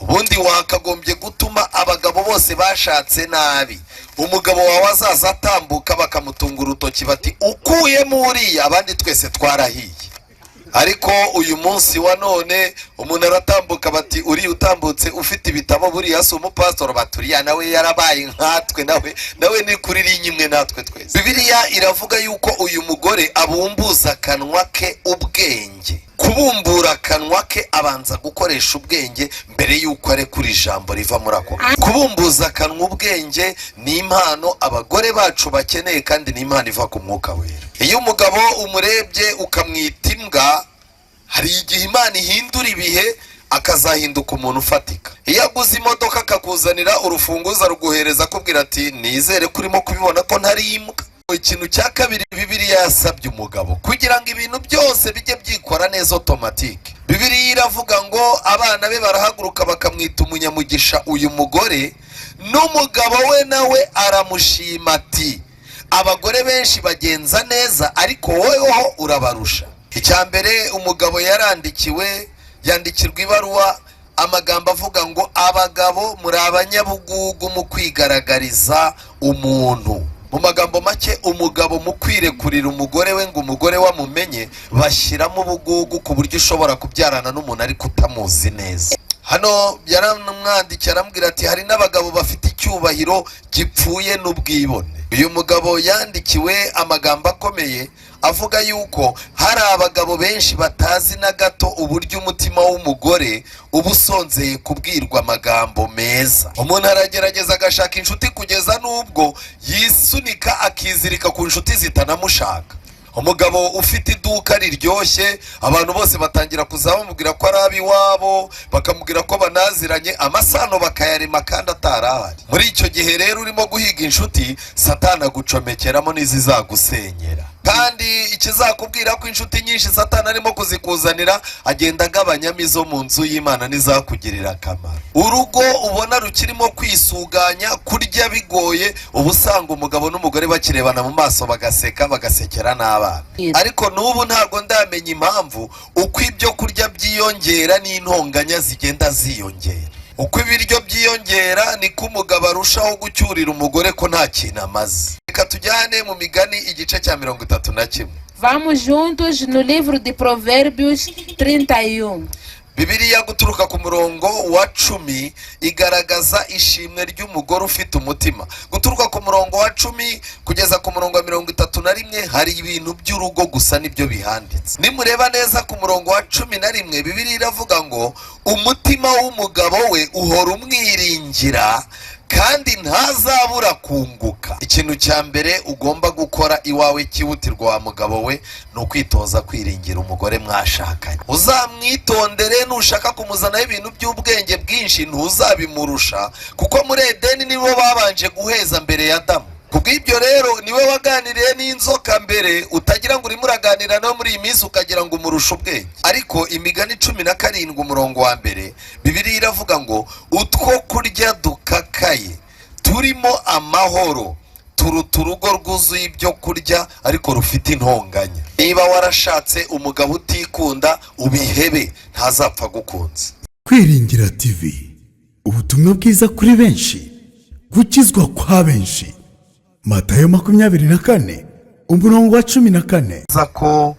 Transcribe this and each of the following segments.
ubundi wakagombye gutuma abagabo bose bashatse nabi umugabo wawe azaza atambuka bakamutunga urutoki bati ukuyemo uriya abandi twese twarahiye. Ariko uyu munsi wa none umuntu aratambuka bati uri utambutse ufite ibitabo buriya si umupastor baturiya nawe yarabaye nkatwe nawe ni kuri rinyimwe natwe twese. Bibiliya iravuga yuko uyu mugore abumbuza kanwa ke ubwenge. Kubumbura kanwa ke abanza gukoresha ubwenge mbere yuko arekura ijambo riva muri ako. Kubumbuza kanwa ubwenge ni impano abagore bacu bakeneye kandi ni impano iva ku Mwuka Wera. Iyo umugabo umurebye ukamwita imbwa hari igihe Imana ihindura ibihe akazahinduka umuntu ufatika. Iyo aguze imodoka akakuzanira urufunguzo ruguhereza kubwira ati nizere kurimo kubibona ko ntari imbwa. Ikintu cya kabiri Bibiliya yasabye umugabo kugira ngo ibintu byose bijye byikora neza automatique. Bibiliya iravuga ngo abana be barahaguruka bakamwita umunyamugisha uyu mugore, n'umugabo we nawe aramushima ati abagore benshi bagenza neza ariko woweho urabarusha. Icyambere umugabo yandikirwa ibaruwa amagambo avuga ngo abagabo muri abanyabugugu mu kwigaragariza umuntu. Mu magambo make umugabo mu kwirekurira umugore we ngo umugore wamumenye bashyiramo ubugugu ku buryo ushobora kubyarana n'umuntu ariko utamuzi neza. Hano yaramwandikira arambwira ati hari n'abagabo bafite icyubahiro gipfuye n'ubwibone. Uyu mugabo yandikiwe amagambo akomeye avuga yuko hari abagabo benshi batazi na gato uburyo umutima w'umugore uba usonzeye kubwirwa amagambo meza. Umuntu aragerageza agashaka inshuti kugeza n'ubwo yisunika akizirika ku inshuti zitanamushaka. Umugabo ufite iduka riryoshye abantu bose batangira kuzamubwira ko ari abiwabo, bakamubwira ko banaziranye, amasano bakayarema kandi atarahari. Muri icyo gihe rero urimo guhiga inshuti, Satani agucomekeramo n'izizagusenyera. Kandi ikizakubwira ko inshuti nyinshi Satani arimo kuzikuzanira agenda agabanyamo izo mu nzu y'Imana n'izakugirira akamaro. Urugo ubona rukirimo kwisuganya kurya bigoye, ubusanga umugabo n'umugore bakirebana mu maso bagaseka bagasekera n'abana. Ariko n'ubu ntabwo ndamenya impamvu uko ibyo kurya byiyongera n'intonganya zigenda ziyongera. Uko ibiryo byiyongera niko umugabo arushaho gucyurira umugore ko nta kintu amaze. Reka tujyane mu Migani igice cya 31. Vamos juntos no livro de Provérbios 31. Bibiliya guturuka ku murongo wa 10 igaragaza ishimwe ry'umugore ufite umutima. Guturuka ku murongo wa 10 kugeza ku murongo wa 31 hari ibintu by'urugo gusa nibyo bihanditse. Nimureba neza ku murongo wa 11 Bibiliya iravuga ngo umutima w'umugabo we uhora umwiringira kandi ntazabura kunguka. Ikintu cya mbere ugomba gukora iwawe cyihutirwa wa mugabo we no kwitoza kwiringira umugore mwashakanye. Uzamwitondere nushaka kumuzanaho ibintu by'ubwenge bwinshi ntuzabimurusha kuko muri Edeni nibo babanje guheza mbere ya Adamu. Kubw'ibyo rero niwe waganiriye n'inzoka mbere, utagira ngo urimo uraganira no muri iyi minsi ukagira ngo umurusha ubwenge. Ariko Imigani 17 umurongo wa 1 Bibiliya iravuga ngo utwo kurya dukakaye turimo amahoro turuta urugo rwuzuye ibyo kurya ariko rufite intonganya. Niba warashatse umugabo utikunda ubihebe ntazapfa gukunze. Kwiringira TV, ubutumwa bwiza kuri benshi, gukizwa kwa benshi. Matayo 24 umurongo wa 14. Zako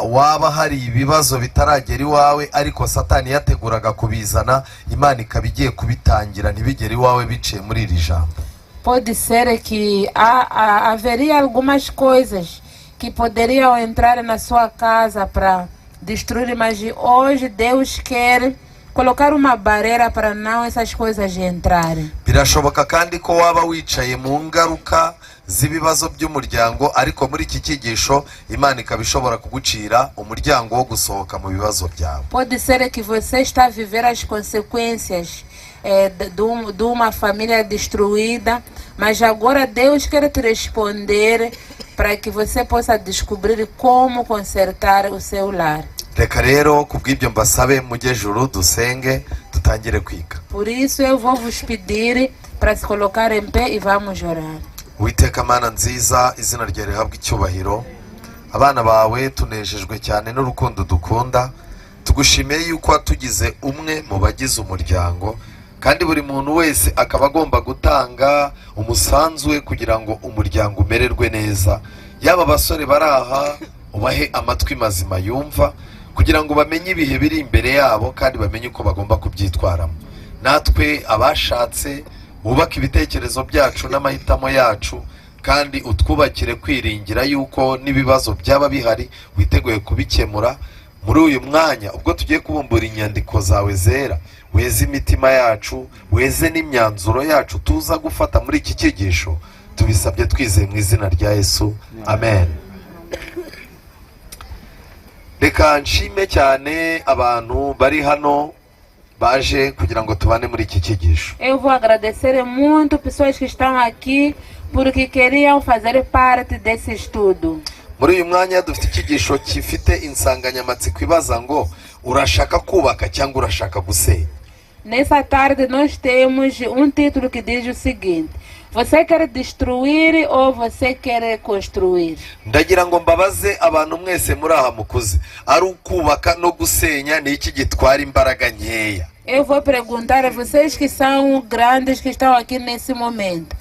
waba hari ibibazo bitaragera iwawe ariko Satani yateguraga kubizana, Imana ikabigiye kubitangira ntibigere iwawe biciye muri iri jambo. Pode ser que haveria algumas coisas que poderiam entrar na sua casa para destruir, mas hoje Deus quer colocar uma barreira para não essas coisas entrarem. Birashoboka kandi ko waba wicaye mu ngaruka z'ibibazo by'umuryango ariko muri iki cyigisho Imana ikabishobora kugucira umuryango wo gusohoka mu bibazo byawe. Pode ser que você está a viver as consequências de uma família destruída, mas agora Deus quer te responder para que você possa descobrir como consertar o seu lar. Reka rero kubw'ibyo mbasabe mujye juru dusenge dutangire kwiga. Por isso eu vou vos pedir para se colocar em pé e vamos orar. Uwiteka Mana nziza, izina rye rihabwe icyubahiro. Abana bawe tunejejwe cyane n'urukundo dukunda tugushimiye yuko watugize umwe mu bagize umuryango, kandi buri muntu wese akaba agomba gutanga umusanzu we kugira ngo umuryango umererwe neza. Yaba abasore bari aha ubahe amatwi mazima yumva kugira ngo bamenye ibihe biri imbere yabo kandi bamenye uko bagomba kubyitwaramo. Natwe abashatse wubake ibitekerezo byacu n'amahitamo yacu, kandi utwubakire kwiringira yuko n'ibibazo byaba bihari witeguye kubikemura. Muri uyu mwanya ubwo tugiye kubumbura inyandiko zawe zera, weze imitima yacu, weze n'imyanzuro yacu tuza gufata muri iki cyigisho, tubisabye twizeye mu izina rya Yesu, amen. Reka nshime cyane abantu bari hano baje kugira ngo tubane muri iki cyigisho. Eu vou agradecer muito pessoas que estão aqui porque queriam fazer parte desse estudo. Muri uyu mwanya dufite icyigisho gifite insanganyamatsiko ibaza ngo urashaka kubaka cyangwa urashaka gusenya. Nessa tarde nós temos título que diz o seguinte: você quer destruir ou você quer construir? Ndagira ngo mbabaze abantu mwese muri aha mukuze, ari ukubaka no gusenya ni iki gitwara imbaraga nkeya? Eu vou perguntar a vocês que são grandes, que estão aqui nesse momento.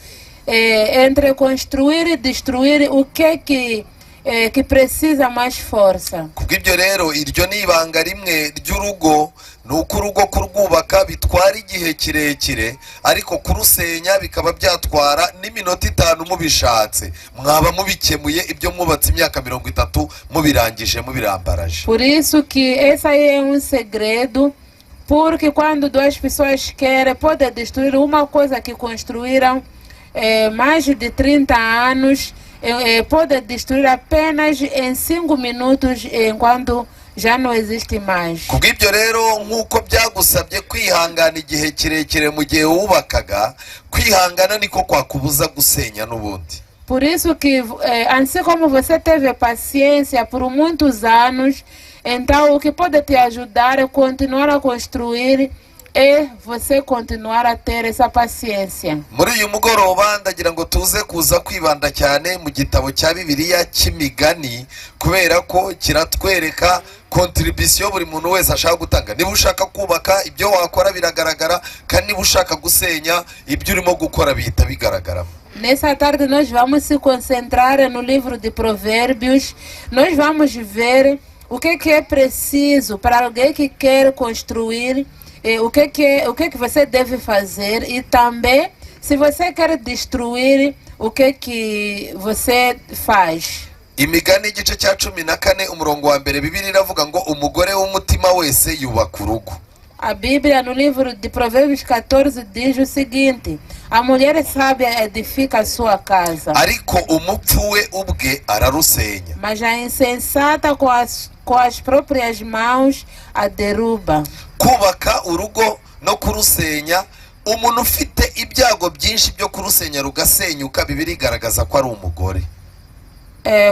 Entre construir e destruir, o que precisa mais força? Kubw'ibyo rero iryo ni ibanga rimwe ry'urugo, nuko urugo kurwubaka bitwara igihe kirekire, ariko kurusenya bikaba byatwara n'iminota 5 mubishatse. Mwaba mubikemuye ibyo mwubatse imyaka 30 mubirangije mubirambaraje. Por isso que esse aí é segredo, porque quando duas pessoas querem, pode destruir uma coisa que construíram mais de 30 anos, pode destruir apenas em 5 minutos, enquanto já não existe mais. Kubw'ibyo rero nkuko byagusabye kwihangana igihe kirekire mu gihe wubakaga, kwihangana niko kwakubuza gusenya n'ubundi. Por isso que assim como você teve paciência por muitos anos, então o que pode te ajudar a continuar a construir é você continuar a ter essa paciência. Muri uyu mugoroba ndagira ngo tuze kuza kwibanda cyane mu gitabo cya Bibiliya cy'Imigani, kubera ko kiratwereka contribution buri muntu wese ashaka gutanga. Niba ushaka kubaka, ibyo wakora biragaragara, kandi niba ushaka gusenya, ibyo urimo gukora bihita bigaragara. Nessa tarde nós vamos se concentrar no livro de Provérbios. Nós vamos ver o que é preciso para alguém que quer construir, o que você deve fazer, e também se você quer destruir, o que você faz. Imigani igice cya 14 umurongo wa mbere, Bibiliya iravuga ngo umugore w'umutima wese yubaka urugo. A Bíblia no livro de Provérbios 14 diz o seguinte: a mulher sábia edifica a sua casa, ariko umupfu we ubwe ararusenya. mas a insensata com as próprias mãos a derruba. Kubaka urugo no kurusenya, umuntu ufite ibyago byinshi byo kurusenya rugasenyuka, Bibiliya igaragaza ko ari umugore.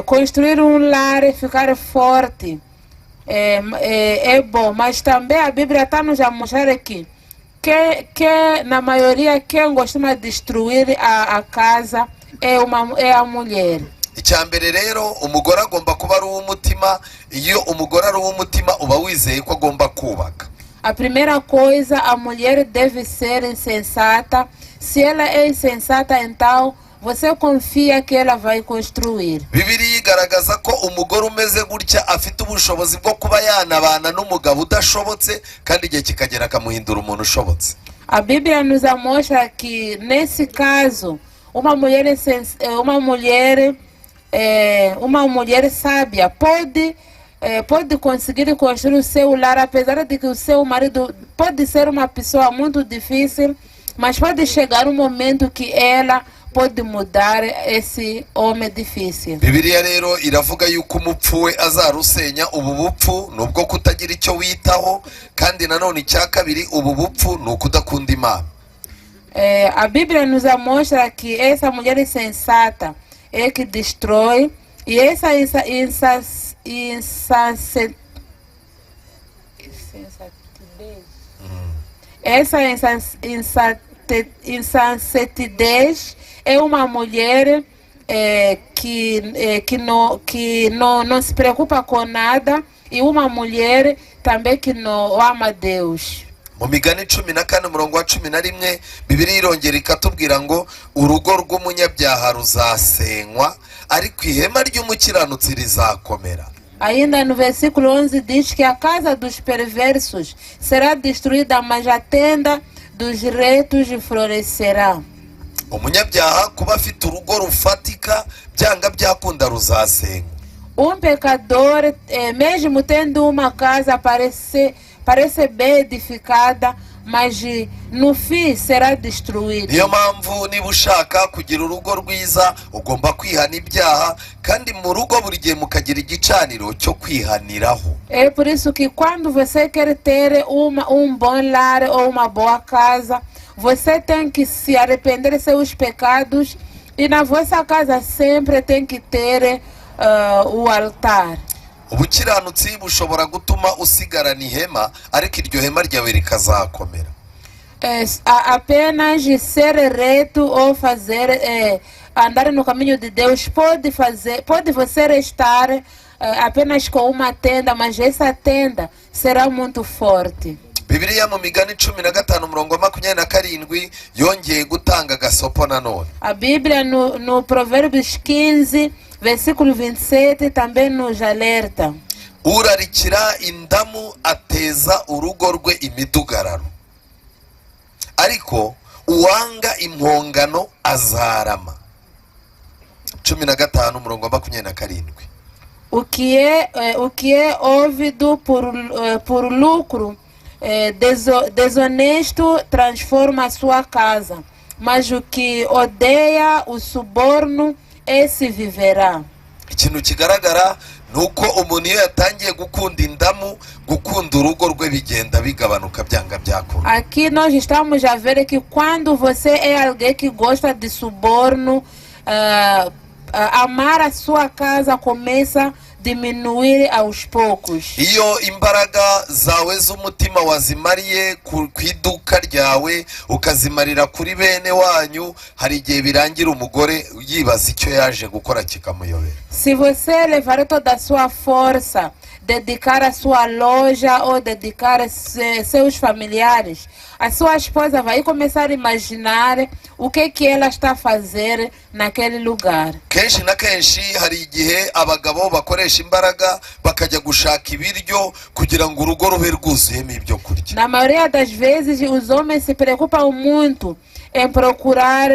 Construir lar e ficar forte é bom, mas também a Bíblia está nos a mostrar aqui que na maioria quem costuma destruir a casa é a mulher. Icyambere rero umugore agomba kuba ari uw'umutima. Iyo umugore ari uw'umutima uba wizeye ko agomba kubaka. A primeira coisa, a mulher deve ser insensata. Se ela é insensata, então você confia que ela vai construir. Bibiliya igaragaza ko umugore umeze gutya afite ubushobozi bwo kuba yanabana n'umugabo udashobotse, kandi igihe kikagera akamuhindura umuntu ushobotse. A Bíblia nos mostra que nesse caso uma mulher sábia pode conseguir construir o seu lar, apesar de que o seu marido pode ser uma pessoa muito difícil, mas pode chegar um momento que ela pode mudar esse homem difícil. Bibiliya rero iravuga yuko umupfu we azarusenya. Ubu bupfu nubwo kutagira icyo witaho, kandi nanone icya kabiri ubu bupfu nuko udakunda Imana. A Bíblia nos mostra que essa mulher insensata é que destrói, e essa insensatez é uma mulher que não se preocupa com nada, e uma mulher também que não ama Deus. mu migani 14 umurongo wa 11 Bibiliya irongera ikatubwira ngo urugo rw'umunyabyaha ruzasenywa ariko ihema ry'umukiranutsi rizakomera. Ainda no versículo 11 diz que a casa dos perversos será destruída, mas a tenda dos retos florescerá. Umunyabyaha kuba afite urugo rufatika byanga byakunda ruzasenywa. Pecador, mesmo tendo uma casa parece bem edificada, mas no fim será destruída. Niyo mpamvu niba ushaka kugira urugo rwiza ugomba kwihana ibyaha, kandi mu rugo buri gihe mukagira igicaniro cyo kwihaniraho. É por isso que quando você quer ter bom lar ou uma boa casa, você tem que se arrepender de seus pecados, e na vossa casa sempre tem que ter o altar. Ubukiranutsi bushobora gutuma usigarana ihema, ariko iryo hema ryawe rikazakomera. Apenas ser reto ou andar no caminho de Deus pode você estar apenas com uma tenda, mas essa tenda será muito forte. Bibiliya mu migani 15 umurongo wa 27 yongeye gutanga gasopo nanone. A Bíblia no Provérbios 15, versículo 27 também nos alerta. Urarikira indamu ateza urugo rwe imidugararo, ariko uwanga impongano azarama. 15 umurongo wa 27. O que é ouvido por lucro desonesto transforma a sua casa, mas o que odeia o suborno, esse viverá. Ikintu kigaragara nuko umuntu iyo yatangiye gukunda indamu, gukunda urugo rwe bigenda bigabanuka byanga byakura. Aqui nós estamos a ver que quando você é alguém que gosta de suborno, amar a sua casa começa a diminuir aos poucos. Iyo imbaraga zawe z'umutima wazimariye ku iduka ryawe ukazimarira kuri bene wanyu, hari igihe birangira umugore yibaza icyo yaje gukora kikamuyobera. Se você levar toda a sua força, dedicar a sua loja ou dedicar seus familiares, a sua esposa vai começar a imaginar o que ela está a fazer naquele lugar. Kenshi na kenshi hari igihe abagabo bakoresha imbaraga bakajya gushaka ibiryo kugira ngo urugo rube rwuzuyemo ibyo kurya. Na maioria das vezes os homens se preocupam muito em procurar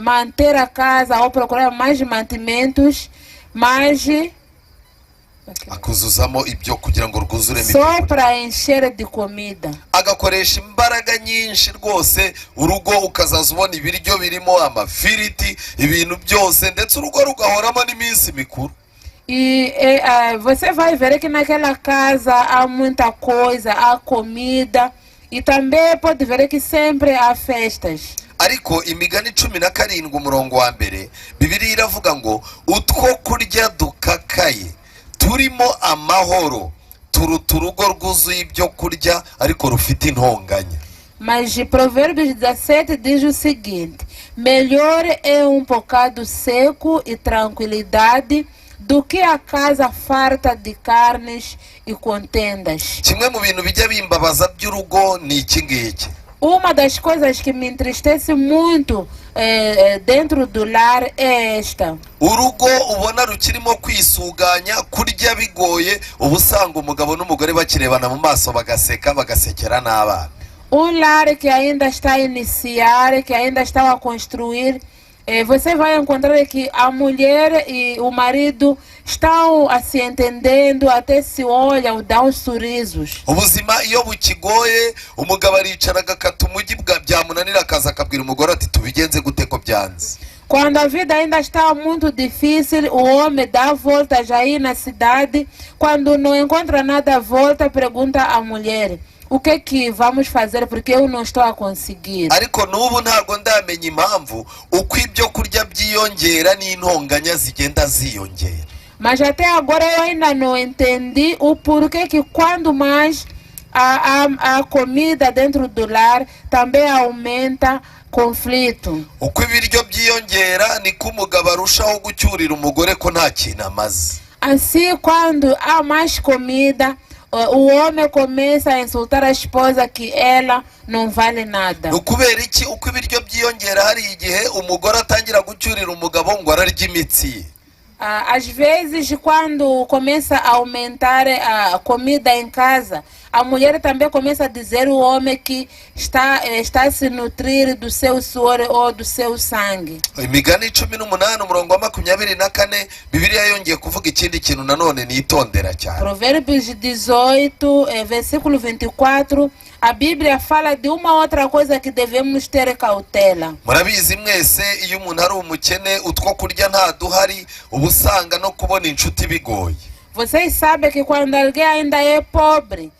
manter a casa ou procurar mais mantimentos, mas akuzuzamo ibyo kugira ngo rwuzuremo só para encher de comida. Agakoresha imbaraga nyinshi rwose, urugo ukazaza ubona ibiryo birimo amafiriti, ibintu byose, ndetse urugo rugahoramo n'iminsi mikuru. E você vai ver que naquela casa há muita coisa, há comida, e também pode ver que sempre há festas. Ariko imigani 17 umurongo wa mbere Bibiliya iravuga ngo utwo kurya dukakaye turimo amahoro turuta urugo rwuzuye ibyo kurya ariko rufite intonganya. Mas Provérbios 17 diz o seguinte: melhor é bocado seco e tranquilidade do que a casa farta de carnes e contendas. Kimwe mu bintu bijya bimbabaza by'urugo ni iki ngiki. Uma das coisas que me entristece muito dentro do lar é esta. Urugo ubona rukirimo kwisuganya, kurya bigoye, ubusanga umugabo n'umugore bakirebana mu maso bagaseka, bagasekera n'abana. Lar que ainda está a iniciar, que ainda está a construir, você vai encontrar que a mulher e o marido estão a se entendendo, até se olham, dão sorrisos. Ubuzima iyo bukigoye, umugabo aricara agakata umugi byamunanira akaza akabwira umugore ati tubigenze gute ko byanze. Quando a vida ainda está muito difícil, o homem dá voltas aí na cidade. Quando não encontra nada, volta, pergunta à mulher: o que vamos fazer, porque eu não estou a conseguir. Ariko nubu ntabwo ndamenya impamvu uko ibyo kurya byiyongera n'intonganya zigenda ziyongera. Mas até agora eu ainda não entendi o porquê que quando mais a comida dentro do lar também aumenta conflito. Uko ibiryo byiyongera niko umugabo arushaho gucyurira umugore ko nta kintu amaze. Assim, quando há mais comida, o homem começa a insultar a esposa que ela não vale nada. ni ukubera iki uko ibiryo byiyongera hari igihe umugore atangira gucyurira umugabo ngo ararya imitsi ye. Às vezes, quando começa a aumentar a comida em casa, a mulher também começa a dizer ao homem que está a se nutrir do seu suor ou do seu sangue. Imigani 18 umurongo wa 24 Bibiliya yongeye kuvuga ikindi kintu nanone nitondera cyane. Provérbios 18, versículo 24, a Bíblia fala de uma outra coisa que devemos ter cautela. Murabizi mwese iyo umuntu ari umukene utwo kurya nta duhari ubusanga no kubona inshuti bigoye. Vocês sabem que quando alguém ainda é pobre,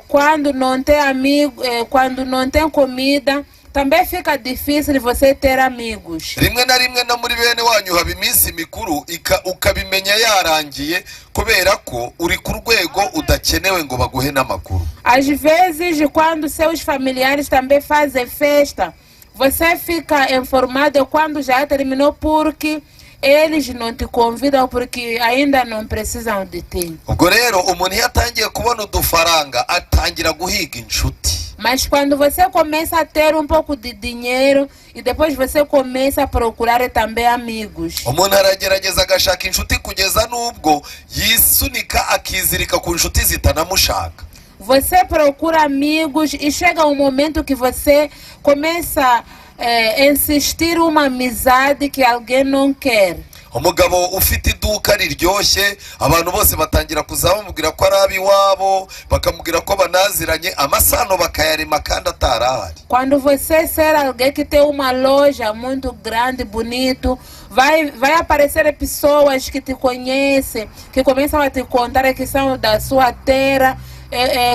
quando não tem amigo, quando não tem comida, também fica difícil você ter amigos. Rimwe na rimwe no muri bene wanyu haba iminsi mikuru ukabimenya yarangiye kubera ko uri ku rwego udakenewe ngo baguhe n'amakuru. Às vezes, quando seus familiares também fazem festa, você fica informado quando já terminou porque eles não te convidam porque ainda não precisam de ti. Ubwo rero umuntu yatangiye kubona udufaranga atangira guhiga inshuti. Mas quando você começa a ter um pouco de dinheiro e depois você começa a procurar também amigos. Umuntu aragerageza agashaka inshuti kugeza n'ubwo yisunika akizirika ku inshuti zitanamushaka. Você procura amigos e chega um momento que você começa a insistir uma amizade que alguém não quer. Umugabo ufite iduka riryoshye abantu bose batangira kuzamubwira ko ari abiwabo bakamubwira ko banaziranye amasano bakayarema kandi atarahari. Quando você ser alguém que tem uma loja muito grande, bonito, vai aparecer pessoas que te conhecem, que começam a te contar que são da sua terra.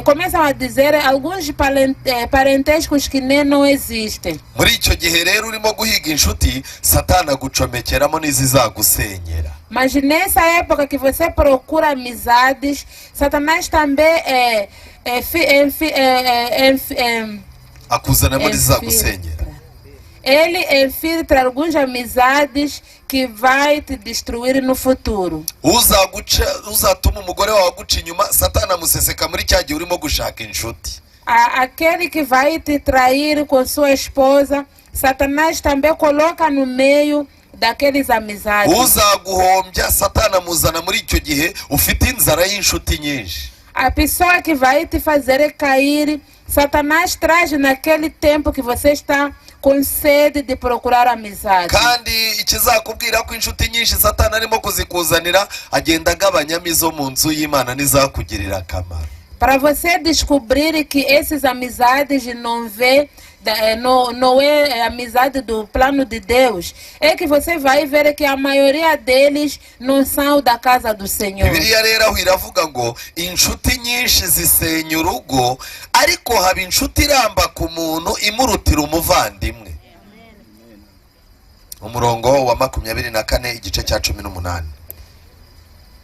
Começam a dizer alguns parentescos que nem não existem. Muri icyo gihe rero urimo guhiga inshuti Satana gucomekeramo n'izizagusenyera. Mas nessa época que você procura amizades, Satanás também akuzanamo n'izizagusenyera. Ele infiltra algumas amizades que vai te destruir no futuro. Uzatuma umugore wawe aguca inyuma Satana amuseseka muri cya gihe urimo gushaka inshuti. Aquele que vai te trair com sua esposa, Satanás também coloca no meio daqueles amizades. Uzaguhombya Satana amuzana muri icyo gihe ufite inzara y'inshuti nyinshi. A pessoa que vai te fazer cair, Satanás traz naquele tempo que você está com sede de procurar amizade. Kandi ikizakubwira ko inshuti nyinshi Satana arimo kuzikuzanira agenda agabanyamo izo mu nzu y'Imana nizakugirira akamaro. Para você descobrir que essas amizades não é amizade do plano de Deus, é que você vai ver que a maioria deles não são da casa do Senhor. Bibiliya rero aho iravuga ngo inshuti nyinshi zisenya urugo ariko haba inshuti iramba ku muntu imurutira umuvandimwe. Umurongo wa 24 igice cya 18.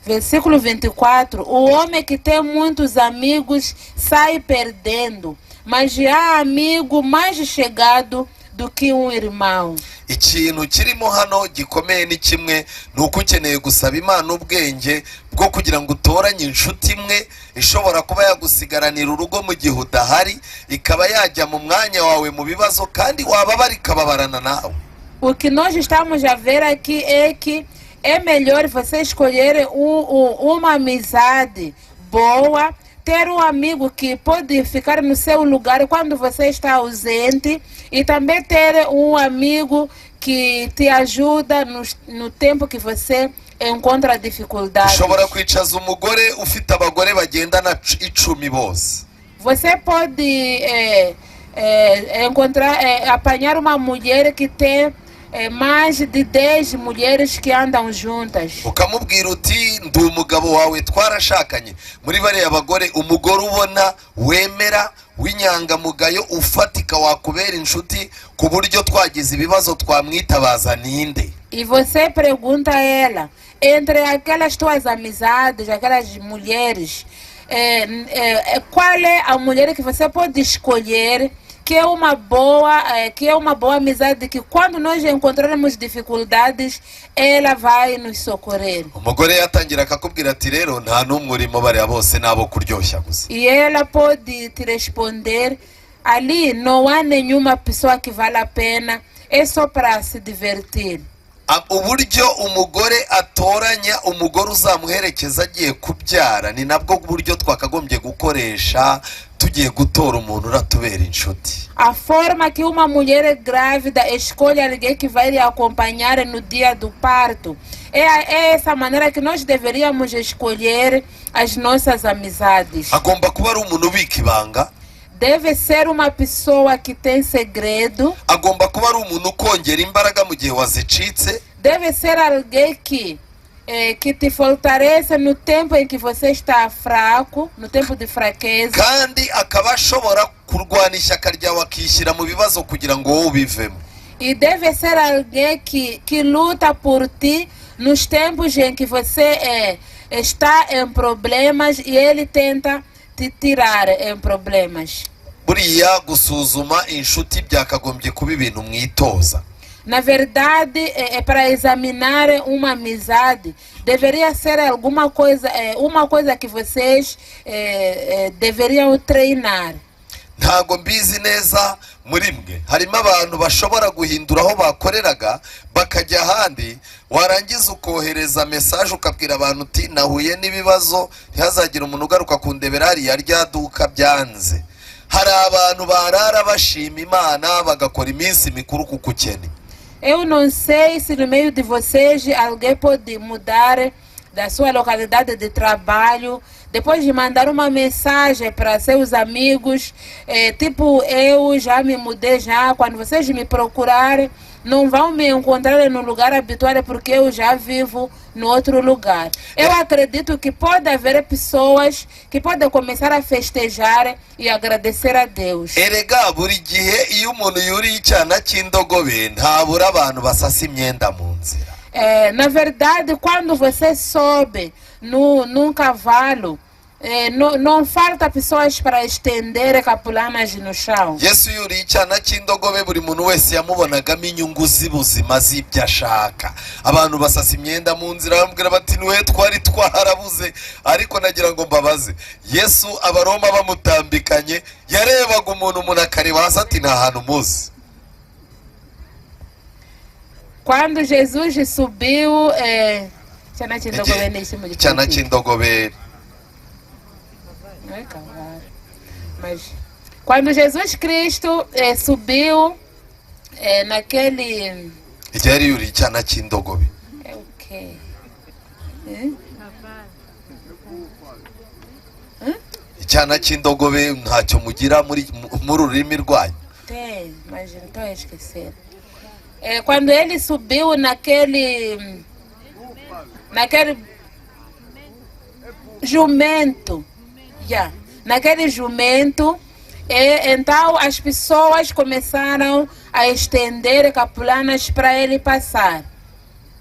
Versículo 24. O homem que tem muitos amigos sai perdendo, mas já há amigo mais chegado do que um irmão. Ikintu kirimo hano gikomeye ni kimwe nuko ukeneye gusaba Imana ubwenge bwo kugira ngo utoranye inshuti imwe ishobora kuba yagusigaranira urugo mu gihe udahari ikaba yajya mu mwanya wawe mu bibazo kandi waba bari kababarana nawe. O que nós estamos a ver aqui é que é melhor você escolher uma amizade boa, ter um amigo que pode ficar no seu lugar quando você está ausente e também ter um amigo que te ajuda no tempo que você encontra dificuldades. Ushobora kwicaza umugore ufite abagore bagendana 10 bose. Você pode apanhar uma mulher que tem mais de 10 mulheres que andam juntas. Ukamubwira uti ndi umugabo wawe twarashakanye muri bariya bagore umugore ubona wemera w'inyangamugayo ufatika wakubera inshuti ku buryo twagize ibibazo twamwitabaza ninde. E você pergunta a ela, entre aquelas tuas amizades, aquelas mulheres, qual é a mulher que você pode escolher que é uma boa amizade, que quando nós encontrarmos dificuldades, ela vai nos socorrer. umugore yatangira akakubwira ati rero nta n'umwe urimo, bariya bose nabo kuryoshya gusa. E ela pode te responder, ali não há nenhuma pessoa que vale a pena, é só para se divertir. Uburyo umugore atoranya umugore uzamuherekeza agiye kubyara ni nabwo buryo twakagombye gukoresha tugiye gutora umuntu uratubera inshuti. A forma que uma mulher grávida escolhe alguém que vai lhe acompanhar no dia do parto, é essa maneira que nós deveríamos escolher as nossas amizades. Agomba kuba ari umuntu ubika ibanga. Deve ser uma pessoa que tem segredo. Agomba kuba ari umuntu ukongera imbaraga mu gihe wazicitse. Deve ser alguém que te fortalece no tempo em que você está fraco, no tempo de fraqueza. Kandi akaba ashobora kurwana ishyaka ryawe akishyira mu bibazo kugira ngo wowe ubivemo. E deve ser alguém que luta por ti nos tempos em que você está em problemas e ele tenta te tirar em problemas. Buriya gusuzuma inshuti byakagombye kuba ibintu mwitoza. Na verdade, para examinar uma amizade, deveria ser alguma coisa, uma coisa que vocês deveriam treinar. Ntago mbizi neza muri mwe harimo abantu bashobora guhindura aho bakoreraga bakajya ahandi, warangiza ukohereza message ukabwira abantu uti nahuye n'ibibazo, ntihazagira umuntu ugaruka kundebera hariya ryaduka byanze. Hari abantu barara bashima Imana bagakora iminsi mikuru kuko ukene. Eu não sei se no meio de vocês alguém pode mudar da sua localidade de trabalho, depois de mandar uma mensagem para seus amigos, tipo, eu já me mudei já, quando vocês me procurarem, não vão me encontrar no lugar habitual porque eu já vivo no outro lugar. Eu acredito que pode haver pessoas que podem começar a festejar e agradecer a Deus. Erega buri gihe iyo umuntu yuriye icyana cy'indogobe ntabura abantu basasa imyenda mu nzira. Na verdade, quando você sobe num cavalo, não falta pessoas para estender capulanas no chão. Yesu yuriye icyana cy'indogobe buri muntu wese yamubonagamo inyungu z'ubuzima z'ibyo ashaka. Abantu basasa imyenda mu nzira bamubwira bati niwe twari twarabuze, ariko nagira ngo mbabaze, Yesu abaroma bamutambikanye yarebaga umuntu akareba hasi ati nta hantu muzi. Quando Jesus subiu, icyana cy'indogobe. Mas quando Jesus Cristo subiu naquele... Igihe yuriye icyana cy'indogobe. É o quê? Icyana cy'indogobe ntacyo mugira muri rurimi rwanyu. Tem, mas não estou a esquecer. Quando ele subiu naquele jumento, naquele jumento, então as pessoas começaram a estender capulanas para ele passar.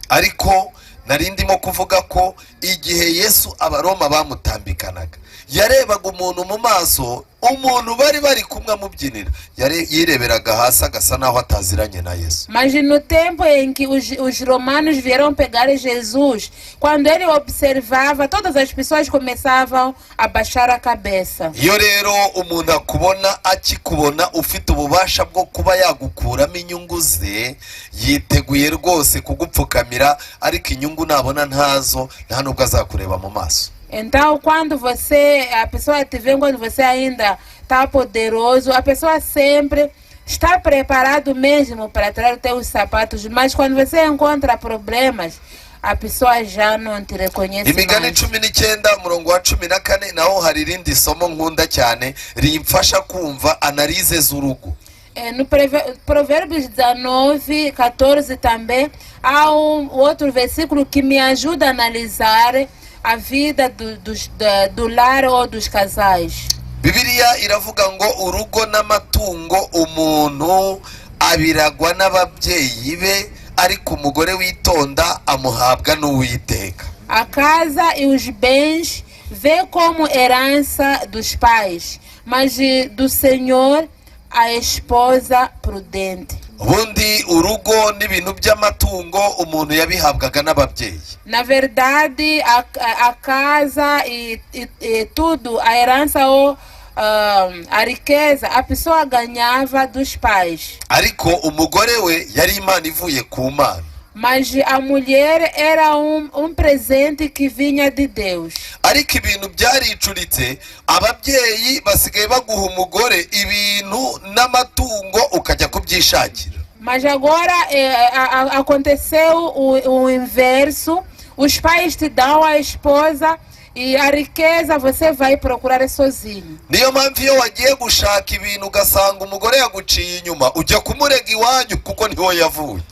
Ariko nari ndimo kuvuga ko igihe Yesu abaroma bamutambikanaga yarebaga umuntu mu maso, umuntu bari kumwe amubyinira yireberaga hasi agasa naho ataziranye na Yesu. Mas no tempo em que os romanos vieram pegar Jesus, quando ele observava, todas as pessoas começavam a baixar a cabeça. Iyo rero umuntu akikubona ufite ububasha bwo kuba yagukuramo inyungu ze, yiteguye rwose kugupfukamira, ariko inyungu nabona ntazo nta nubwo azakureba mu maso. Então, quando a pessoa te vê, quando você ainda está poderoso, a pessoa sempre está preparado mesmo para tirar os teus sapatos, mas quando você encontra problemas, a pessoa já não te reconhece Imigani mais. 19 murongo wa 14 naho hari irindi somo nkunda cyane rimfasha kumva analize z'urugo. No Provérbios 19, 14 também, há outro versículo que me ajuda a analisar a vida do lar ou dos casais. Bibiliya iravuga ngo urugo n'amatungo umuntu abiragwa n'ababyeyi be, ariko umugore witonda amuhabwa n'Uwiteka. A casa e os bens vê como herança dos pais, mas do Senhor a esposa prudente. ubundi urugo n'ibintu by'amatungo umuntu yabihabwaga n'ababyeyi. Na verdade, a casa e tudo, a herança ou a riqueza, a pessoa ganhava dos pais. ariko umugore we yari imana ivuye ku mana. Mas a mulher era presente que vinha de Deus. ariko ibintu byaricuritse, ababyeyi basigaye baguha umugore ibintu n'amatungo ukajya kubyishakira. Mas agora aconteceu o inverso. Os pais te dão a esposa e a riqueza você vai procurar sozinho. niyo mpamvu iyo wagiye gushaka ibintu ugasanga umugore yaguciye inyuma, ujya kumurega iwanyu kuko niho yavuye.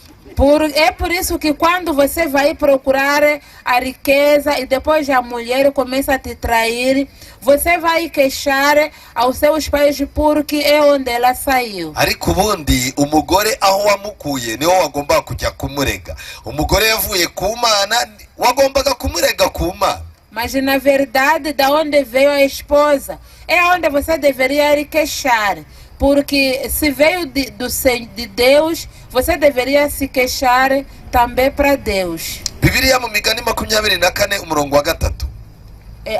É por isso que quando você vai procurar a riqueza e depois a mulher começa a te trair, você vai queixar aos seus pais porque é onde ela saiu. ariko ubundi umugore aho wamukuye niho wagombaga kujya kumurega. umugore yavuye ku mana, wagombaga kumurega ku mana. Mas na verdade, da onde veio a esposa, é onde você deveria ir queixar. Porque se veio de Deus, você deveria se queixar também para Deus. Bibiliya mu Migani 24 umurongo wa 3.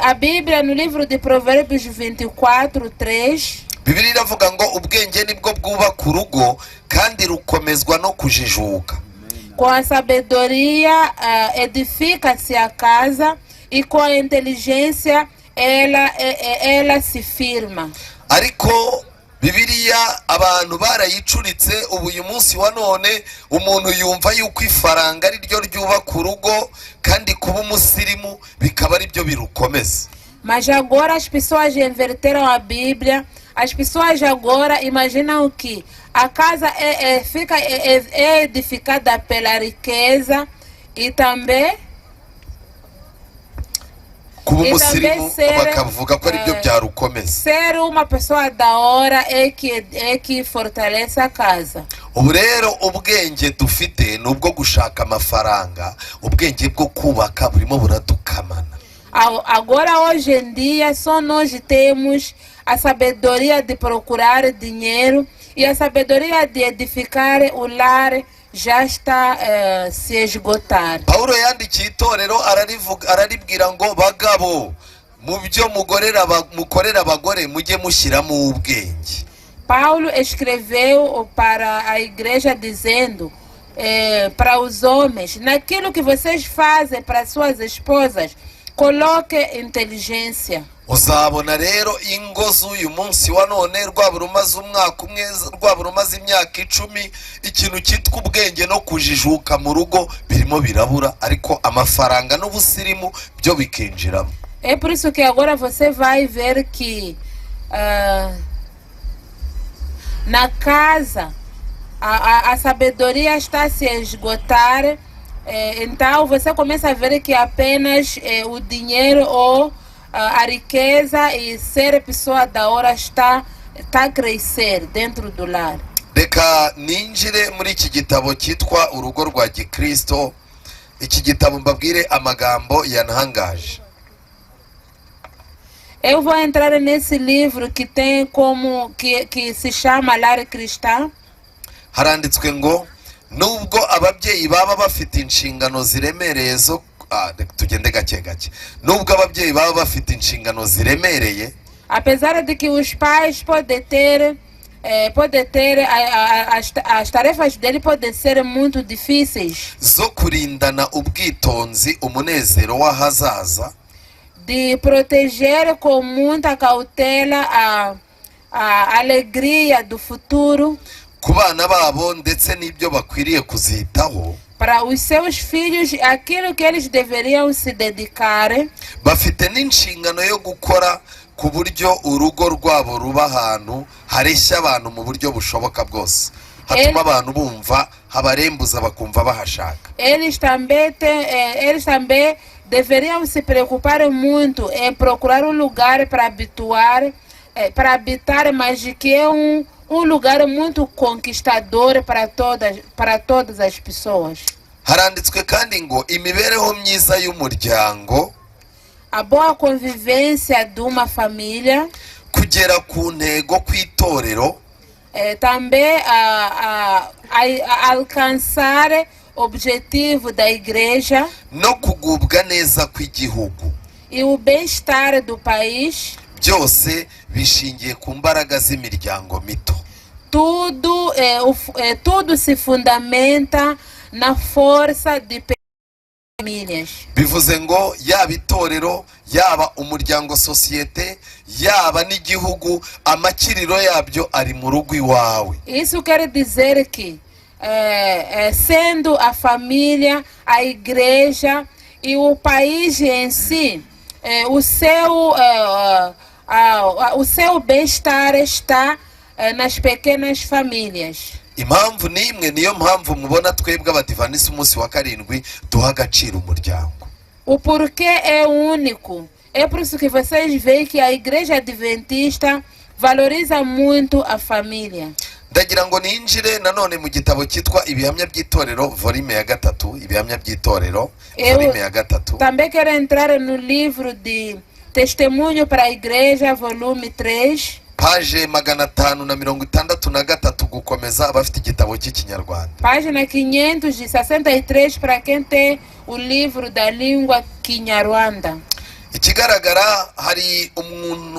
A Bíblia no livro de Provérbios 24:3. Bibiliya iravuga ngo ubwenge nibwo bwubaka urugo kandi rukomezwa no kujijuka. Com a sabedoria edifica-se a casa e com a inteligência ela se firma. Ariko Bibiliya abantu barayicuritse. ubu uyu munsi wa none umuntu yumva yuko ifaranga ari ryo ryubaka urugo kandi kuba umusirimu bikaba ari byo birukomeza. Mas agora as pessoas inverteram a Bíblia. As pessoas agora imaginam que a casa é edificada pela riqueza e também kuba umusirimu bakavuga ko ari byo byarukomeza. Ser uma pessoa da hora é que fortalece a casa. ubu rero ubwenge dufite ni ubwo gushaka amafaranga, ubwenge bwo kubaka burimo buradukamana. Agora hoje em dia só nós temos a sabedoria de procurar dinheiro e a sabedoria de edificar o lar já está se esgotar. Paulo yandikiye itorero araribwira ngo bagabo mu byo mukorera abagore mujye mushyiramo ubwenge. Paulo escreveu para a igreja dizendo para os homens, naquilo que vocês fazem para suas esposas, coloque inteligência. Uzabona rero ingo z'uyu munsi wa none rwaba rumaze umwaka umwe, rwaba rumaze imyaka 10, ikintu cyitwa ubwenge no kujijuka mu rugo birimo birabura, ariko amafaranga n'ubusirimu byo bikinjiramo. É por isso que agora você vai ver que na casa a sabedoria está a se esgotar. Então você começa a ver que apenas o dinheiro ou a riqueza e ser pessoa da hora está a crescer dentro do lar. Reka ninjire muri iki gitabo cyitwa urugo rwa Gikristo. Iki gitabo mbabwire amagambo yantangaje. Eu vou entrar nesse livro que tem como que se chama Lar Cristão. Haranditswe ngo nubwo ababyeyi baba bafite inshingano ziremereye zo tugende gake gake. Nubwo ababyeyi baba bafite inshingano ziremereye, apesar de que os pais podem ter as tarefas dele podem ser muito difíceis, zo kurindana ubwitonzi umunezero w'ahazaza, de proteger com muita cautela a alegria do futuro ku bana babo ndetse n'ibyo bakwiriye kuzitaho, para os seus filhos, aquilo que eles deveriam se dedicar. Bafite n'inshingano yo gukora ku buryo urugo rwabo ruba ahantu hareshya abantu mu buryo bushoboka bwose, hatuma abantu bumva habarembuza bakumva bahashaka. Eles também deveriam se preocupar muito em procurar um lugar para habitar, mas que é um lugar muito conquistador para todas as pessoas. Haranditswe kandi ngo imibereho myiza y'umuryango, a boa convivência de uma família, kugera ku ntego kw'itorero, também a alcançar objetivo da igreja no kugubwa neza kw'igihugu. e o bem-estar do país. Byose bishingiye ku mbaraga z'imiryango mito. Tudo se fundamenta na força de famílias. Bivuze ngo yaba itorero, yaba umuryango, sosiyete, yaba n'igihugu, amakiriro yabyo ari mu rugo iwawe. Isso quer dizer que sendo a família, a igreja e o país em si, o seu bem-estar está nas pequenas famílias. Impamvu ni imwe, niyo mpamvu mubona twebwe abadivanisi umunsi wa karindwi duha agaciro umuryango. O porquê é único. É por isso que vocês veem que a igreja adventista valoriza muito a família. Ndagira ngo ninjire nanone mu gitabo cyitwa ibihamya by'itorero volume ya 3, ibihamya by'itorero volume ya 3. Também quero entrar no livro de Testemunho para a Igreja, volume 3. Page 563 gukomeza abafite igitabo cy'ikinyarwanda. Página 563 para quem tem o livro da língua Kinyarwanda. Ikigaragara hari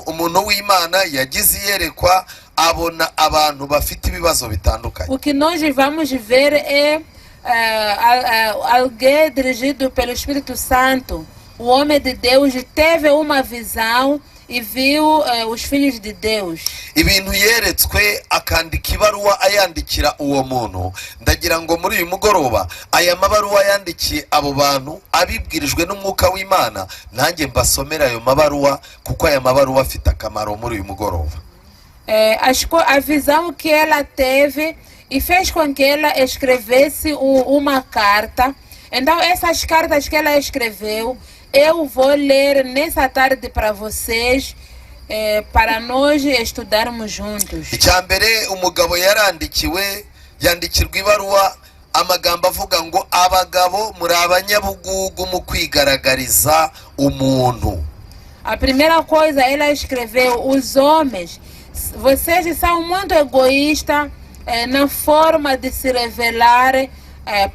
umuntu w'Imana yagize iyerekwa abona abantu bafite ibibazo bitandukanye. O que nós vamos ver é alguém dirigido pelo Espírito Santo. O homem de Deus teve uma visão e viu os filhos de Deus. Ibintu yeretswe akandika ibaruwa ayandikira uwo muntu. Ndagira ngo muri uyu mugoroba aya mabaruwa yandikiye abo bantu abibwirijwe n'umwuka w'Imana, nanjye mbasomera ayo mabaruwa kuko aya mabaruwa afite akamaro muri uyu mugoroba. A visão que ela teve e fez com que ela escrevesse uma carta. Então essas cartas que ela escreveu, eu vou ler nessa tarde para vocês, para nós estudarmos juntos. Icyambere umugabo yandikirwa ibaruwa amagambo avuga ngo abagabo muri abanyabugugu mu kwigaragariza umuntu. A primeira coisa ela escreveu: os homens, vocês são muito egoístas na forma de se revelar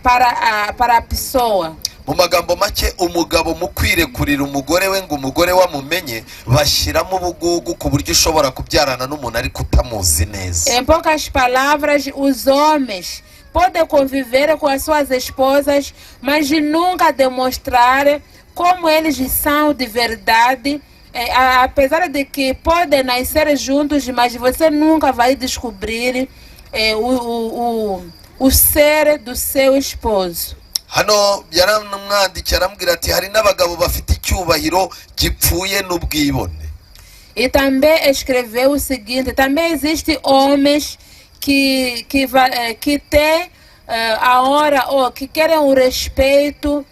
para a pessoa. Mu magambo make, umugabo mu kwirekurira umugore we ngo umugore wamumenye bashyiramo ubugugu ku buryo ushobora kubyarana n'umuntu ariko utamuzi neza. Em poucas palavras, os homens podem conviver com as suas esposas, mas nunca demonstrar como eles são de verdade. Apesar de que podem nascer juntos, mas você nunca vai descobrir o ser do seu esposo. Hano yaramwandikira aramubwira ati hari n'abagabo bafite icyubahiro gipfuye n'ubwibone. E também escreveu o seguinte: também existem homens que têm a hora ou que querem o respeito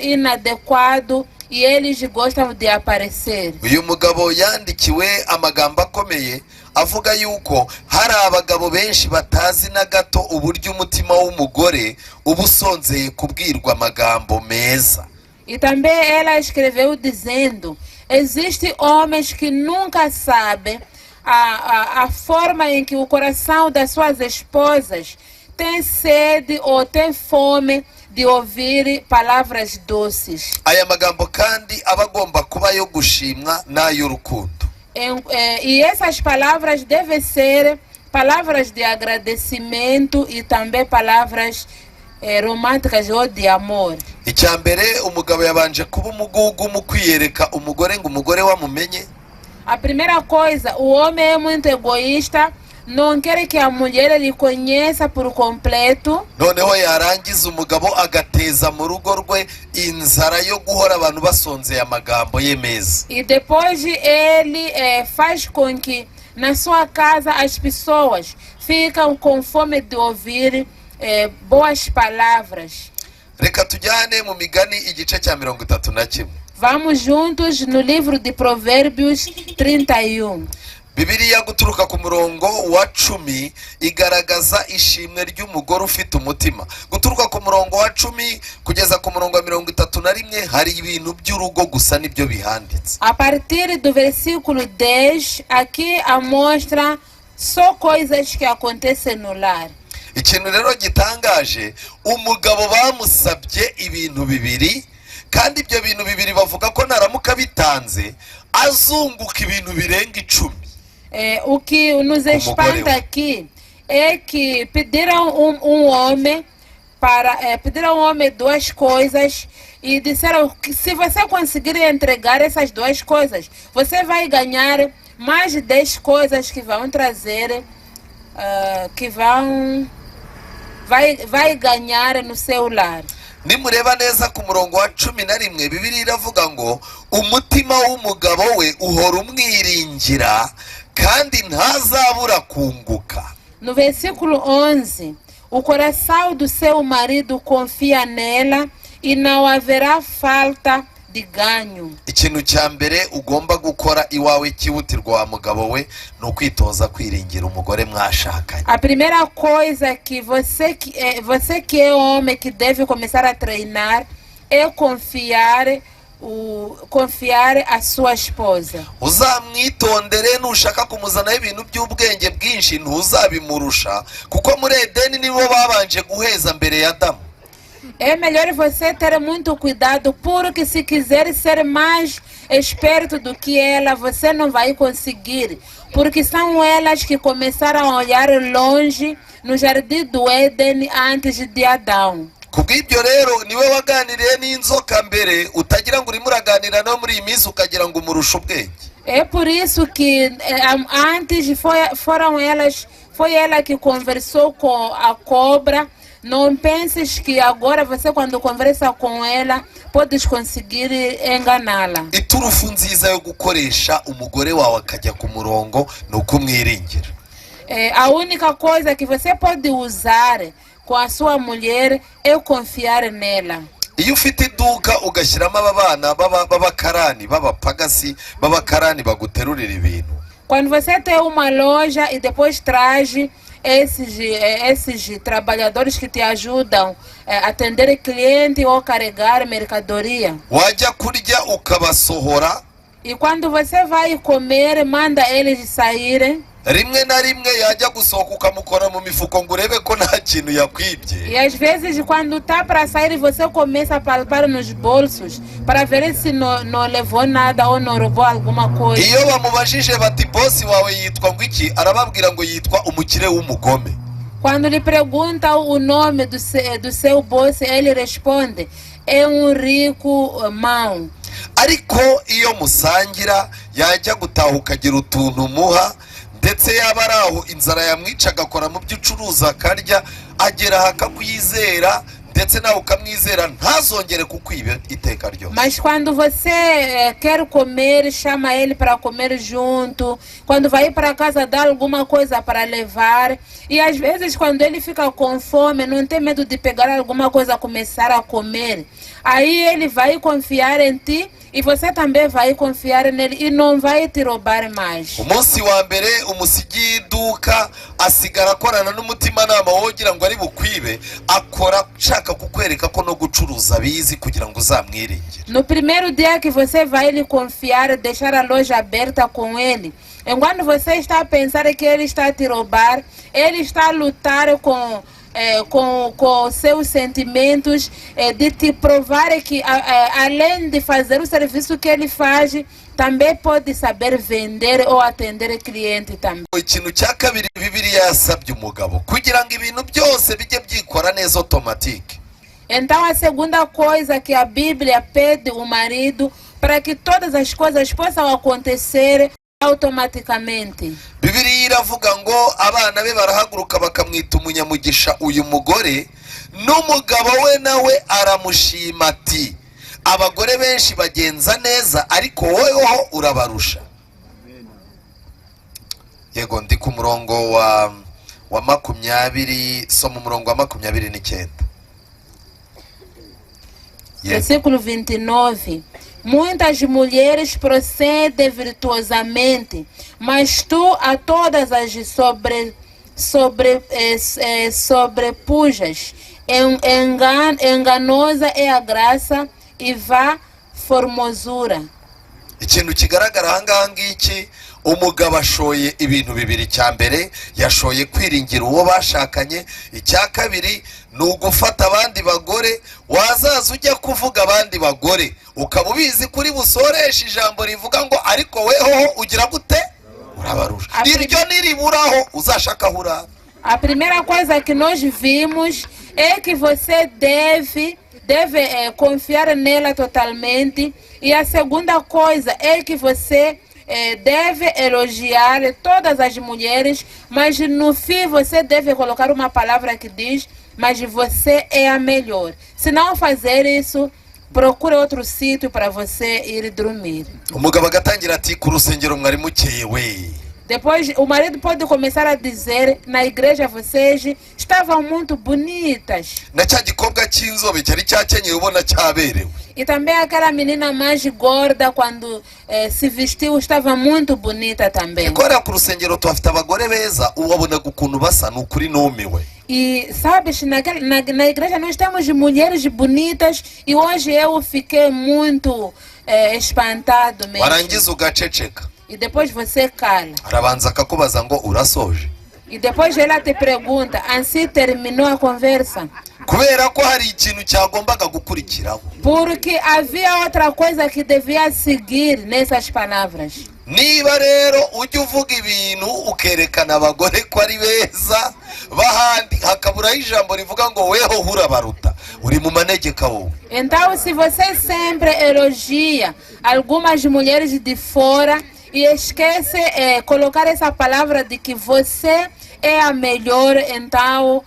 inadequado e eles gostam de aparecer. Uyu mugabo yandikiwe amagambo akomeye avuga yuko hari abagabo benshi batazi na gato uburyo umutima w'umugore uba usonzeye kubwirwa amagambo meza. E também ela escreveu dizendo: existem homens que nunca sabem a forma em que o coração das suas esposas tem sede ou tem fome de ouvir palavras doces. Aya magambo kandi aba agomba kuba yo gushimwa n'ay'urukundo. E essas palavras devem ser palavras de agradecimento e também palavras românticas ou de amor. Icyambere umugabo yabanje kuba umugugu mu kwiyereka umugore ngo umugore wamumenye. A primeira coisa, o homem é muito egoísta, não quer que a mulher lhe conheça por completo. Noneho yarangiza umugabo agateza mu rugo rwe inzara yo guhora abantu basonzeye amagambo ye meza. E depois ele faz com que na sua casa as pessoas ficam com fome de ouvir boas palavras. Reka tujyane mu Migani igice cya 31. Vamos juntos no livro de Provérbios 31. Bibiliya guturuka ku murongo wa 10 igaragaza ishimwe ry'umugore ufite umutima. Guturuka ku murongo wa 10 kugeza ku murongo wa 31 hari ibintu by'urugo gusa nibyo bihanditse. A partir do versículo 10, aqui mostra só coisas que acontecem no lar. ikintu rero gitangaje, umugabo bamusabye ibintu bibiri, kandi ibyo bintu bibiri bavuga ko naramuka bitanze azunguka ibintu birenga 10. O que nos espanta aqui é que pediram um homem pediram ao homem 2 coisas e disseram que se você conseguir entregar essas 2 coisas, você vai ganhar mais de 10 coisas que vão trazer, vai ganhar no seu lar. Nimureba neza ku murongo wa 11, Bibiliya iravuga ngo umutima w'umugabo we uhora umwiringira kandi ntazabura kunguka. No versículo 11, o coração do seu marido confia nela e não haverá falta de ganho. Ikintu cya mbere ugomba gukora iwawe cyihutirwa wa mugabo we ni ukwitoza kwiringira umugore mwashakanye. A primeira coisa que você que é homem que deve começar a treinar é confiar a sua esposa. Uzamwitondere, nushaka kumuzanaho ibintu by'ubwenge bwinshi ntuzabimurusha, kuko muri Edeni nibo babanje guheza mbere ya Adamu. É melhor você ter muito cuidado, porque se quiser ser mais esperto do que ela, você não vai conseguir. Porque são elas que começaram a olhar longe no jardim do Éden antes de Adão. Kubw'ibyo rero niwe waganiriye n'inzoka mbere, utagira ngo urimo uraganira no muri iyi minsi ukagira ngo umurusha ubwenge. É por isso que antes foi ela que conversou com a cobra. Não penses que agora você, quando conversa com ela, podes conseguir enganá-la. Iturufu nziza yo gukoresha umugore wawe akajya ku murongo ni ukumwiringira. A única coisa que você pode usar com a sua mulher é confiar nela. Iyo ufite iduka ugashyiramo abana b'abakarani b'abapagasi b'abakarani baguterurira ibintu. Quando você tem uma loja e depois traz esses trabalhadores que te ajudam a atender cliente ou carregar mercadoria. Wajya kurya ukabasohora. E quando você vai comer, manda eles saírem. Rimwe na rimwe yajya gusohoka ukamukora mu mifuko ngo urebe ko nta kintu yakwibye. E às vezes quando tá para sair você começa a palpar nos bolsos para ver se não levou nada ou não roubou alguma coisa. Iyo bamubajije bati bosi wawe yitwa ngo iki, arababwira ngo yitwa umukire w'umugome. Quando lhe pergunta o nome do seu boss, ele responde: é rico mau. Ariko iyo musangira yajya gutaha ukagira utuntu muha, ndetse yaba ari aho inzara yamwica agakora mu byo ucuruza akarya, agera akakwizera ndetse nawe ukamwizera, ntazongere kukwiba iteka ryose. Mas quando você quer comer, chama ele para comer junto. Quando vai para casa, dá alguma coisa para levar. E às vezes quando ele fica com fome, não tem medo de pegar alguma coisa, começar a comer. Aí ele vai confiar em ti e você também vai confiar nele e não vai te roubar mais. Umunsi wa mbere umusigiye iduka asigara akorana n'umutimanama wogira ngo ari bukwibe, akora shaka kukwereka ko no gucuruza bizi kugira ngo uzamwiringire. No primeiro dia que você vai lhe confiar, deixar a loja aberta com ele, enquanto você está a pensar que ele está a te roubar, ele está a lutar com seus sentimentos, de te provar que além de fazer o serviço que ele faz, também pode saber vender ou atender cliente também. Ikintu cya kabiri Bibiliya yasabye umugabo kugira ngo ibintu byose bijye byikora neza automatique. Então a segunda coisa que a Bíblia pede o marido para que todas as coisas possam acontecer automaticamente. Bibiliya iravuga ngo abana be barahaguruka bakamwita umunyamugisha uyu mugore, n'umugabo we nawe aramushima ati abagore benshi bagenza neza ariko woweho urabarusha. Yego ndi ku murongo wa 20, soma umurongo wa 29. Versículo 29. Muitas mulheres procedem virtuosamente, mas tu a todas as sobrepujas. Enganosa é a graça e vá formosura. Ikintu kigaragara ahangaha ngiki, umugabo ashoye ibintu bibiri. Icya mbere yashoye kwiringira uwo bashakanye, icya kabiri ni ugufata abandi bagore. Wazaza ujya kuvuga abandi bagore ukaba ubizi kuri busoresha ijambo rivuga ngo ariko weho ugira gute, urabarusha. Iryo niriburaho uzashaka aho urara. A primeira coisa que nós vimos é que você deve confiar nela totalmente. E a segunda coisa é que você deve elogiar todas as mulheres, mas no fim você deve colocar uma palavra que diz: mas você é a melhor. Se não fazer isso, procure outro sítio para você ir dormir. Umugabo agatangira ati ku rusengero mwari mukeye we. Depois o marido pode começar a dizer: na igreja vocês estavam muito bonitas. Na cya gikobwa cy'inzobe cyari cyakenyeye ubona cyaberewe. E também aquela menina mais gorda, quando se vestiu, estava muito bonita também. Agora ku rusengero tuhafite abagore beza, uwabonaga ukuntu basa n'ukuri numiwe. E sabes, na igreja nós temos mulheres bonitas e hoje eu fiquei muito espantado mesmo. Warangiza ugaceceka. E depois você cala. Arabanza akakubaza ngo urasoje. E depois ela te pergunta: assim terminou a conversa? Kubera ko hari ikintu cyagombaga gukurikiraho. Porque havia outra coisa que devia seguir nessas palavras. Niba rero ujya uvuga ibintu ukerekana abagore ko ari beza bahandi hakaburaho ijambo rivuga ngo weho hurabaruta, uri mu manegeka wowe. Então, se você sempre elogia algumas mulheres de fora e esquece colocar essa palavra de que você é a melhor, então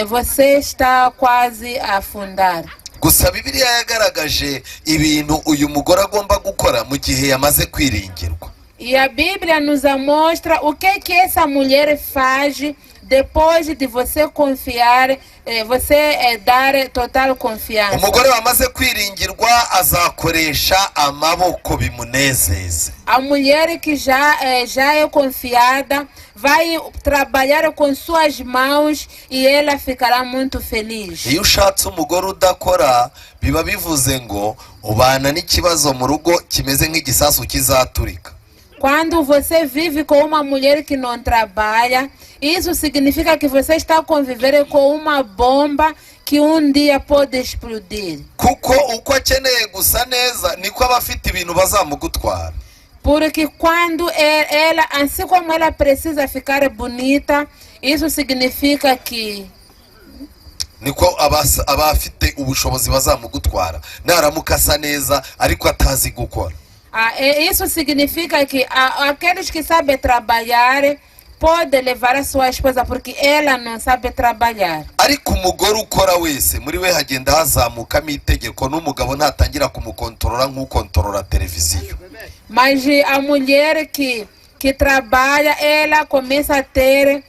você está quase a afundar. Gusa Bibiliya yagaragaje ibintu uyu mugore agomba gukora mu gihe yamaze kwiringirwa. E a Bíblia nos mostra o que essa mulher faz depois de você confiar, você dar total confiança. Umugore wamaze kwiringirwa azakoresha amaboko bimunezeze. A mulher que já é confiada vai trabalhar com suas mãos e ela ficará muito feliz. Iyo ushatse umugore udakora biba bivuze ngo ubana n'ikibazo mu rugo kimeze nk'igisasu kizaturika. Quando você vive com uma mulher que não trabalha, isso significa que você está convivendo com uma bomba que dia pode explodir. Kuko uko akeneye gusa neza niko aba afite ibintu bazamugutwara. Porque quando ela, assim como ela precisa ficar bonita, isso significa que niko aba afite ubushobozi bazamugutwara. Naramuka asa neza ariko atazi gukora. Isso significa que aqueles que sabem trabalhar podem levar a sua esposa porque ela não sabe trabalhar. Ariko umugore ukora wese muri we hagenda hazamukamo itegeko n'umugabo ntatangira kumukontorora nk'ukontorora televiziyo. Mas a mulher que trabalha, ela começa a ter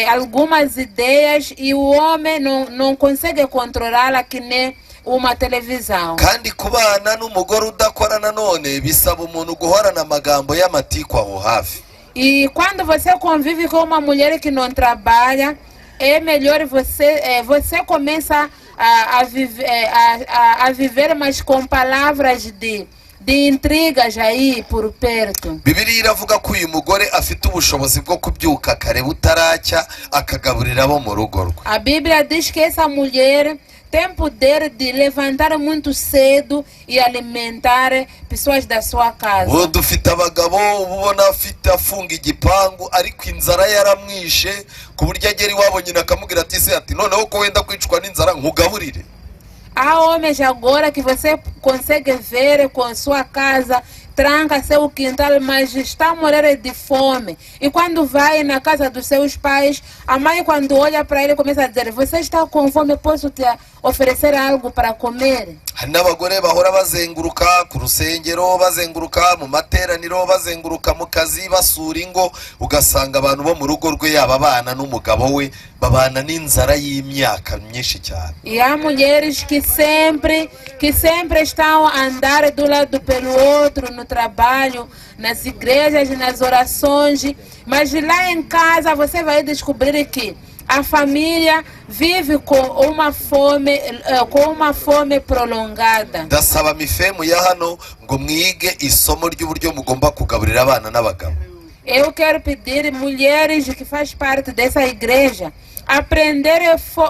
algumas ideias e o homem não consegue controlá-la que nem uma televisão. Kandi kubana n'umugore udakora nanone bisaba umuntu guhorana amagambo y'amatiku aho hafi. E quando você convive com uma mulher que não trabalha, é melhor você começa a viver, mas com palavras de intrigas aí por perto. Bibiliya iravuga ko uyu mugore afite ubushobozi bwo kubyuka kare butaracya akagaburira abo mu rugo rwe. A Bíblia diz que essa mulher tem poder de levantar muito cedo e alimentar pessoas da sua casa. Uwo dufite abagabo ubona afite afunga igipangu ariko inzara yaramwishe ku buryo agera iwabo nyina akamubwira ati se ati noneho ko wenda kwicwa n'inzara nkugaburire. Há homens agora que você consegue ver com sua casa, tranca seu quintal, mas está a morrer de fome. E quando vai na casa dos seus pais, a mãe quando olha para ele começa a dizer: você está com fome, posso te oferecer algo para comer? Hari n'abagore bahora bazenguruka ku rusengero, bazenguruka mu materaniro, bazenguruka mu kazi, basura ingo, ugasanga abantu bo mu rugo rwe yaba abana n'umugabo we babana n'inzara y'imyaka myinshi cyane. E há mulheres que sempre estão a andar do lado pelo outro no trabalho, nas igrejas, nas orações, mas lá em casa você vai descobrir que a família vive com uma fome prolongada. ndasaba mifemu ya hano ngo mwige isomo ry'uburyo mugomba kugaburira abana n'abagabo. Eu quero pedir mulheres que fazem parte dessa igreja aprenderem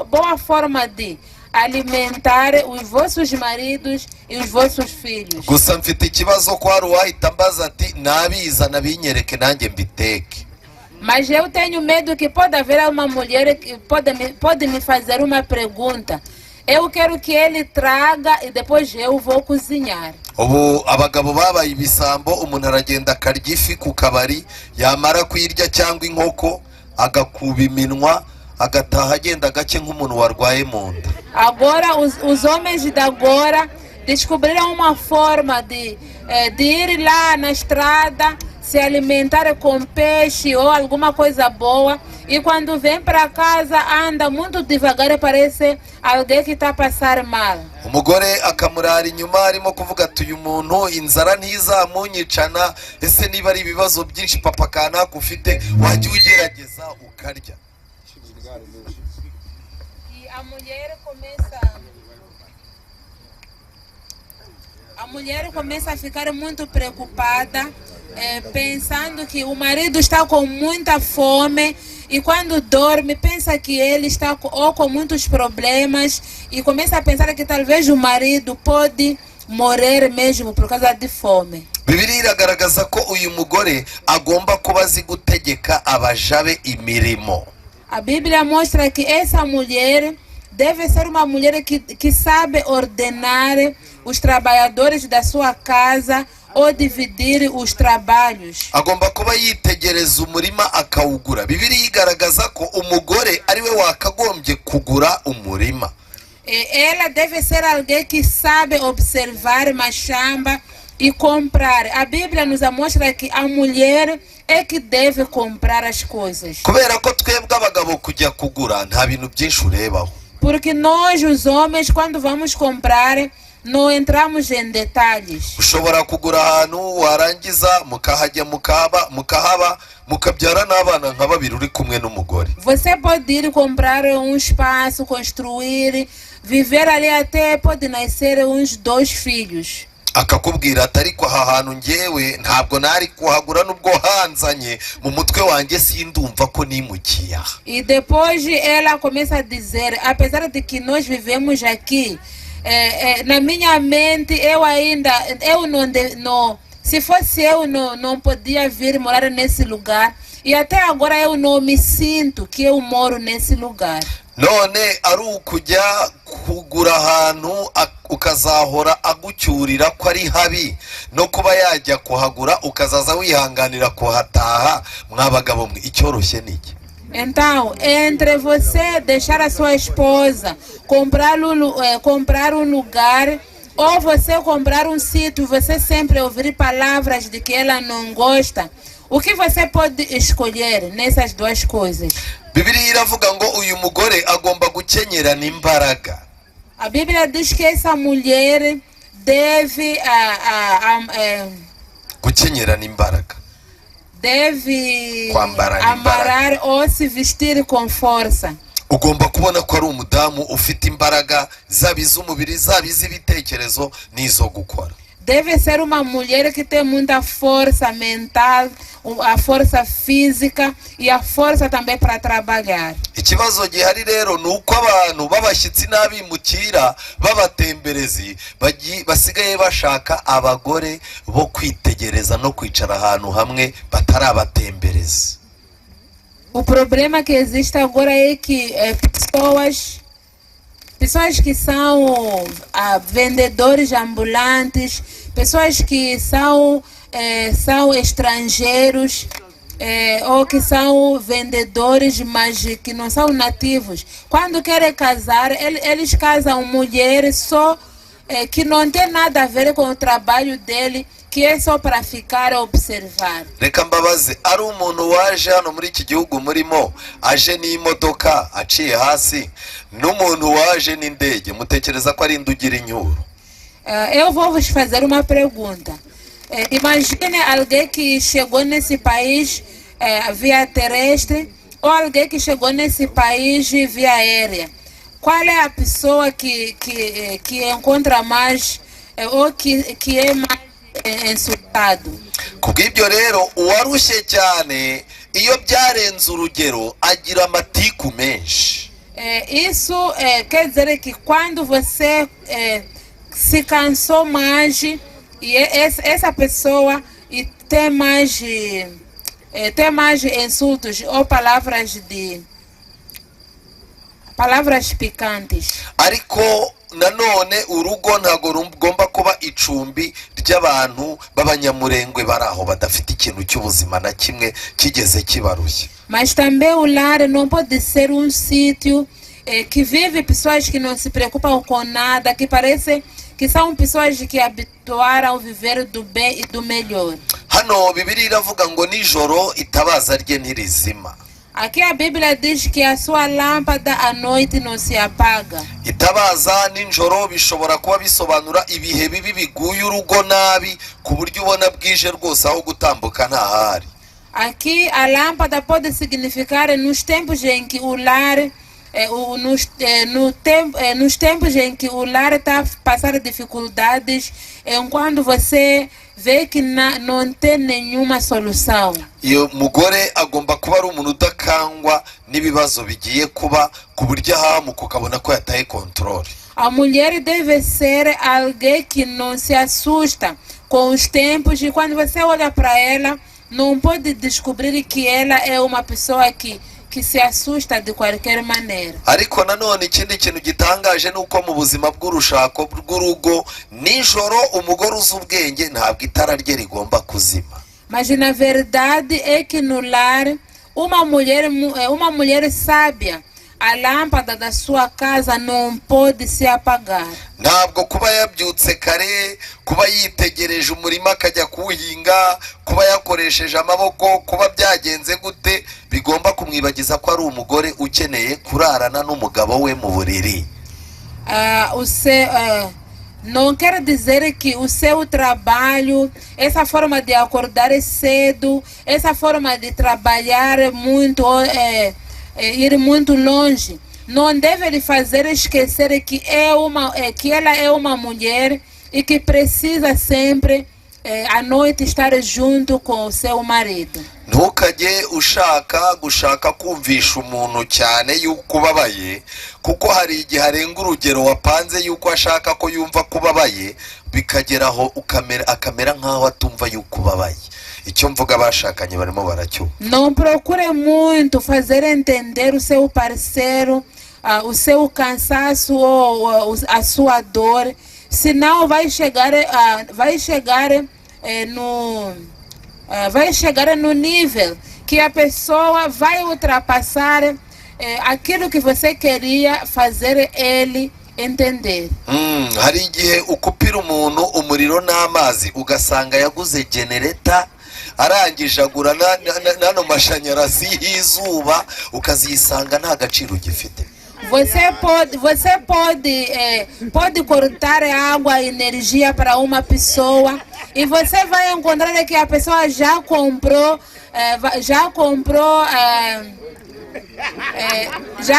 boa forma de alimentar os vossos maridos e os vossos filhos. gusa mfite ikibazo ko hari uwahita mbaza ati nabizana binyereke nanjye mbiteke. Mas eu tenho medo que pode haver uma mulher que pode me fazer uma pergunta. Eu quero que ele traga e depois eu vou cozinhar. ubu abagabo babaye ibisambo, umuntu aragenda akarya ifi ku kabari, yamara kuyirya cyangwa inkoko agakuba iminwa agataha agenda gake nk'umuntu warwaye mu nda. Agora os homens de agora descobriram uma forma de ir lá na estrada, se alimentar com peixe ou alguma coisa boa, e quando vem para casa anda muito devagar e parece alguém que está a passar mal. umugore akamurara inyuma arimo kuvuga ati uyu muntu inzara ntizamunyicana, ese niba ari ibibazo byinshi papa kanaka ufite wajya ugerageza ukarya. E a mulher começa a ficar muito preocupada, pensando que o marido está com muita fome, e quando dorme pensa que ele está com muitos problemas, e começa a pensar que talvez o marido pode morrer mesmo por causa de fome. Bibiliya iragaragaza ko uyu mugore agomba kuba azi gutegeka abaja be imirimo. A Bíblia mostra que essa mulher deve ser uma mulher que sabe ordenar os trabalhadores da sua casa ou dividir os trabalhos. Agomba kuba yitegereza umurima akawugura. Bibiliya igaragaza ko umugore ari we wakagombye kugura umurima. Ela deve ser alguém que sabe observar mashamba e comprar. A Bíblia nos mostra que a mulher é que deve comprar as coisas. Kubera ko twebwe abagabo kujya kugura nta bintu byinshi urebaho. Porque nós, os homens, quando vamos comprar, não entramos em detalhes. Ushobora kugura ahantu warangiza mukahajya mukahaba mukabyara n'abana nka babiri uri kumwe n'umugore. Você pode ir comprar um espaço, construir, viver ali até pode nascer uns 2 filhos. Akakubwira ati ariko aha hantu ngewe ntabwo nari kuhagura nubwo hanzanye mu mutwe wanjye sindumva ko nimukiye aha. E depois ela começa a dizer, apesar de que nós vivemos aqui, na minha mente eu não, se fosse eu não podia vir morar nesse lugar, e até agora eu não me sinto que eu moro nesse lugar. None ari ukujya kugura ahantu ukazahora agucyurira ko ari habi, no kuba yajya kuhagura ukazaza wihanganira kuhataha. Mwabagabo mwe icyoroshye niki? Então, entre você deixar a sua esposa comprar um lugar, ou você comprar um sítio, você sempre ouvir palavras de que ela não gosta, o que você pode escolher nessas 2 coisas? Bibiliya iravuga ngo uyu mugore agomba gukenyerana imbaraga. A Bíblia diz que essa mulher deve gukenyerana imbaraga, deve kwambarana amarrar ou se vestir com força. Ugomba kubona ko ari umudamu ufite imbaraga, zaba iz'umubiri zaba iz'ibitekerezo n'izo gukora. Deve ser uma mulher que tem muita força mental, a força física e a força também para trabalhar. Ikibazo gihari rero ni uko abantu b'abashyitsi n'abimukira b'abatemberezi basigaye bashaka abagore bo kwitegereza no kwicara ahantu hamwe batari abatemberezi. O problema que existe agora é que pessoas que são vendedores ambulantes, pessoas que são estrangeiros, ou que são vendedores, mas que não são nativos. Quando querem casar, eles casam mulheres só que não tem nada a ver com o trabalho dele, que é só para ficar a observar. Reka mbabaze, ari umuntu waje hano muri iki gihugu murimo aje n'imodoka aciye hasi, n'umuntu waje n'indege, mutekereza ko ari indugira inyuro? Eu vou vos fazer uma pergunta. Imagine alguém que chegou nesse país via terrestre ou alguém que chegou nesse país via aérea, qual é a pessoa que encontra mais ou que é mais insultado? kubw'ibyo rero uwarushye cyane iyo byarenze urugero agira amatiku menshi. Isso quer dizer que quando você se cansou mais e essa pessoa tem mais insultos ou palavras picantes. Ariko nanone urugo ntago rugomba kuba icumbi ry'abantu b'abanyamurengwe bari aho badafite ikintu cy'ubuzima na kimwe kigeze kibarushya. Mas também o lar não pode ser sítio que vive pessoas que não se preocupam com nada, que parece que são pessoas que habituaram a viver do bem e do melhor. Hano Bibiliya iravuga ngo nijoro itabaza rye ntirizima. Aqui a Bíblia diz que a sua lâmpada à noite não se apaga. Itabaza ninjoro bishobora kuba bisobanura ibihe bibi biguye urugo nabi ku buryo ubona bwije rwose aho gutambuka ntahari. Aqui a lâmpada pode significar nos tempos em que o lar nos tempos em que o lar está a passar dificuldades, enquanto você vê que não tem nenhuma solução. Iyo mugore agomba kuba ari umuntu udakangwa n'ibibazo bigiye kuba ku buryo ahamuka ukabona ko yataye controle. A mulher deve ser alguém que não se assusta com os tempos, e quando você olha para ela, não pode descobrir que ela é uma pessoa que se assusta de qualquer maneira. Ariko nanone ikindi kintu gitangaje nuko mu buzima bw'urushako bw'urugo nijoro umugore uzi ubwenge ntabwo itara rye rigomba kuzima. Mas na verdade é que no lar uma mulher sábia, a lâmpada da sua casa não pode se apagar. Ntabwo kuba yabyutse kare, kuba yitegereje umurima akajya kuwuhinga, kuba yakoresheje amaboko, kuba byagenze gute bigomba kumwibagiza ko ari umugore ukeneye kurarana n'umugabo we mu buriri. Não quer dizer que o seu trabalho, essa forma de acordar cedo, essa forma de trabalhar muito, ir muito longe, não deve lhe fazer esquecer que ela é uma mulher e que precisa sempre à noite estar junto com o seu marido. Ntukajye gushaka kumvisha umuntu cyane yuko ubabaye, kuko hari igihe arenga urugero wapanze yuko ashaka ko yumva kubabaye, bikageraho akamera nkaho atumva yuko ubabaye. Icyo mvuga bashakanye barimo baracyumva. Não procure muito fazer entender o seu parceiro, o seu cansaço ou a sua dor, senão vai chegar no nível que a pessoa vai ultrapassar aquilo que você queria fazer ele entender. Hari igihe ukupira umuntu umuriro n'amazi ugasanga yaguze generator arangije agura nano mashanyarazi y'izuba ukazisanga nta gaciro gifite. Você pode cortar água e energia para uma pessoa e você vai encontrar que a pessoa já comprou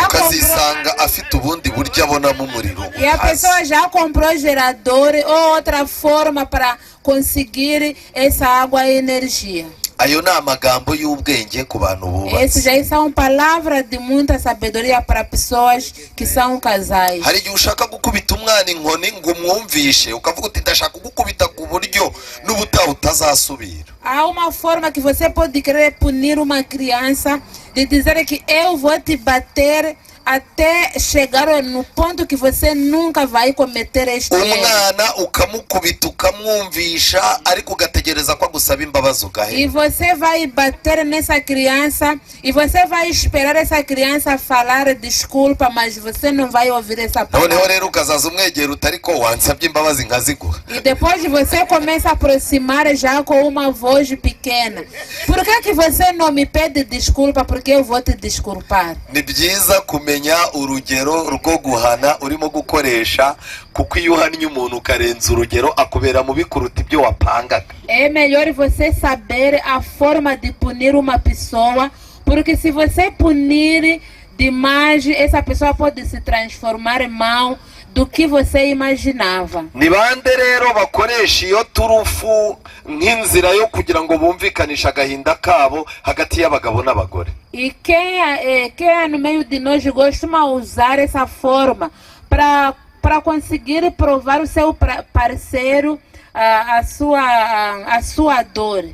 ukazisanga afite ubundi buryo abonamo umuriro. E a pessoa já comprou gerador ou outra forma para conseguir essa água e energia. Ayo ni amagambo y'ubwenge ku bantu bubatse. Essas já são palavras de muita sabedoria para pessoas que são casais. Hari igihe ushaka gukubita umwana inkoni ngo umwumvishe ukavuga uti ndashaka gukubita ku buryo n'ubutaha utazasubira. Há uma forma que você pode querer punir uma criança, de dizer que eu vou te bater até chegar no ponto que você nunca vai cometer este erro. Umwana ukamukubita ukamwumvisha ariko ugategereza ko agusaba imbabazi ugahera. E você vai bater nessa criança e você vai esperar essa criança falar desculpa, mas você não vai ouvir essa palavra. Noneho rero ukazaza umwegera utariko wansabye imbabazi nkaziguha. E depois você começa a aproximar já com uma voz pequena. Por que você não me pede desculpa? Porque eu vou te desculpar. Ni byiza kumenya urugero rwo guhana urimo gukoresha, kuko iyo uhannye umuntu ukarenza urugero akubera mubi kuruta ibyo wapangaga. É melhor você saber a forma de punir uma pessoa, Porque se você punir demais, essa pessoa pode se transformar mal do que você imaginava. ni bande rero bakoresha iyo turufu nk'inzira yo kugira ngo bumvikanishe agahinda kabo hagati y'abagabo n'abagore? E quem é no meio de nós costuma usar essa forma para conseguir provar o seu parceiro a sua dor.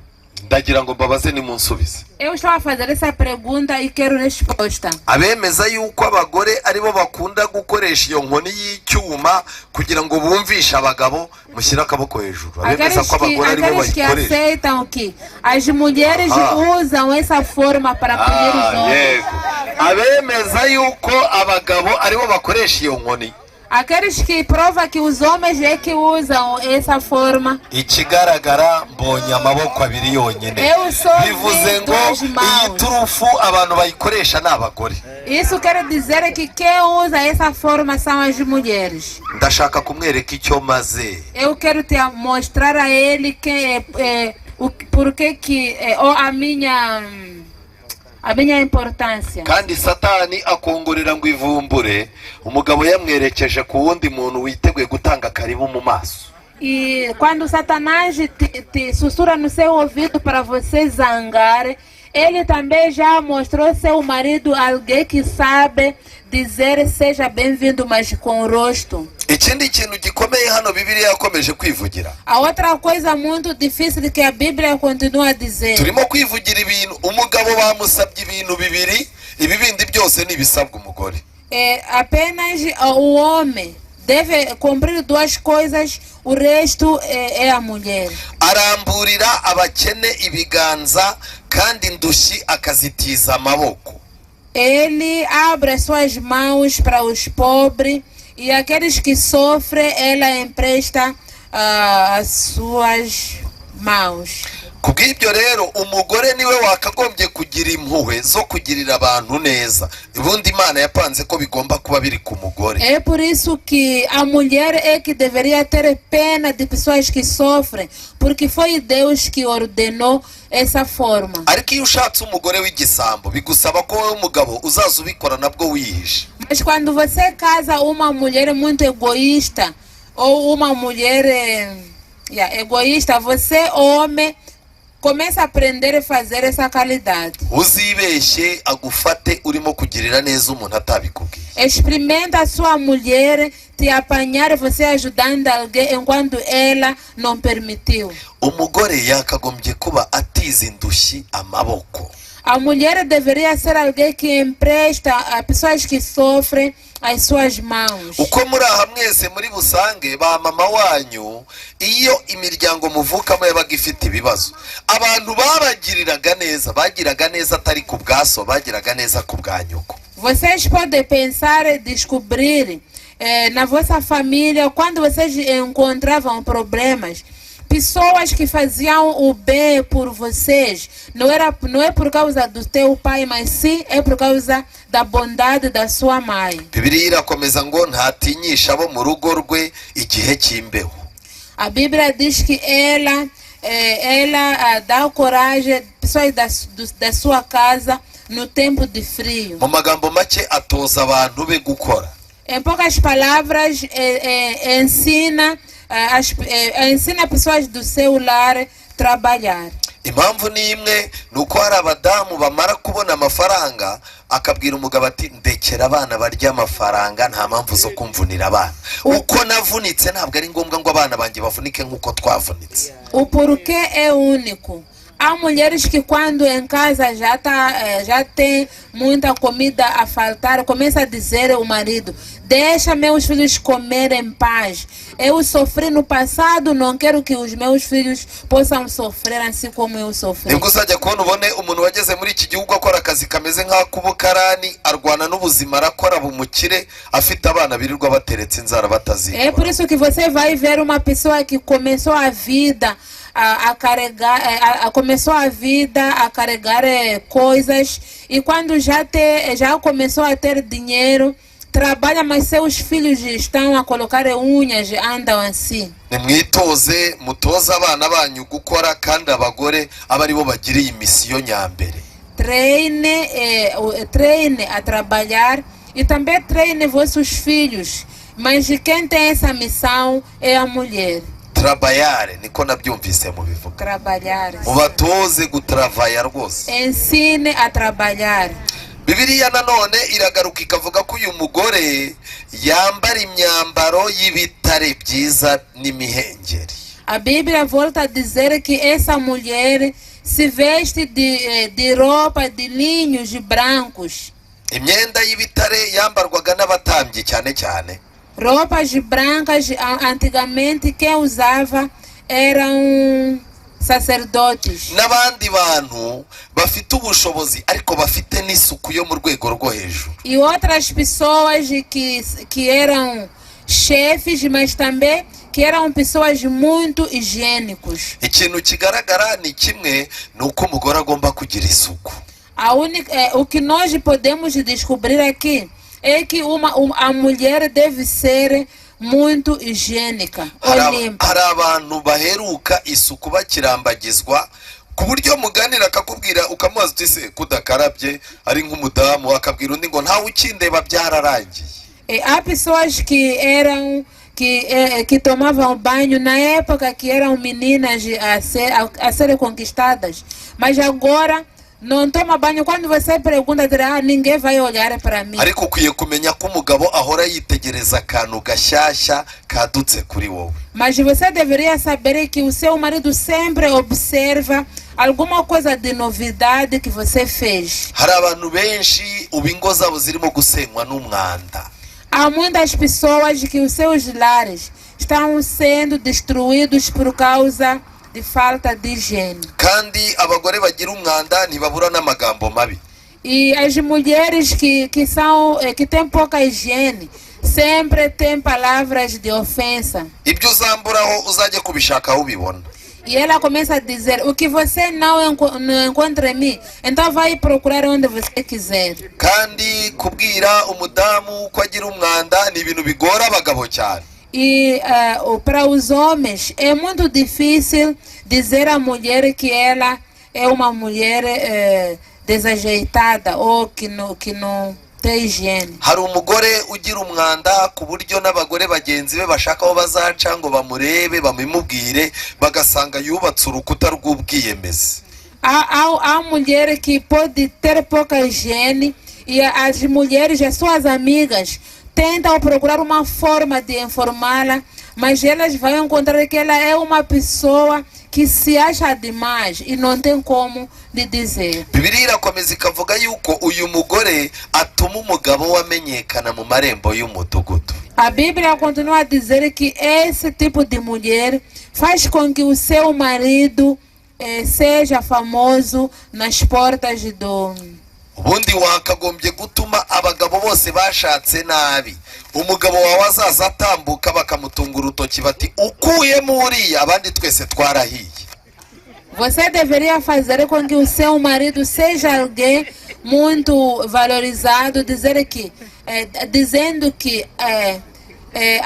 Ndagira ngo mbabaze nimunsubize. Eu estava a fazer essa pergunta e quero resposta. Abemeza yuko abagore aribo bakunda gukoresha iyo nkoni y'icyuma kugira ngo bumvishe abagabo, mushyira akaboko hejuru. Abemeza ko abagore aribo Aqueles que bayikoresha. aceitam que as mulheres usam essa forma para punir os homens. Yego. Abemeza yuko abagabo aribo bakoresha iyo nkoni. Aqueles que provam que os homens é que usam essa forma. Ikigaragara mbonye amaboko abiri yonyine. Eu sou Bivuze ngo duas mãos. iyi turufu abantu bayikoresha ni abagore. Isso quer dizer que quem usa essa forma são as mulheres. Ndashaka kumwereka icyo maze. Eu quero te mostrar a ele que porque que a minha importância. Kandi Satani akongorera ngo ivumbure umugabo yamwerekeje ku wundi muntu witeguye gutanga karibu mu maso. E quando Satanás te sussurra no seu ouvido para você zangar, ele também já mostrou seu marido alguém que sabe dizer seja bem-vindo, mas com o rosto. Ikindi kintu gikomeye hano Bibiliya yakomeje kwivugira. A outra coisa muito difícil que a Bíblia continua a dizer. Turimo kwivugira ibintu umugabo bamusabye ibintu bibiri, ibibindi byose nibisabwa umugore. Apenas o homem deve cumprir duas coisas, o resto é a mulher. Aramburira abakene ibiganza kandi indushyi akazitiza amaboko. Ele abre as suas mãos para os pobres e aqueles que sofrem, ela empresta as suas mãos. Kubw'ibyo rero umugore niwe wakagombye kugira impuhwe zo kugirira abantu neza. Ubundi Imana yapanze ko bigomba kuba biri ku mugore. É por isso que a mulher é que deveria ter pena de pessoas que sofrem, porque foi Deus que ordenou essa forma. Ariko iyo ushatse umugore w'igisambo bigusaba ko wowe umugabo uzaza ubikora nabwo wihishe. Mas quando você casa uma mulher muito egoísta ou uma mulher egoísta, você homem começa a aprender a fazer essa qualidade. Uzibeshye agufate urimo kugirira neza umuntu atabikubwiye. Experimenta a sua mulher te apanhar você ajudando alguém enquanto ela não permitiu. Umugore yakagombye kuba atiza indushyi amaboko. A mulher deveria ser alguém que empresta a pessoas que sofrem as suas mãos. Uko muri aha mwese muri busange ba mama wanyu iyo imiryango muvukamo yabaga ifite ibibazo, abantu babagiriraga neza, bagiraga neza atari ku bwaso, bagiraga neza ku bwa nyoko. Vocês podem pensar e descobrir na vossa família, quando vocês encontravam problemas, pessoas que faziam o bem por vocês, não é por causa do teu pai, mas sim é por causa da bondade da sua mãe. Bibiliya irakomeza ngo ntatinyisha abo mu rugo rwe igihe cy'imbeho. A Bíblia diz que ela dá coragem pessoas da sua casa no tempo de frio. Mu magambo make atoza abantu be gukora. Em poucas palavras, ensina pessoas do seu lar trabalhar. Impamvu ni imwe nuko hari abadamu bamara kubona amafaranga akabwira umugabo ati ndekera abana barya amafaranga, nta mpamvu zo kumvunira abana. Uko navunitse ntabwo ari ngombwa ngo abana banjye bavunike nk'uko twavunitse. O porquê é único. Há mulheres que quando em casa já tem muita comida a faltar, começa a dizer ao marido: deixa meus filhos comer em paz. Eu sofri no passado, não quero que os meus filhos possam sofrer assim como eu sofri. Nibwo uzajya kubona ubone umuntu wageze muri iki gihugu akora akazi kameze nk'ak'ubukarani, arwana n'ubuzima, arakora bumukire, afite abana birirwa bateretse inzara batazikora. É por isso que você vai ver uma pessoa que começou a vida começou a vida a carregar coisas, e quando já começou a ter dinheiro, trabalha, mas seus filhos estão a colocar unhas, andam assim. Nimwitoze mutoza abana banyu gukora kandi abagore aba aribo bagira iyi misiyo nyambere. treine a trabalhar e também treine vossos filhos. Mas quem tem essa missão é a mulher. Trabalhar, niko nabyumvise mu bivuga. Trabalhar. Mubatoze gutravaya rwose. Ensine a trabalhar. Bibiliya nanone iragaruka ikavuga ko uyu mugore yambara imyambaro y'ibitare byiza n'imihengeri. A Bíblia volta a dizer que essa mulher se veste de roupa de linhos brancos. Imyenda y'ibitare yambarwaga n'abatambyi cyane cyane. Roupas brancas, antigamente quem usava eram sacerdotes. N'abandi bantu bafite ubushobozi ariko bafite n'isuku yo mu rwego rwo hejuru. E outras pessoas que eram chefes, mas também que eram pessoas muito higiênicos. Ikintu kigaragara ni kimwe nuko umugore agomba kugira isuku. O que nós podemos descobrir aqui é que a mulher deve ser muito higiênica ou limpa. Hari abantu baheruka isuku bakirambagizwa ku buryo muganira akakubwira ukamubaza uti se kudakarabye ari nk'umudamu akabwira undi ngo ntawe ukindeba byararangiye. Há pessoas que que tomavam banho na época que eram meninas a serem conquistadas, mas agora não toma banho. Quando você pergunta, ninguém vai olhar para mim. Ariko ukwiye kumenya ko umugabo ahora yitegereza akantu gashyashya kadutse kuri wowe. Mas você deveria saber que o seu marido sempre observa alguma coisa de novidade que você fez. Hari abantu benshi ubu ingo zabo zirimo gusenywa n'umwanda. Há muitas pessoas que os seus lares estão sendo destruídos por causa de falta de higiene. Kandi abagore bagira umwanda ntibabura n'amagambo mabi. E as mulheres que têm pouca higiene sempre têm palavras de ofensa. Ibyo uzamburaho uzajye kubishaka aho ubibona. E ela começa a dizer: o que você não encontra em mim, então vai procurar onde você quiser. Kandi kubwira umudamu ko agira umwanda ni ibintu bigora abagabo cyane. E para os homens é muito difícil dizer à mulher que ela é uma mulher desajeitada ou que não tem higiene. Hari umugore ugira umwanda ku buryo n'abagore bagenzi be bashaka aho bazaca ngo bamurebe bamimubwire bagasanga yubatse urukuta rw'ubwiyemezi. Há mulher que pode ter pouca higiene e as mulheres, as suas amigas, tentam procurar uma forma de informá-la, mas elas vão encontrar que ela é uma pessoa que se acha demais e não tem como lhe dizer. Bibiliya irakomeza ikavuga yuko uyu mugore atuma umugabo we amenyekana mu marembo y'umudugudu. A Bíblia continua a dizer que esse tipo de mulher faz com que o seu marido seja famoso nas portas do... Ubundi wakagombye gutuma abagabo bose bashatse nabi umugabo wawe azaza atambuka bakamutunga urutoki bati ukuyemo uriya abandi twese twarahiye. Você deveria fazer com que o seu marido seja alguém muito valorizado, dizendo que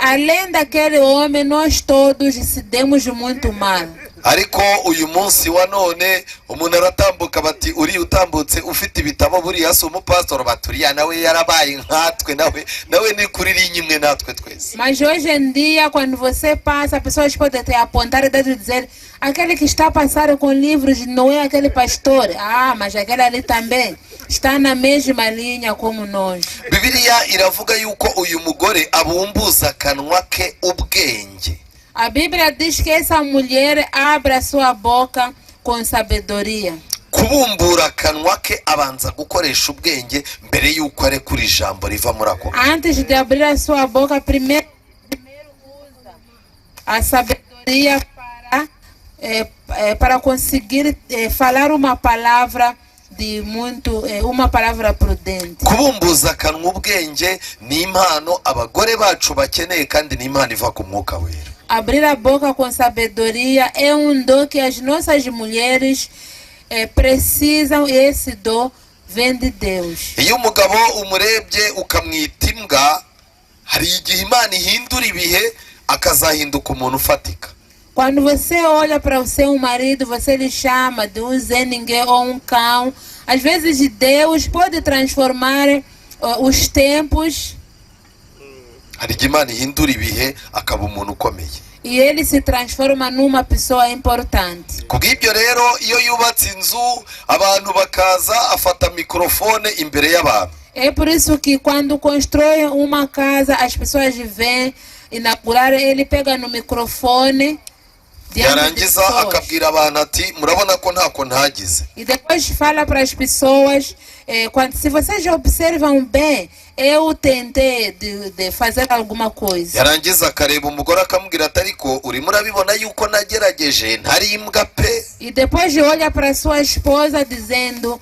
além daquele homem nós todos se demos muito mal. Ariko uyu munsi wa none umuntu aratambuka bati uri utambutse ufite ibitabo buriya si umupastor baturiya nawe yarabaye nkatwe nawe ni kuri rinyimwe natwe twese. Mas hoje em dia quando você passa, pessoas podem te apontar e dizer: aquele que está a passar com livros não é aquele pastor. Mas aquele ali também está na mesma linha como nós. Bibiliya iravuga yuko uyu mugore abumbuza akanwa ke ubwenge. A Bíblia diz que essa mulher abre a sua boca com sabedoria. Kubumbura akanwa ke abanza gukoresha ubwenge mbere yuko arekura ijambo riva muri ako. Antes de abrir a sua boca, primeiro usa a sabedoria para conseguir falar uma palavra uma palavra prudente. Kubumbuza akanwa ubwenge ni impano abagore bacu bakeneye kandi ni impano iva ku Mwuka Wera. Abrir a boca com sabedoria é dom que as nossas mulheres precisam, e esse dom vem de Deus. Iyo umugabo umurebye ukamwita imbwa hari igihe Imana ihindura ibihe akazahinduka umuntu ufatika. Quando você olha para o seu marido, você lhe chama de um zeningue ou um cão, às vezes Deus pode transformar os tempos hari igihe Imana ihindura ibihe akaba umuntu ukomeye. e ele se transforma numa pessoa importante. Kubw'ibyo rero iyo yubatse inzu abantu bakaza afata mikrofone imbere y'abantu. É por isso que quando constrói uma casa, as pessoas vêm inaugurar, ele pega no microfone diante de yarangiza pessoas. akabwira abantu ati murabona ko ntako ntagize. E depois fala para as pessoas, se vocês observam bem, eu tentei de fazer alguma coisa. Yarangiza akareba umugore akamubwira ati ariko urimo urabibona yuko nagerageje ntari imbwa pe. E depois olha para sua esposa dizendo,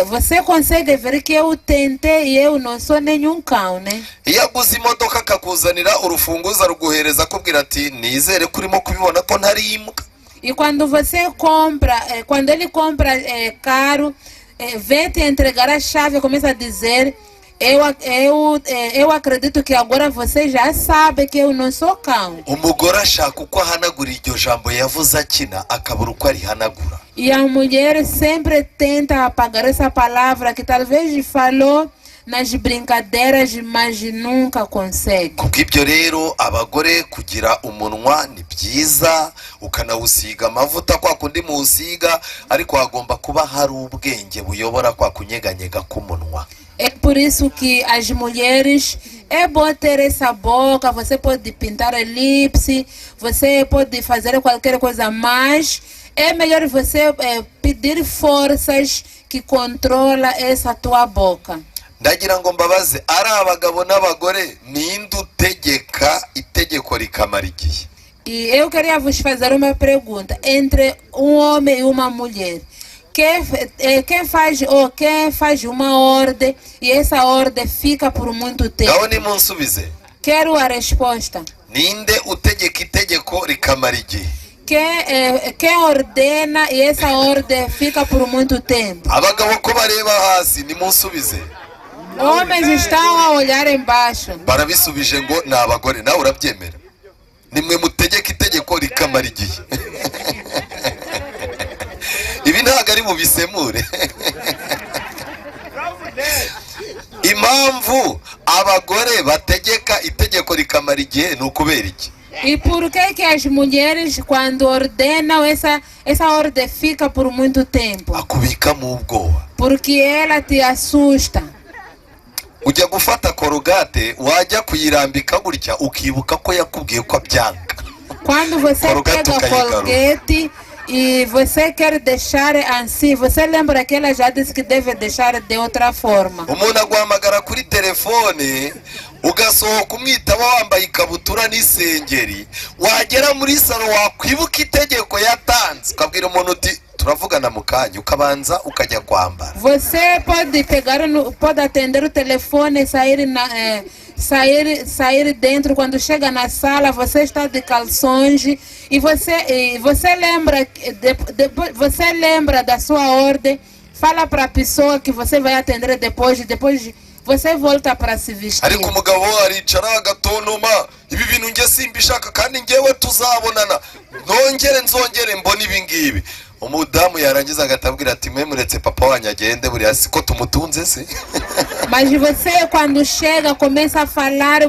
você consegue ver que eu tentei e eu não sou nenhum cão, né? Iyo aguze imodoka akakuzanira urufunguzo aruguhereza akubwira ati nizere ko urimo kubibona ko ntari imbwa. E quando você compra, quando ele compra caro, vem te entregar a chave, começa a dizer, eu acredito que agora você já sabe que eu não sou cão. Umugore ashaka uko ahanagura iryo jambo yavuze akina akabura uko arihanagura. E a mulher sempre tenta apagar essa palavra que talvez falou nas brincadeiras, mas nunca consegue. Kubw'ibyo rero abagore kugira umunwa ni byiza ukanawusiga amavuta kwa kundi muwusiga, ariko hagomba kuba hari ubwenge buyobora kwa kunyeganyega k'umunwa. É por isso que as mulheres, é bom ter essa boca, você pode pintar elipse, você pode fazer qualquer coisa, mas é melhor você pedir forças que controla essa tua boca. Ndagira ngo mbabaze ari abagabo n'abagore ninde utegeka itegeko rikamara igihe? E eu queria vos fazer uma pergunta, entre um homem e uma mulher. Quem faz uma ordem e essa ordem fica por muito tempo? Ngaho nimunsubize. Quero a resposta. Ninde utegeka itegeko rikamara igihe? Quem ordena e essa ordem fica por muito tempo? Abagabo ko bareba hasi nimunsubize. Homens estão a olhar embaixo. Barabisubije ngo ni abagore, nawe urabyemera? Nimwe mutegeka itegeko rikamara igihe. Ibi ntabwo ari mu bisemure. Impamvu abagore bategeka itegeko rikamara igihe ni ukubera iki? E por que as mulheres, quando ordenam, essa ordem fica por muito tempo? Akubika mu ubwoba. Porque ela te assusta. Ujya gufata korogate wajya kuyirambika gutya ukibuka ko yakubwiye ko abyanga. Quando você pega Colgate e você quer deixar assim, você lembra que ela já disse que deve deixar de outra forma. Umuntu aguhamagara kuri telefone ugasohoka umwitaba wambaye ikabutura n'isengeri, wagera muri salo wakwibuka itegeko yatanze ukabwira umuntu uti turavugana mu kanya, ukabanza ukajya kwambara. Você pode atender o telefone, sair dentro. Quando chega na sala, você está de calções e você lembra da sua ordem, fala para a pessoa que você vai atender depois você volta para se vestir. Ariko umugabo aricara agatontoma, ibi bintu nge simbishaka kandi ngewe tuzabonana, nzongere mbona ibi ngibi. Umudamu yarangiza agatabwira ati mwe muretse papa wanyu agende buriya siko tumutunze se. Mas você quando chega começa a falar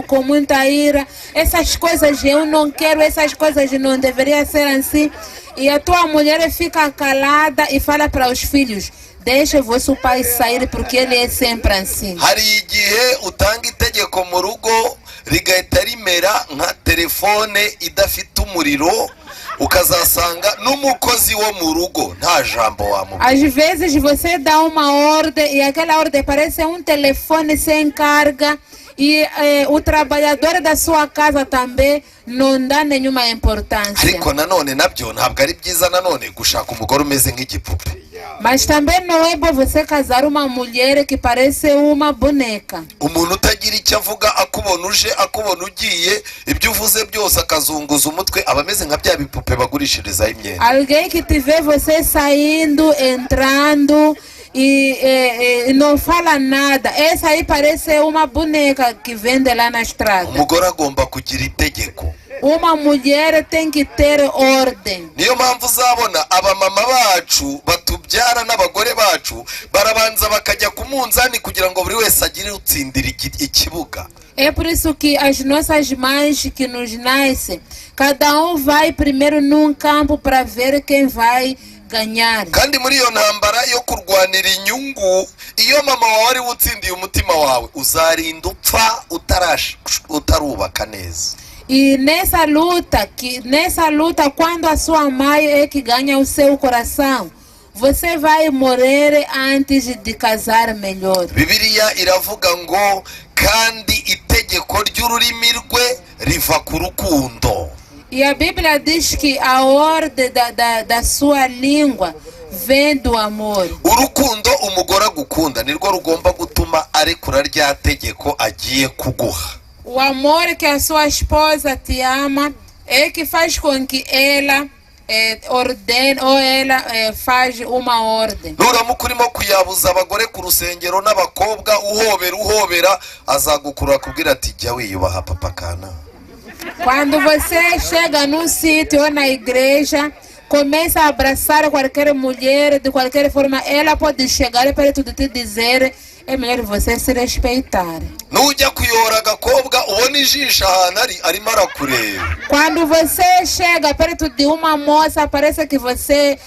com muita ira, essas coisas eu não quero, essas coisas não deveriam ser assim. E a tua mulher fica calada e fala para os filhos, deixa vosso pai sair porque ele é sempre assim. Hari igihe utanga itegeko mu rugo rigahita rimera nka telefone idafite umuriro, ukazasanga n'umukozi wo mu rugo nta jambo wamubwira. Às vezes você dá uma ordem e aquela ordem parece um telefone sem carga e o trabalhador da sua casa também não dá nenhuma importância. Ariko nanone nabyo ntabwo ari byiza nanone gushaka umugore umeze nk'igipupe. Mas também não é bom você casar uma mulher que parece uma boneca. Umuntu utagira icyo avuga akubona uje akubona ugiye ibyo uvuze byose akazunguza umutwe aba ameze nka bya bipupe bagurishirizaho imyenda. Alguém que te vê você saindo, entrando e não fala nada. Essa aí parece uma boneca que vende lá na estrada. umugore agomba kugira itegeko. Uma mulher tem que ter ordem. Niyo mpamvu uzabona abamama bacu batubyara n'abagore bacu barabanza bakajya ku munzani kugira ngo buri wese agire utsindira ikibuga. É por isso que as nossas mães que nos nascem, cada um vai primeiro num campo para ver quem vai ganhar. Kandi muri iyo ntambara yo kurwanira inyungu, iyo mama wawe ari utsindiye umutima wawe, uzarinda upfa utarubaka neza. E nessa luta, quando a sua mãe é que ganha o seu coração, você vai morrer antes de casar melhor. Bibiliya iravuga ngo kandi itegeko ry'ururimi rwe riva ku rukundo. E a Bíblia diz que a ordem da sua língua vem do amor. Urukundo umugore agukunda nirwo rugomba gutuma arekura rya tegeko agiye kuguha. O amor que a sua esposa te ama é que faz com que ela ordene ou ela faz uma ordem. Nuramuka urimo kuyabuza abagore ku rusengero n'abakobwa uhobera azagukura kubwira ati jya wiyubaha papa kana. Quando você chega num sítio ou na igreja, começa a abraçar qualquer mulher de qualquer forma, ela pode chegar perto de te dizer: é melhor você se respeitar. Nujya kuyora agakobwa ubona ijisho ahantu arimo arakureba. Quando você chega perto de uma moça, parece que você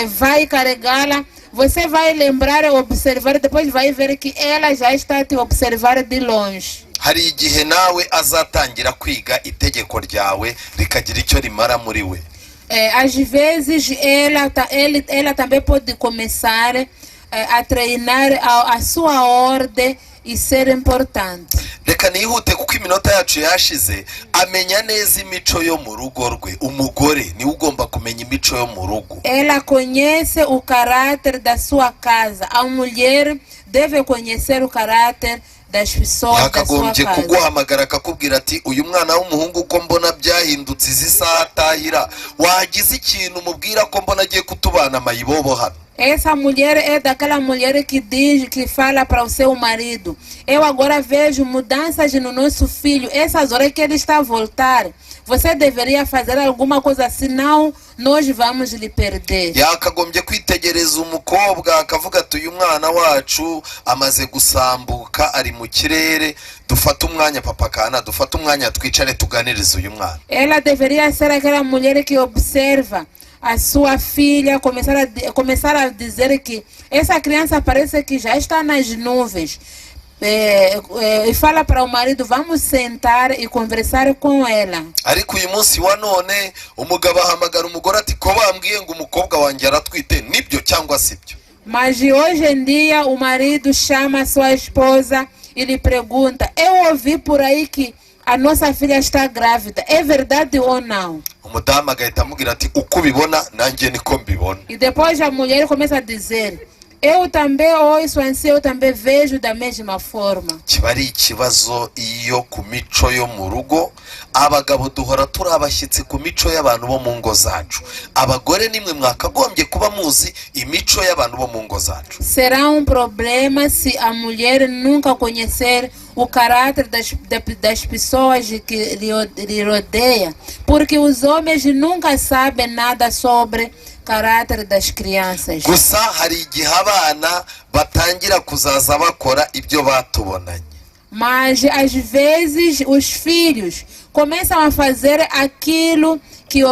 vai carregá-la, você vai lembrar, observar, depois vai ver que ela já está a te observar de longe. Hari igihe nawe azatangira kwiga itegeko ryawe rikagira icyo rimara muri we. Às vezes ela também pode começar a treinar a sua ordem e ser importante. Reka nihute kuko iminota yacu yashize. Amenya neza imico yo mu rugo rwe. Umugore ni ugomba kumenya imico yo mu rugo. Ela conhece o caráter da sua casa. A mulher deve conhecer o caráter das pessoas da sua yakagombye casa. kuguhamagara akakubwira ati uyu mwana w'umuhungu uko mbona byahindutse izi saha atahira, wagize ikintu mubwira ko mbona agiye kutubana mayibobo hano. Essa mulher é daquela mulher que fala para o seu marido: eu agora vejo mudanças no nosso filho, essas horas que ele está a voltar, você deveria fazer alguma coisa, senão nós vamos lhe perder. Yakagombye kwitegereza umukobwa akavuga ati uyu mwana wacu amaze gusambuka ari mu kirere, dufata umwanya papa kana, dufata umwanya twicare tuganirize uyu mwana. Ela deveria ser aquela mulher que observa a sua filha, começar a dizer que essa criança parece que já está nas nuvens. E fala para o marido: vamos sentar e conversar com ela. Ariko uyu munsi wa none umugabo ahamagara umugore ati ko bambwiye ngo umukobwa wanjye aratwite, nibyo cyangwa sibyo? Mas hoje em dia o marido chama a sua esposa e lhe pergunta: eu ouvi por aí que a nossa filha está grávida, é verdade ou não? Umudamu agahita amubwira ati uko ubibona nanjye niko mbibona. E depois a mulher começa a dizer: eu também ouço assim, eu também vejo da mesma forma. Kiba ari ikibazo iyo ku mico yo mu rugo abagabo duhora turi abashyitsi ku mico y'abantu bo mu ngo zacu. Abagore nimwe mwakagombye kuba muzi imico y'abantu bo mu ngo zacu. Será problema se a mulher nunca conhecer o caráter das pessoas que lhe rodeiam, porque os homens nunca sabem nada sobre caráter das crianças. Gusa hari igihe abana batangira kuzaza bakora ibyo batubonanye. Mas às vezes os filhos começam a fazer aquilo que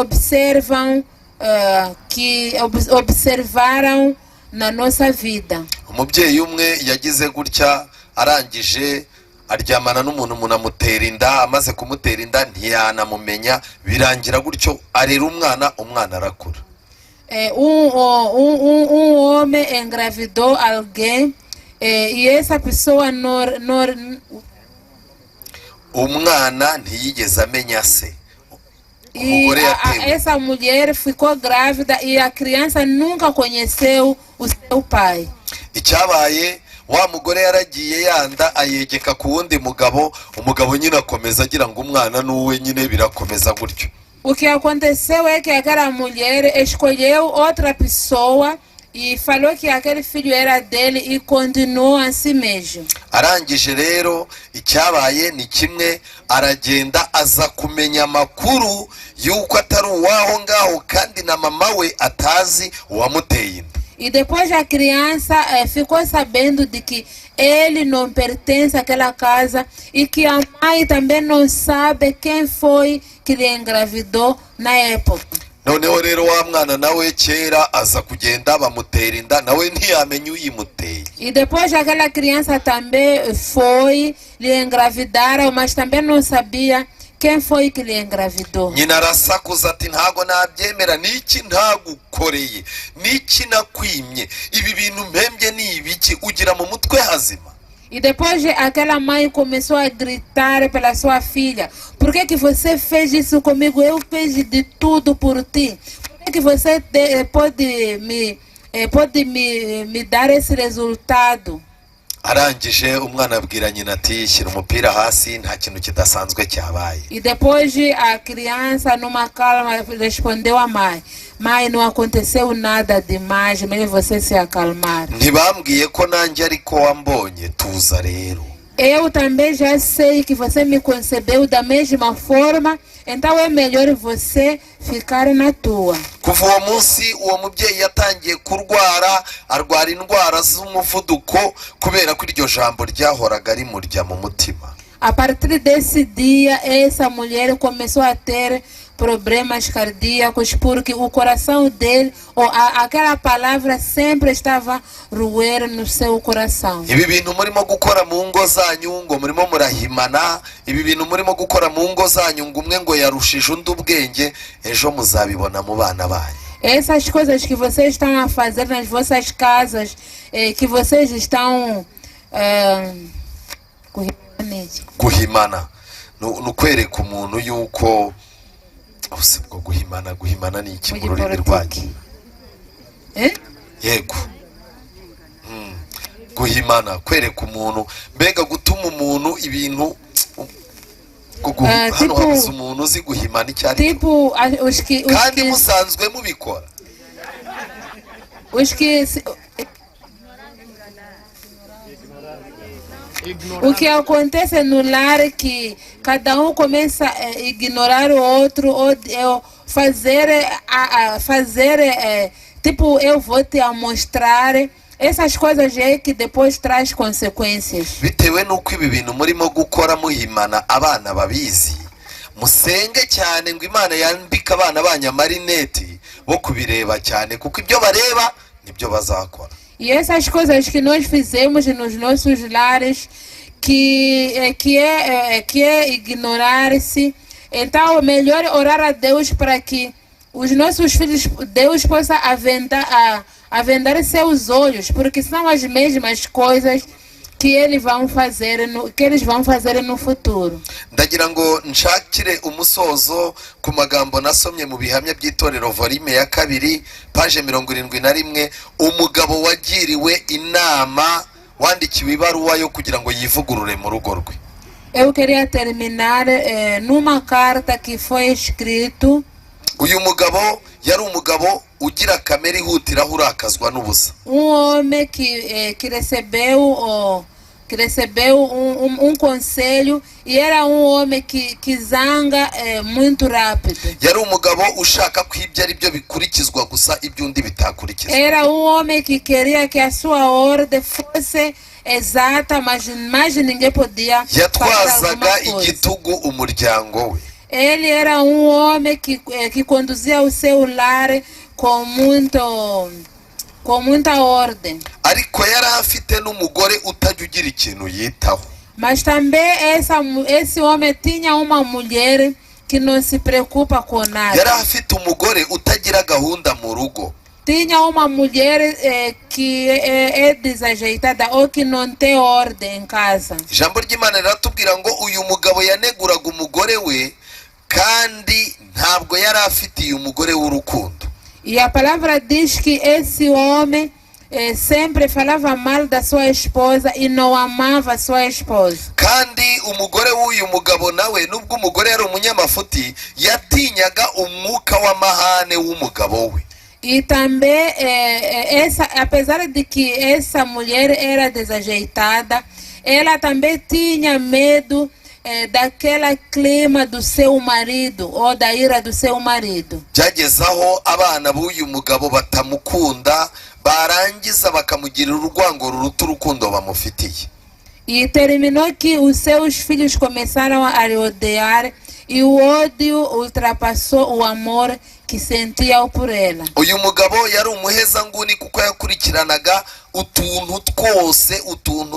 observaram na nossa vida. Umubyeyi umwe yagize gutya, arangije aryamana n'umuntu, umuntu amutera inda, amaze kumutera inda ntiyanamumenya, birangira gutyo arera umwana arakura. Homem engravidou alguém e essa pessoa umwana ntiyigeze amenya se. Essa mulher ficou grávida e a criança nunca conheceu o seu pai. Icyabaye wa mugore yaragiye yanda ayegeka ku wundi mugabo, umugabo nyine akomeza agira ngo umwana n'uwe, nyine birakomeza gutyo. O que aconteceu é que aquela mulher escolheu outra pessoa E falou que aquele filho era dele e continuou assim mesmo. arangije rero icyabaye ni kimwe, aragenda aza kumenya amakuru y'uko atari uwaho ngaho kandi na mama we atazi uwamuteye inda. E depois a criança ficou sabendo de que ele não pertence àquela casa e que a mãe também não sabe quem foi que lhe engravidou na época. Noneho rero wa mwana nawe kera aza kugenda bamutera inda, nawe ntiyamenya uyimuteye. E depois aquela criança também foi, lhe engravidaram, mas também não sabia quem foi que lhe engravidou. Nyina arasakuza ati ntago nabyemera, niki ntagukoreye, niki nakwimye, ibi bintu mpembye ni ibiki, ugira mu mutwe hazima? E depois aquela mãe começou a gritar pela sua filha: por que você fez isso comigo? Eu fiz de tudo por ti. Por que você pode me dar esse resultado? Arangije umwana abwira nyina ati shyira umupira hasi, nta kintu kidasanzwe cyabaye. E depois a criança numa calma respondeu à mãe: mãe, não aconteceu nada demais, mesmo você se acalmar. Ntibambwiye ko nanjye ariko wambonye, tuza rero. Eu também já sei que você me concebeu da mesma forma, então é melhor você ficar na tua. Kuva uwo munsi uwo mubyeyi yatangiye kurwara, arwara indwara z'umuvuduko kubera ko iryo jambo ryahoraga rimurya mu mutima. A partir desse dia, essa mulher começou a ter problemas cardíacos porque o coração dele, ou aquela palavra sempre estava roer no seu coração. Ibi bintu murimo gukora mu ngo zanyu ngo murimo murahimana, ibi bintu murimo gukora mu ngo zanyu ngo umwe ngo yarushije undi ubwenge, ejo muzabibona mu bana banyu. Essas coisas que vocês estão a fazer nas vossas casas, que vocês estão guhimana, nukwereka umuntu yuko ubwo guhimana ni iki mu rurimi rwanyu? Yego, guhimana, kwereka umuntu, mbega gutuma umuntu ibintu, hano habuze umuntu uzi guhimana icyo ari cyo kandi musanzwe mubikora. O que acontece no lar é que cada um começa a ignorar o outro ou fazer tipo, eu vou te mostrar. Essas coisas é que depois traz consequências. Bitewe nuko ibi bintu murimo gukora muhimana abana babizi, musenge cyane ngo Imana yambika abana banyu amarineti bo kubireba cyane, kuko ibyo bareba nibyo bazakora. E essas coisas que nós fizemos nos nossos lares, que é ignorar-se, então é melhor orar a Deus para que os nossos filhos, Deus possa avendar seus olhos, porque são as mesmas coisas que eles vão fazer no futuro. Ndagira ngo nshakire umusozo ku magambo nasomye mu bihamya by'itorero volume ya 2 page 71, umugabo wagiriwe inama wandikiwe ibaruwa yo kugira ngo yivugurure mu rugo rwe. Eu queria terminar numa carta que foi escrito. Uyu mugabo yari umugabo ugira kamere ihutiraho urakazwa n'ubusa. Homem que recebeu conselho e era homem que zanga muito rápido. Yari umugabo ushaka ko ibyo ari byo bikurikizwa gusa ibyundi bitakurikizwa. Era homem que queria que a sua ordem fosse exata, mas ninguém podia. Yatwazaga igitugu umuryango we. Ele era homem que conduzia o seu lar com muita ordem. Ariko yari afite n'umugore utajya ugira ikintu yitaho. Mas também esse homem tinha uma mulher que não se preocupa com nada. Yari afite umugore utagira gahunda mu rugo. Tinha uma mulher que é desajeitada ou que não tem ordem em casa. Ijambo ry'Imana riratubwira ngo uyu mugabo yaneguraga umugore we kandi ntabwo yari afitiye umugore w'urukundo. E a palavra diz que esse homem sempre falava mal da sua esposa e não amava sua esposa. Kandi umugore w'uyu mugabo nawe nubwo umugore yari umunyamafuti yatinyaga umwuka w'amahane w'umugabo we. E também, apesar de que essa mulher era desajeitada, ela também tinha medo daquela clima do seu marido, ou da ira do seu marido. byageze aho abana b'uyu mugabo batamukunda barangiza bakamugirira urwango ruruta urukundo bamufitiye. E terminou que os seus filhos começaram a lhe odiar e o ódio ultrapassou o amor que sentiam por ela. Uyu mugabo yari umuhezanguni kuko yakurikiranaga utuntu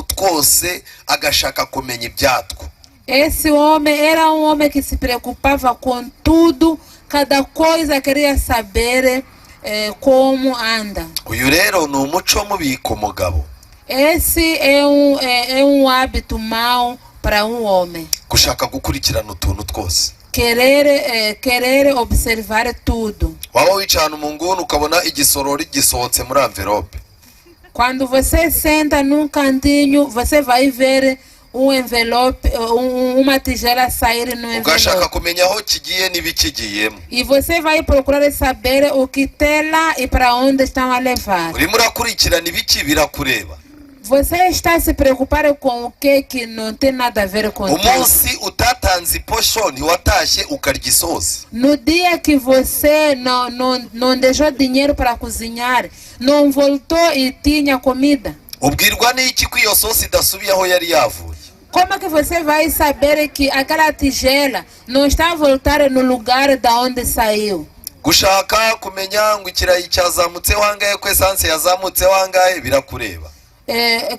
twose agashaka kumenya ibyatwo. Esse homem era um homem que se preocupava com tudo, cada coisa queria saber como anda. Uyu rero ni umuco mubi ku mugabo. Esse é um hábito mau para um homem. Gushaka gukurikirana utuntu twose. Querer observar tudo. Waba wicaye ahantu mu nguni ukabona igisorori gisohotse muri envelope. Quando você senta num cantinho, você vai ver um envelope, uma tigela sair no Ugashaka envelope. kumenya aho kigiye n'ibikigiyemo. E você vai procurar saber o que tem lá e para onde estão a levar. Urimo urakurikirana ibiki birakureba. Você está se preocupando com o que não tem nada a ver com isso. Umunsi utatanze iposho ntiwatashye ukarya isosi. No dia que você não deixou dinheiro para cozinhar, não voltou e tinha comida. Ubwirwa n'iki ko iyo sosi idasubiye aho yari yavuye? Como é que você vai saber que aquela tigela não está a voltar no lugar da onde saiu? Gushaka kumenya ngo ikirayi cyazamutse wangaye ko esanse yazamutse wangaye birakureba.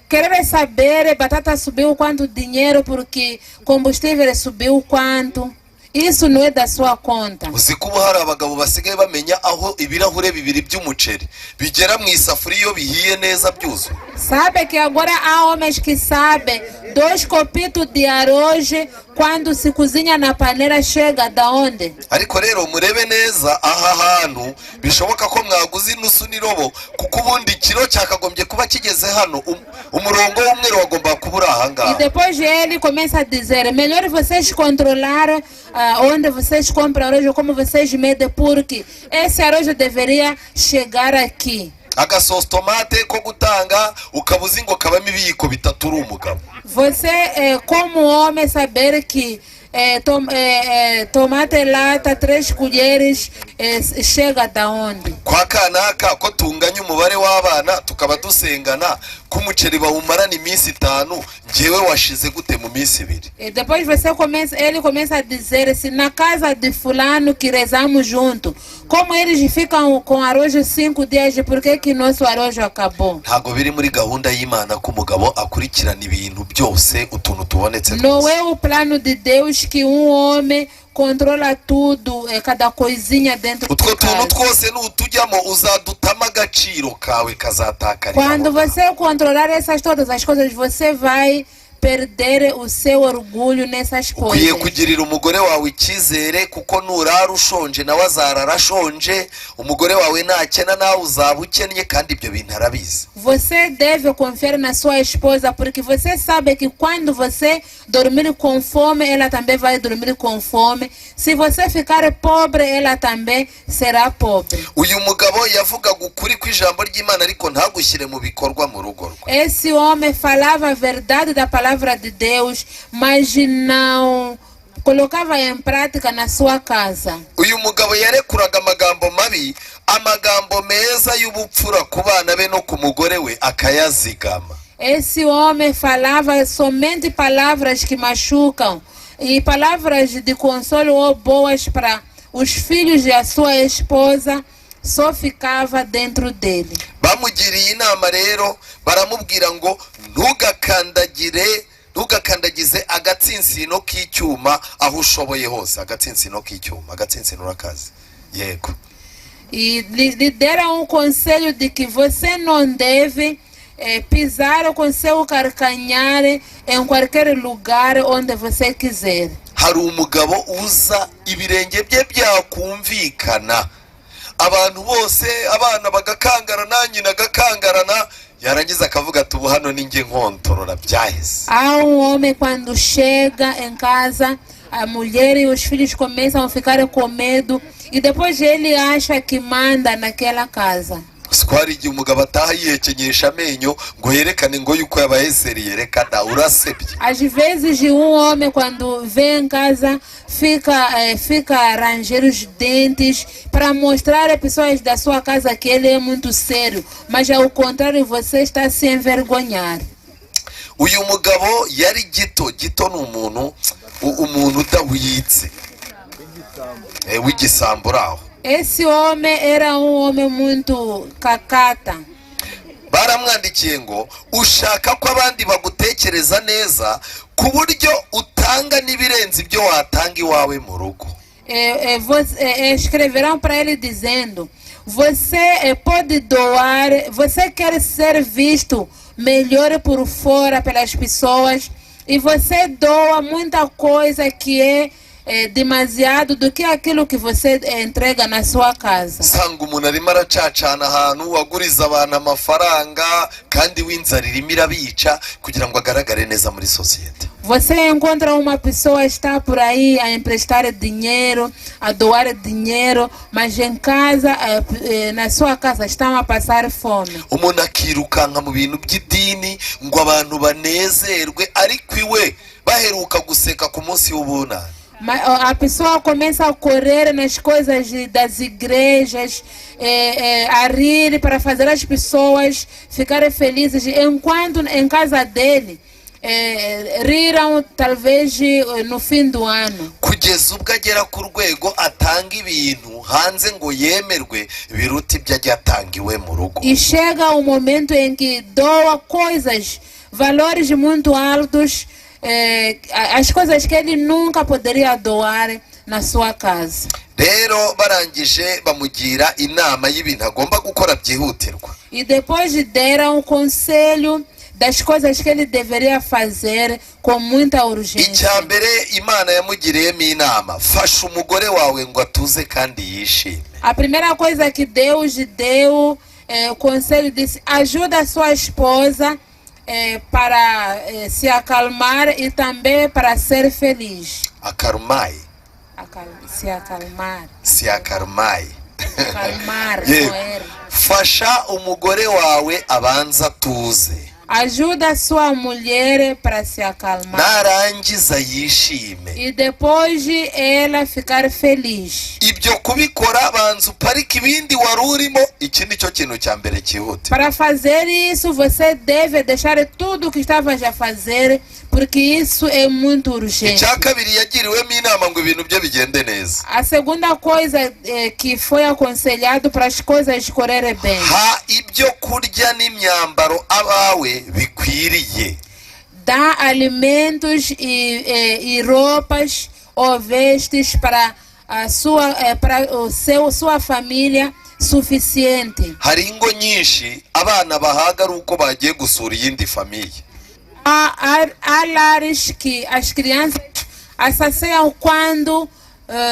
Querer saber batata subiu quanto dinheiro porque combustível subiu quanto. Isso não é da sua conta. Uzi ko hari abagabo basigaye bamenya aho ibirahure bibiri by'umuceri bigera mu isafuriya iyo bihiye neza byuzuye. Sabe que agora há homens que sabem 2 copitos de arroz quando se cozinha na panela chega da onde? Ariko rero murebe neza aha hantu bishoboka ko mwaguze inusu n'irobo kuko ubundi kiro cyakagombye kuba kigeze hano umurongo w'umweru wagomba kubura ahangaha. E depois ele começa a dizer, melhor vocês controlar onde vocês compram arroz, como vocês medem, porque esse arroz deveria chegar aqui. Agasosi tomate ko gutanga ukabuzi ngo kabamo ibiyiko bitatu uri umugabo. Você, como homem, saber que tomate lata 3 colheres chega da onde? Kwa kanaka ko tunganya umubare w'abana tukaba dusengana ko umuceri bawumarana iminsi 5 ngewe washize gute mu minsi 2. E depois ele começa a dizer, se na casa de fulano que rezamos junto, como eles ficam com arroz 5 dias, por que nosso arroz acabou? Ntago biri muri gahunda y'Imana ko umugabo akurikirana ibintu byose utuntu tubonetse. Não é o plano de Deus que um homem controla tudo, cada coisinha dentro de Utwo tuntu casa. twose n'utujyamo uzadutama agaciro kawe kazatakarira. Quando você controlar todas as coisas, você vai perder o seu orgulho nessas Ukwiye coisas. kugirira umugore wawe icyizere kuko nurara ushonje nawe azarara ashonje, umugore wawe nakena nawe uzaba ukennye kandi ibyo bintu arabizi. Você deve confiar na sua esposa, porque você sabe que quando você dormir com fome, ela também vai dormir com fome. Se você ficar pobre, ela também será pobre. Uyu mugabo yavugaga ukuri kw'ijambo ry'Imana ariko ntagushyire mu bikorwa mu rugo rwe. Esse homem falava a verdade da palavra de Deus, mas não colocava em prática na sua casa. Uyu mugabo yarekuraga amagambo mabi, amagambo meza y'ubupfura ku bana be no ku mugore we akayazigama. Esse homem falava somente palavras que machucam e palavras de consolo ou boas para os filhos da sua esposa, só ficava dentro dele. Bamugiriye inama rero baramubwira ngo ntugakandagize agatsinsino k'icyuma aho ushoboye hose. Agatsinsino k'icyuma, agatsinsino urakazi? Yego. E lhe deram um conselho de que você não deve pisar com seu calcanhar em qualquer lugar onde você quiser. Hari umugabo uza ibirenge bye byakumvikana, abantu bose abana bagakangarana, nyina agakangarana, yarangiza akavuga ati ubu hano ninjye nkontorora byaheze. Há um homem quando chega em casa, a mulher e os filhos começam a ficar com medo e depois ele acha que manda naquela casa. siko hari igihe umugabo ataha yihekenyesha amenyo ngo yerekane ngo yuko yabaye seriye. Reka da, urasebye. Às vezes homem quando vem em casa fica a ranger os dentes para mostrar às pessoas da sua casa que ele é muito sério, mas ao contrário você está a se envergonhar. Uyu mugabo yari gito ni umuntu udahwitse w'igisambo uraho. Esse homem era homem muito cacata. Baramwandikiye ngo ushaka ko abandi bagutekereza neza ku buryo utanga n'ibirenze ibyo watanga iwawe mu rugo. Escreverão para ele dizendo: você pode doar, você quer ser visto melhor por fora pelas pessoas e você doa muita coisa que é demasiado do que aquilo que você entrega na sua casa. Sanga umuntu arimo aracacana ahantu waguriza abantu amafaranga kandi w'inzara irimo irabica kugira ngo agaragare neza muri societe. Você encontra uma pessoa está por aí a emprestar dinheiro, a doar dinheiro, mas em casa, na sua casa estão a passar fome. Umuntu akirukanka mu bintu by'idini ngo abantu banezerwe ariko iwe baheruka guseka ku munsi w'ubunani. A pessoa começa a correr nas coisas das igrejas, a rir para fazer as pessoas ficarem felizes, enquanto em casa dele riram talvez no fim do ano. Kugeza ubwo agera ku rwego atanga ibintu hanze ngo yemerwe biruta ibyo ajya atanga iwe mu rugo. E chega o momento em que doa coisas, valores muito altos, as coisas que ele nunca poderia doar na sua casa. Rero barangije bamugira inama y'ibintu agomba gukora byihutirwa. E depois deram um conselho das coisas que ele deveria fazer com muita urgência. Icyambere Imana yamugiriyemo inama, fasha umugore wawe ngo atuze kandi yishime. A primeira coisa que Deus deu, o conselho disse: ajuda a sua esposa para se acalmar e também para ser feliz. Acalmai. Se acalmar. Se acalmai. Acalmar. Fasha umugore wawe abanza tuze. Ajuda a sua mulher para se acalmar. Narangiza yishime. E depois de ela ficar feliz. Ibyo kubikora banza uparika ibindi wari urimo, iki nicyo kintu cya mbere cyihuta. Para fazer isso, você deve deixar tudo o que estava a fazer, porque isso é muito urgente. Icya kabiri yagiriwemo inama ngo ibintu bye bigende neza. A segunda coisa que foi aconselhado para as coisas correrem bem. Ha ibyo kurya n'imyambaro abawe bikwiriye. Dá alimentos e roupas ou vestes para a sua família suficiente. Hari ingo nyinshi abana bahaga ari uko bagiye gusura iyindi família. Há lares que as crianças assassinam quando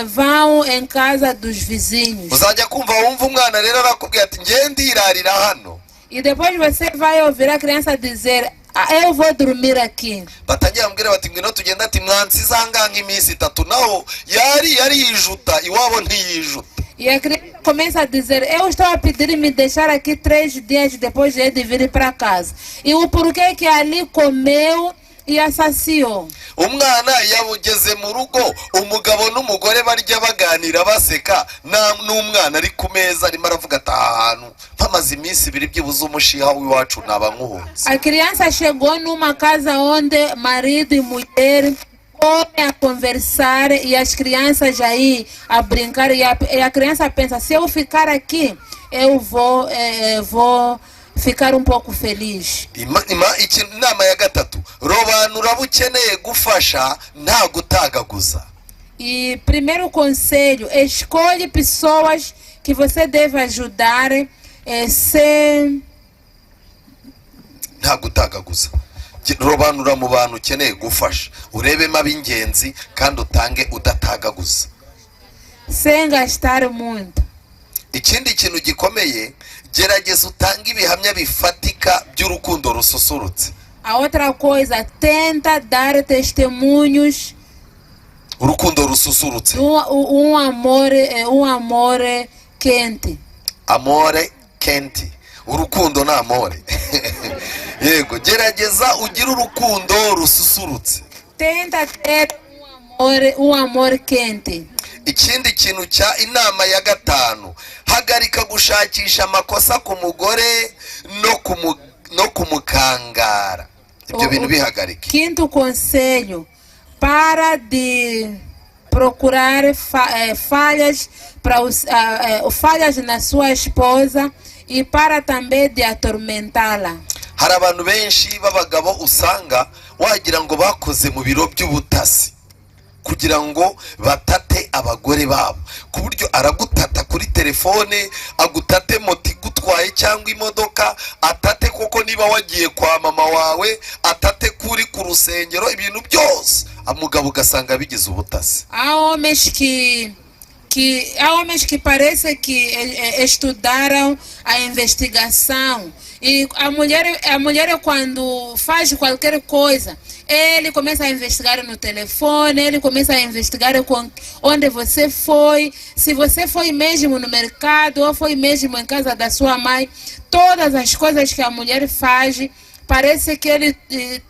vão em casa dos vizinhos. Uzajya kumva wumva umwana rero arakubwira ati ngiye ndirarira hano. E depois você vai ouvir a criança dizer: eu vou dormir aqui. Batangira mbwira bati ngwino tugenda ati mwansize ahangaha nk'iminsi 3 naho yari yijuta iwabo ntiyijuta. E a criança começa a dizer: eu estou a pedir me deixar aqui 3 dias depois de vir para casa. E o porquê que ali comeu e assassiou. Umwana yabugeze mu rugo umugabo n'umugore barya baganira baseka n'umwana ari ku meza arimo aravuga ati ahantu mpamaze iminsi 2 byibuze umushiha w'iwacu naba nkuhunze. A criança chegou numa casa onde marido e mulher comem a conversar e as crianças aí a brincar e a criança pensa: se eu ficar aqui eu vou ficar um pouco feliz. Inama ya gatatu, robanura bukeneye gufasha nta gutagaguza. E primeiro conselho, escolhe pessoas que você deve ajudar sem nta gutagaguza. Robanura mu bantu ukeneye gufasha, urebemo ab'ingenzi kandi utange udatagaguza. Sem gastar muito. Ikindi kintu gikomeye, gerageza utange ibihamya bifatika by'urukundo rususurutse. A outra coisa, tenta dar testemunhos urukundo rususurutse. Um amor quente. Amore quente, urukundo na amore. Yego, gerageza ugire urukundo rususurutse. Tenta ter um amor quente. Ikindi kintu cya inama ya gatanu, hagarika gushakisha amakosa ku mugore no kumukangara. Ibyo bintu bihagarike. Quinto conselho, para de procurar falhas falhas na sua esposa e para também de atormentá-la. Hari abantu benshi b'abagabo usanga wagira ngo bakoze mu biro by'ubutasi kugira ngo batate abagore babo, ku buryo aragutata kuri telefone, agutate moto igutwaye cyangwa imodoka, atate koko niba wagiye kwa mama wawe, atate kuri ku rusengero, ibintu byose umugabo ugasanga bigize ubutasi. Há homens que parece que estudaram a investigação. E a mulher quando faz qualquer coisa, ele começa a investigar no telefone, ele começa a investigar onde você foi, se você foi mesmo no mercado ou foi mesmo em casa da sua mãe. Todas as coisas que a mulher faz, parece que ele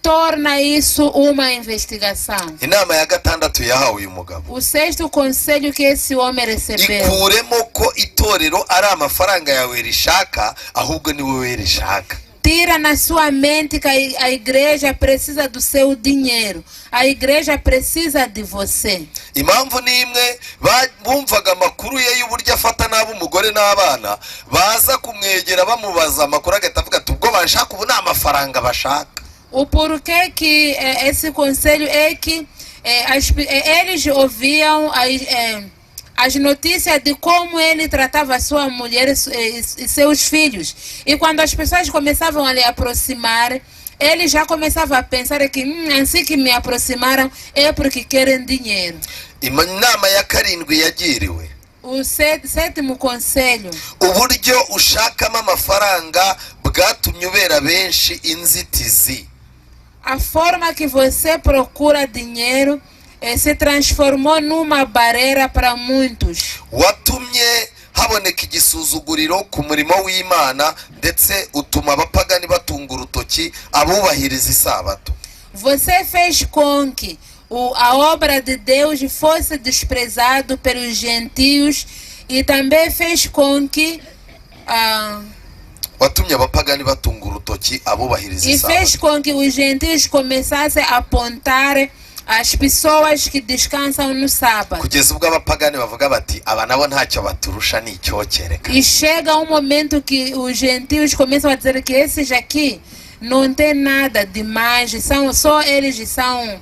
torna isso uma investigação. Inama ya gatandatu yahawe uyu mugabo. O sexto conselho que esse homem recebeu. Ikuremo ko itorero ari amafaranga yawe rishaka, ahubwo ni wowe rishaka. Tira na sua mente que a igreja precisa do seu dinheiro. A igreja precisa de você. Impamvu ni imwe, bumvaga amakuru ye y'uburyo afata nabi umugore n'abana, baza kumwegera bamubaza amakuru agahita avuga ati ubwo bashaka ubu ni amafaranga bashaka. O porquê que esse conselho é que eles ouviam as notícias de como ele tratava sua mulher e seus filhos. E quando as pessoas começavam a lhe aproximar, ele já começava a pensar que assim que me aproximaram é porque querem dinheiro. Inama ya karindwi yagiriwe. O sétimo conselho. Uburyo ushakamo amafaranga bwatumye ubera benshi inzitizi. A forma que você procura dinheiro se transformou numa barreira para muitos. Watumye haboneka igisuzuguriro ku murimo w'Imana, ndetse utuma abapagani batunga urutoki abubahiriza isabato. Você fez com que a obra de Deus fosse desprezado pelos gentios e também fez com que watumye abapagani batunga urutoki abubahiriza isabato. E fez com que os gentios começassem a apontar as pessoas que descansam no sábado. Kugeza ubwo abapagani bavuga bati aba nabo ntacyo baturusha ni icyokereka. E chega um momento que os gentios começam a dizer que esses aqui não tem nada demais, só eles são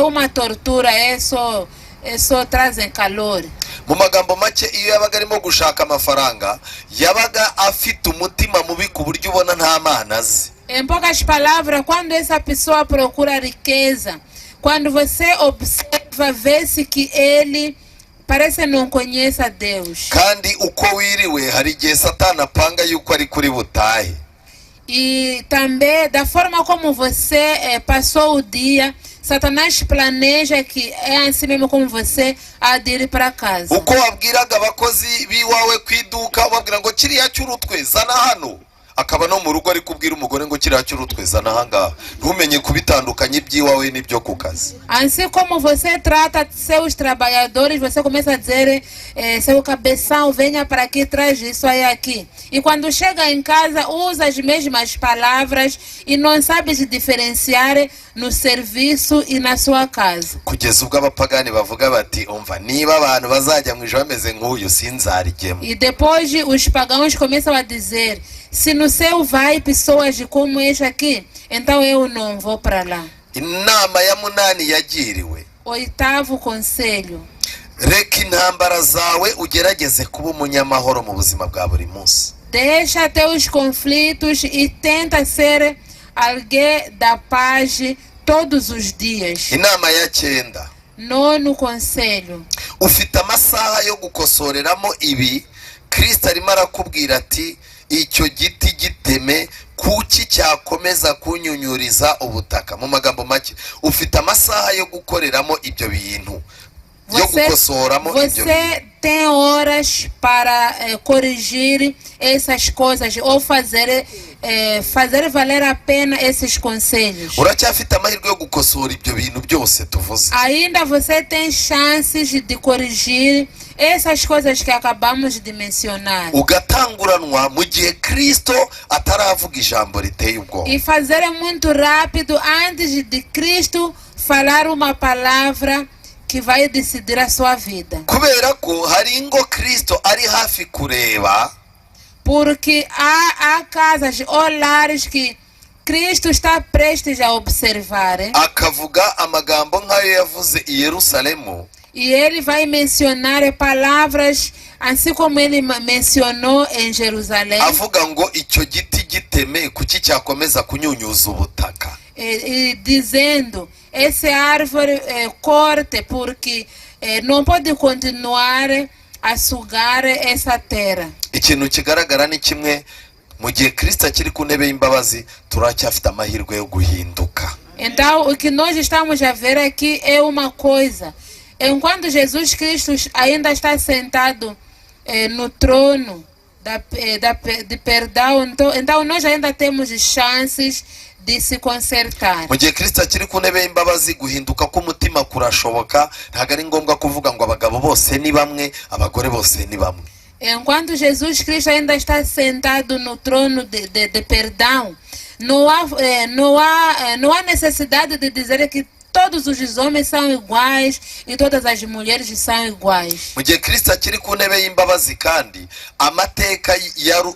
uma tortura, só trazem calor. Mu magambo make, iyo yabaga arimo gushaka amafaranga yabaga afite umutima mubi ku buryo ubona nta mana azi. Em poucas palavras, quando essa pessoa procura riqueza, quando você observa, vê-se que ele parece não conhece a Deus. Kandi uko wiriwe hari igihe Satani apanga yuko ari kuri butahe. E também da forma como você passou o dia, Satanás planeja que é assim mesmo como você há de ir para casa. Uko wabwiraga abakozi biwawe ku iduka ubabwira ngo kiriya cy'urutwe zana hano, akaba no mu rugo ari kubwira umugore ngo kiriya cy'urutwe zana ahangaha, ntumenye kubitandukanya iby'iwawe n'ibyo ku kazi. Assim como você trata seus trabalhadores, você começa a dizer seu cabeção, venha para aqui, traz isso aí aqui. E quando chega em casa, usa as mesmas palavras e não sabe se diferenciar no serviço e na sua casa. Kugeza ubwo abapagani bavuga bati umva niba abantu bazajya mu ijoro bameze nk'uyu sinzarijyemo. E depois os pagãos começam a dizer, se no céu vai pessoas como este aqui, então eu não vou para lá. Inama ya munani yagiriwe. Oitavo conselho. Reka intambara zawe ugerageze kuba umunyamahoro mu buzima bwa buri munsi. Deixa teus conflitos e tenta ser alguém da paz todos os dias. Inama ya cyenda. Nono conselho. Ufite amasaha yo gukosoreramo ibi. Kristo arimo arakubwira ati icyo giti giteme kuki cyakomeza kunyunyuriza ubutaka. Mu magambo make, ufite amasaha yo gukoreramo ibyo bintu, yo gukosoramo ibyo bintu. Você tem horas para corrigir essas coisas ou fazer valer a pena esses conselhos. Uracyafite amahirwe yo gukosora ibyo bintu byose tuvuze. Ainda você tem chances de corrigir essas coisas que acabamos de mencionar. Ugatanguranwa mu gihe Kristo ataravuga ijambo riteye ubwoba. E fazer muito rápido antes de Cristo falar uma palavra que vai decidir a sua vida. Kubera ko hari ingo Kristo ari hafi kureba, porque há casas ou lares que Cristo está prestes a observar. Akavuga amagambo nk'ayo yavuze i Yerusalemu. E ele vai mencionar palavras assim como ele mencionou em Jerusalém. Avuga ngo icyo giti giteme kuki cyakomeza kunyunyuza ubutaka. E dizendo, essa árvore corte porque não pode continuar a sugar essa terra. Ikintu kigaragara ni kimwe, mu gihe Kristo akiri ku ntebe y'imbabazi turacyafite amahirwe yo guhinduka. Então, o que nós estamos a ver aqui é uma coisa. Enquanto Jesus Cristo ainda está sentado no trono de perdão, então nós ainda temos chances de se consertar. Mu gihe Kristo akiri ku ntebe y'imbabazi, guhinduka k'umutima kurashoboka. Ntabwo ari ngombwa kuvuga ngo abagabo bose ni bamwe, abagore bose ni bamwe. Enquanto Jesus Cristo ainda está sentado no trono de perdão, não há necessidade de dizer que todos os homens são iguais e todas as mulheres são iguais. Mu gihe Kristo akiri ku ntebe y'imbabazi kandi amateka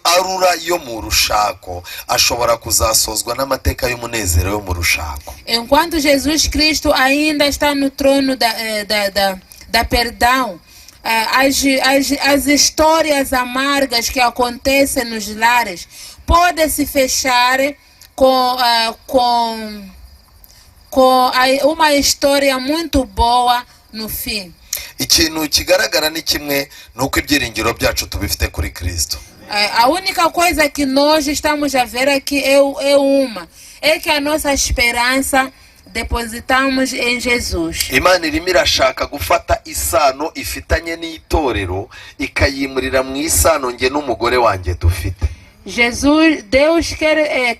arura yo mu rushako ashobora kuzasozwa n'amateka y'umunezero yo mu rushako. Enquanto Jesus Cristo ainda está no trono da perdão, as histórias amargas que acontecem nos lares podem se fechar com uma história muito boa no fim. Ikintu kigaragara ni kimwe, nuko ibyiringiro byacu tubifite kuri Kristo. A única coisa que nós estamos a ver aqui é que a nossa esperança depositamos em Jesus. Imana irimo irashaka gufata isano ifitanye n'itorero ikayimurira mu isano nge n'umugore wanjye dufite. Deus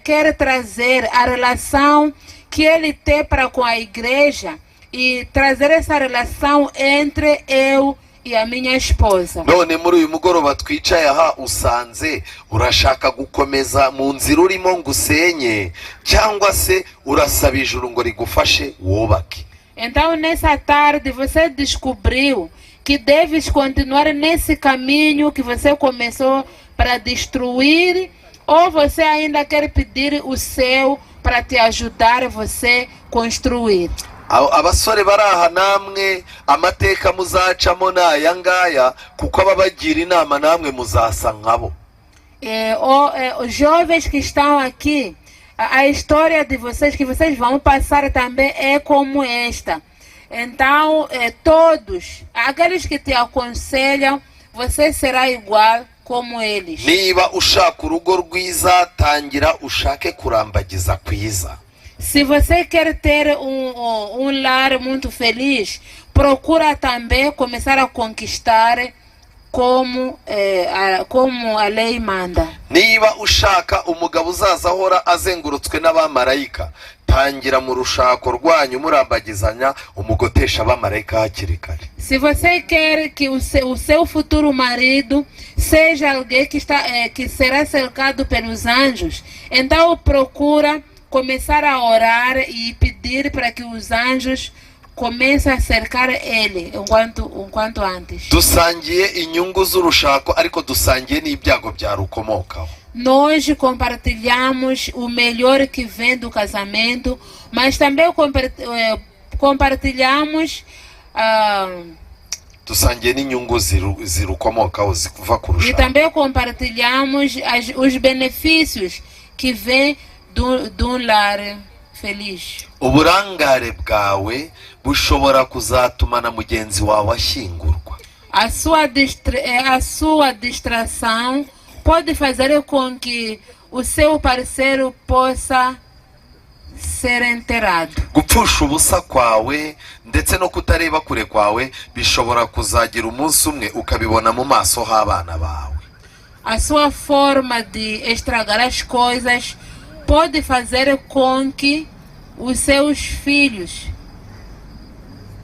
quer trazer a relação que ele tem para com a igreja e trazer essa relação entre eu e a minha esposa. None muri uyu mugoroba twicaye aha, usanze urashaka gukomeza mu nzira urimo ngo usenye, cyangwa se urasaba ijuru ngo rigufashe wubake. Então nessa tarde você descobriu que deves continuar nesse caminho que você começou para destruir, ou você ainda quer pedir o céu para te ajudar você construir. Abasore baraha namwe amateka muzacamo n'aya ngaya, kuko ababagira inama namwe muzasa nkabo. Os jovens que estão aqui, a história de vocês que vocês vão passar também é como esta. Então, todos, aqueles que te aconselham, você será igual como eles. Niba ushaka urugo rwiza, tangira ushake kurambagiza kwiza. Se você quer ter um lar muito feliz, procura também começar a conquistar como a lei manda. Niba ushaka umugabo uzaza ahora azengurutswe n'abamarayika, tangira mu rushako rwanyu murambagizanya umugotesha abamarayika hakiri kare. Se você quer que o seu futuro marido seja alguém que será cercado pelos anjos, então procura começar a orar e pedir para que os anjos comecem a cercar ele enquanto antes. Dusangiye inyungu z'urushako, ariko dusangiye n'ibyago byarukomokaho. Nós compartilhamos o melhor que vem do casamento, mas também compartilhamos dusangiye n'inyungu zirukomokaho ziva ku rushako. E também compartilhamos os benefícios que vêm de um lar feliz. Uburangare bwawe bushobora kuzatuma na mugenzi wawe ashyingurwa. A sua distração pode fazer com que o seu parceiro possa ser enterrado. gupfusha ubusa kwawe ndetse no kutareba kure kwawe bishobora kuzagira umunsi umwe ukabibona mu maso h'abana bawe. A sua forma de estragar as coisas pode fazer com que os seus filhos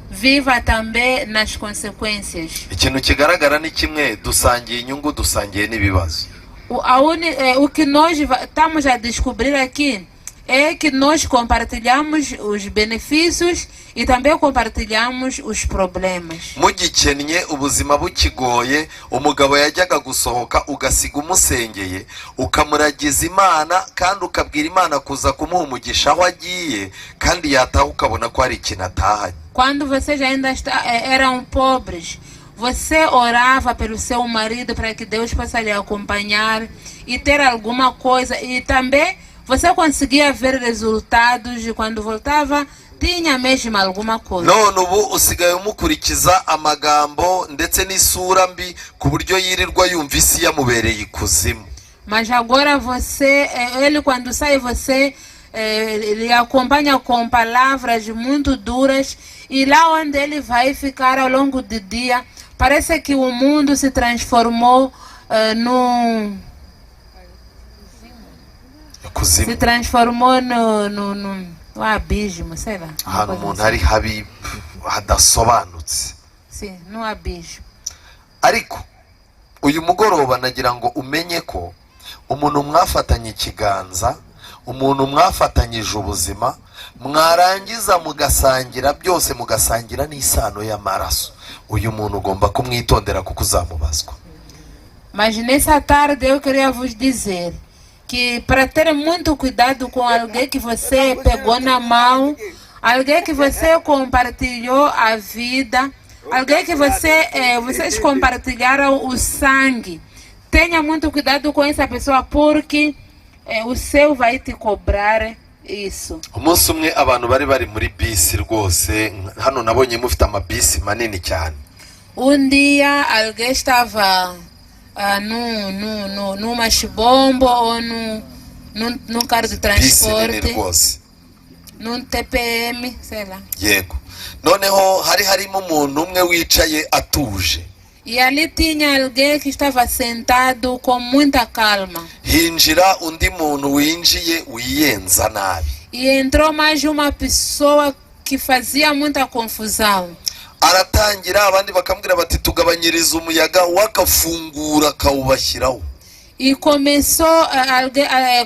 vivam também nas consequências. Ikintu kigaragara ni kimwe, dusangiye inyungu, dusangiye n'ibibazo. O que nós estamos a descobrir aqui é que nós compartilhamos os benefícios e também compartilhamos os problemas. Mugikennye, ubuzima bukigoye, umugabo yajyaga gusohoka ugasiga umusengeye ukamuragiza Imana kandi ukabwira Imana kuza kumuha umugisha aho agiye, kandi yataha ukabona ko hari ikintu atahanye. Quando vocês ainda eram pobres, você orava pelo seu marido para que Deus possa lhe acompanhar e ter alguma coisa, e também você conseguia ver resultados, e quando voltava tinha mesmo alguma coisa. None ubu usigaye umukurikiza amagambo ndetse n'isura mbi ku buryo yirirwa yumva isi yamubereye ikuzimu. Mas agora você, ele quando sai, você ele acompanha com palavras muito duras, e lá onde ele vai ficar ao longo do dia, parece que o mundo se transformou num... Se transformou no abismo, sei lá. Ahantu umuntu ari habi hadasobanutse. Sim, no abismo. Ariko uyu mugoroba nagira ngo umenye ko umuntu mwafatanye ikiganza, umuntu mwafatanyije ubuzima, mwarangiza mugasangira byose, mugasangira n'isano y'amaraso, uyu muntu ugomba kumwitondera kuko uzamubazwa. Mas nessa tarde eu queria vos dizer que para ter muito cuidado com alguém que você pegou na mão, alguém que você compartilhou a vida, alguém que vocês compartilharam o sangue. Tenha muito cuidado com essa pessoa, porque o céu vai te cobrar isso. Umunsi umwe abantu bari muri bisi rwose, hano nabonye mufite amabisi manini cyane. Dia alguém estava numa chibombo ou num carro de transporte, num TPM, sei lá. Yego. Noneho harimo umuntu umwe wicaye atuje. E ali tinha alguém que estava sentado com muita calma. Hinjira undi muntu winjiye wiyenza nabi. E entrou mais uma pessoa que fazia muita confusão. Aratangira, abandi bakamubwira bati tugabanyiriza umuyaga, wakafungura kawubashyiraho. E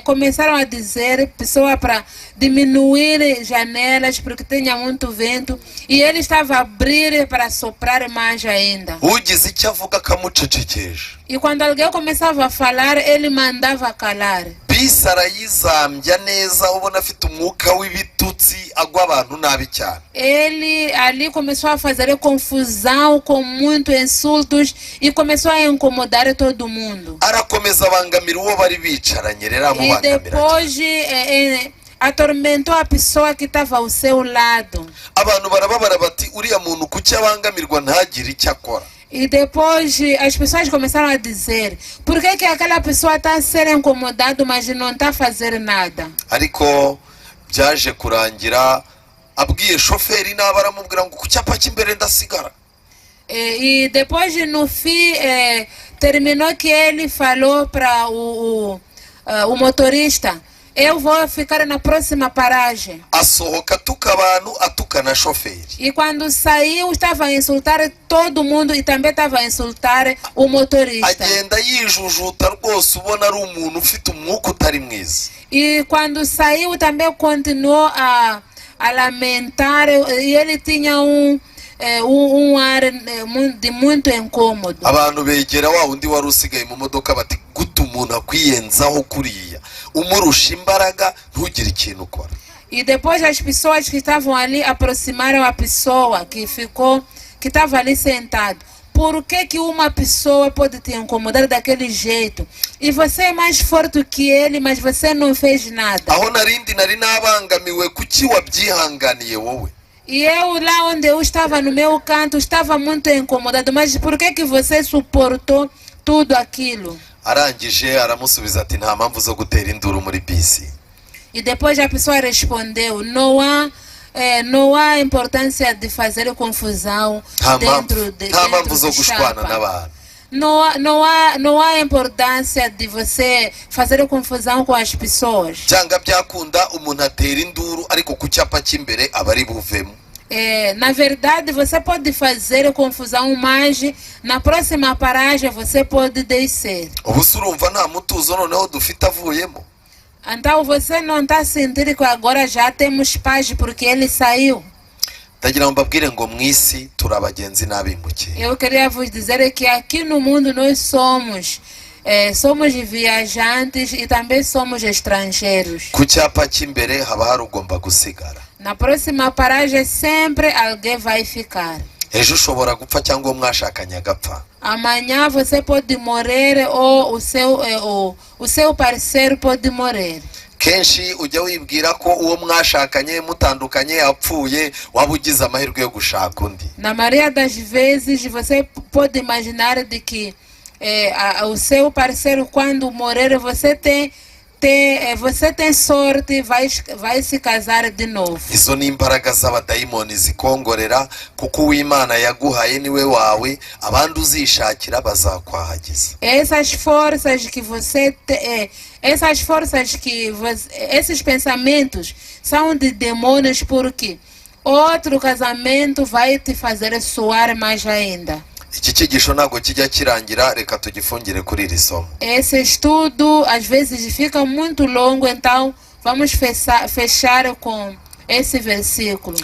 começaram a dizer pessoa para diminuir janelas porque tinha muito vento, e ele estava a abrir para soprar mais ainda. Ugize icyo avuga akamucecekesha. E quando alguém começava a falar, ele mandava calar. Bisi arayizambya neza, ubona afite umwuka w'ibitutsi agwa abantu nabi cyane. Ele ali começou a fazer confusão com muitos insultos e começou a incomodar todo mundo. Arakomeza abangamira uwo bari bicaranye, rero E amubangamira. depois atormentou a pessoa que estava ao seu lado. Abantu barababara bati uriya muntu kuki abangamirwa ntagire icyo akora. E depois as pessoas começaram a dizer: por que aquela pessoa está a ser incomodada, mas não está a fazer nada? Ariko byaje kurangira abwiye shoferi naba aramubwira ngo ku cyapa cy'imbere ndasigara. E depois no fim terminou que ele falou para o motorista: eu vou ficar na próxima paragem. Asohoka atuka abantu, atuka na shoferi. E quando saiu, estava a insultar todo mundo e também estava a insultar o motorista. Agenda yijujuta rwose, ubona ari umuntu ufite umwuka utari mwiza. E quando saiu também continuou a lamentar, e ele tinha ar de muito incômodo. Abantu begera wa undi wari usigaye mu modoka bati guta umuntu akwiyenzaho kuriya, umurusha imbaraga ntugire ikintu ukora. E depois as pessoas que estavam ali aproximaram a pessoa que estava ali sentado. Por que uma pessoa pode te incomodar daquele jeito? E você é mais forte que ele, mas você não fez nada. Aho narindi nari nabangamiwe, kuki wabyihanganiye wowe? E eu lá onde eu estava no meu canto estava muito incomodado, mas por que você suportou tudo aquilo? arangije aramusubiza ati nta mpamvu zo gutera induru muri bisi. E depois a pessoa respondeu: não há importância de fazer confusão dentro nta mpamvu zo de gushwana chapa. n'abantu. Não há importância de você fazer confusão com as pessoas. Cyangwa byakunda umuntu atera induru ariko ku cyapa cy'imbere aba ari buvemo. Na verdade, você pode fazer confusão, mas na próxima paragem você pode descer. Ubu se urumva nta mutuzo noneho dufite avuyemo? Então você não está sentindo que agora já temos paz porque ele saiu? Ndagira ngo mbabwire ngo mu isi turi abagenzi n'abimukiye. Eu queria vos dizer que aqui no mundo nós somos viajantes e também somos estrangeiros. Ku cyapa cy'imbere haba hari ugomba gusigara. Na próxima paragem sempre alguém vai ficar. Ejo ushobora gupfa cyangwa mwashakanye agapfa. Amanhã você pode morrer ou o seu parceiro pode morrer. Kenshi ujya wibwira ko uwo mwashakanye mutandukanye yapfuye waba ugize amahirwe yo gushaka undi. Na maioria das vezes você pode imaginar de que o seu parceiro quando morrer você tem sorte, vai se casar de novo. Izo ni imbaraga z'abadayimoni zikongorera kuko uw'Imana yaguhaye niwe wawe abandi uzishakira bazakwahagiza. Esses pensamentos são de demônios porque outro casamento vai te fazer suar mais ainda. Iki cyigisho ntabwo kijya kirangira, reka tugifungire kuri iri somo. Esse estudo às vezes fica muito longo, então vamos fechar com esse versículo.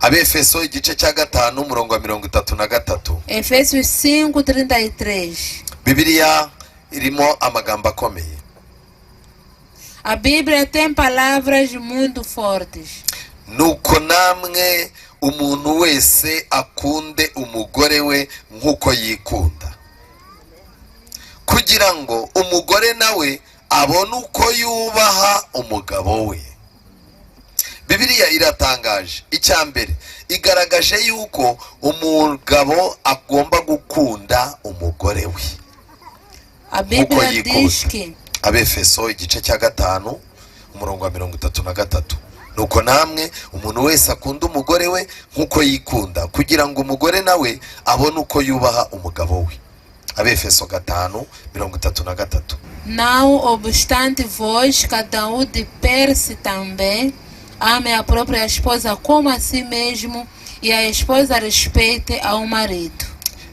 Abefeso igice cya 5 umurongo wa 33. Efésios 5:33. Bibiliya irimo amagambo akomeye. A Bíblia tem palavras muito fortes. Nuko namwe umuntu wese akunde umugore we nk'uko yikunda, kugira ngo umugore nawe abone uko yubaha umugabo we. Bibiliya iratangaje. Icyambere igaragaje yuko umugabo agomba gukunda umugore we. A Bíblia diz que Abefeso igice cya 5 umurongo wa 33. Nuko namwe umuntu wese akunda umugore we nk'uko yikunda, kugira ngo umugore nawe abone uko yubaha umugabo we. Abefeso 5:33. Não obstante vós, cada de per si também, ame a própria esposa como a si mesmo, e a esposa respeite ao marido.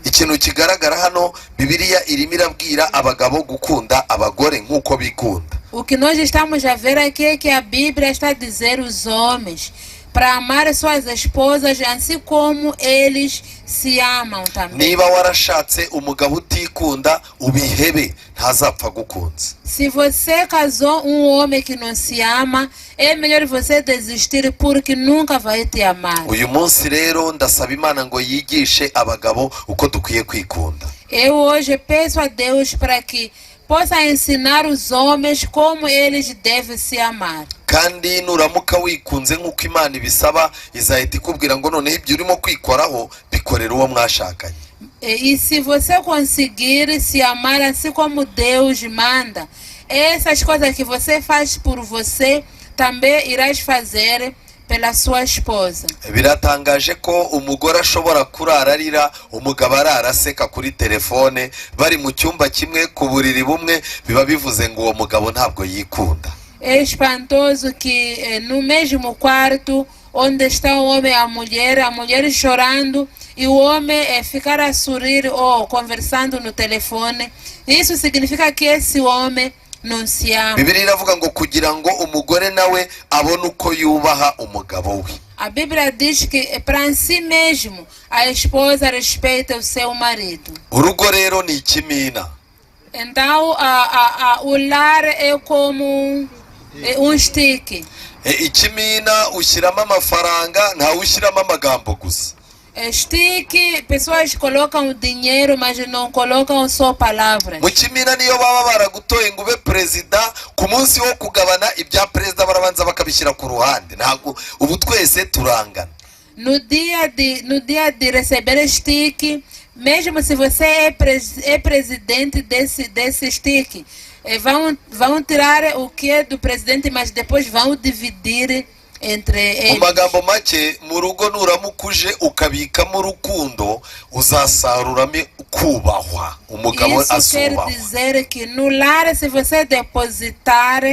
Ikintu kigaragara hano, Bibiliya irimo irabwira abagabo gukunda abagore nk'uko bikunda. O que nós estamos a ver aqui é que a Bíblia está a dizer os homens para amar suas esposas assim como eles se amam também. Niba warashatse umugabo utikunda ubihebe, ntazapfa gukunze. Se você casou homem que não se ama, é melhor você desistir porque nunca vai te amar. Uyu munsi rero ndasaba Imana ngo yigishe abagabo uko dukwiye kwikunda. Eu hoje peço a Deus para que possa ensinar os homens como eles devem se amar. Kandi nuramuka wikunze nk'uko Imana ibisaba, izahita ikubwira ngo noneho ibyo urimo kwikoraho bikorera uwo mwashakanye. E se você conseguir se amar assim como Deus manda, essas coisas que você faz por você, também irás fazer pela sua esposa. Biratangaje ko umugore ashobora kurara arira, umugabo arara aseka kuri telefone, bari mu cyumba kimwe ku buriri bumwe, biba bivuze ngo uwo mugabo ntabwo yikunda. É espantoso que no mesmo quarto onde está o homem e a mulher chorando e o homem ficar a sorrir ou conversando no telefone, isso significa que esse homem não se ama. Bibiliya iravuga ngo kugira ngo umugore nawe abone uko yubaha umugabo we. A Bíblia diz que para si mesmo a esposa respeita o seu marido. Urugo rero ni ikimina. Então o lar é como um stick. Ikimina ushyiramo amafaranga, ntawe ushyiramo amagambo gusa. Stick, pessoas colocam dinheiro, mas não colocam só palavras. Mu kimina niyo baba baragutoye ngo ube perezida, ku munsi wo kugabana ibya perezida barabanza bakabishyira ku ruhande. Ntabwo ubu twese turangana. No dia de receber stick, mesmo se você é presidente desse stick, vão tirar o que é do presidente, mas depois vão dividir entre eles. Mu magambo make, mu rugo nuramukuje ukabikamo urukundo uzasaruramo kubahwa, umugabo Isso quer azubahwa. dizer que no lar, se você depositar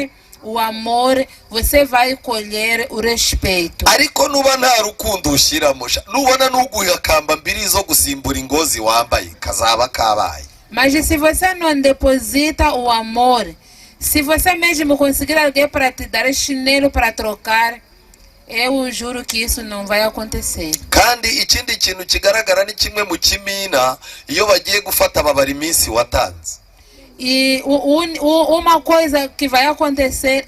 o amor, você vai colher o respeito. Ariko nuba nta rukundo ushyiramo, nubona nuguha kamba mbiri zo gusimbura ingozi wambaye kazaba kabaye. Mas se você não deposita o amor, se você mesmo conseguir alguém para te dar chinelo para trocar, eu juro que isso não vai acontecer. Kandi ikindi kintu kigaragara ni kimwe mu kimina iyo bagiye gufata babara iminsi watanze. E uma coisa que vai acontecer,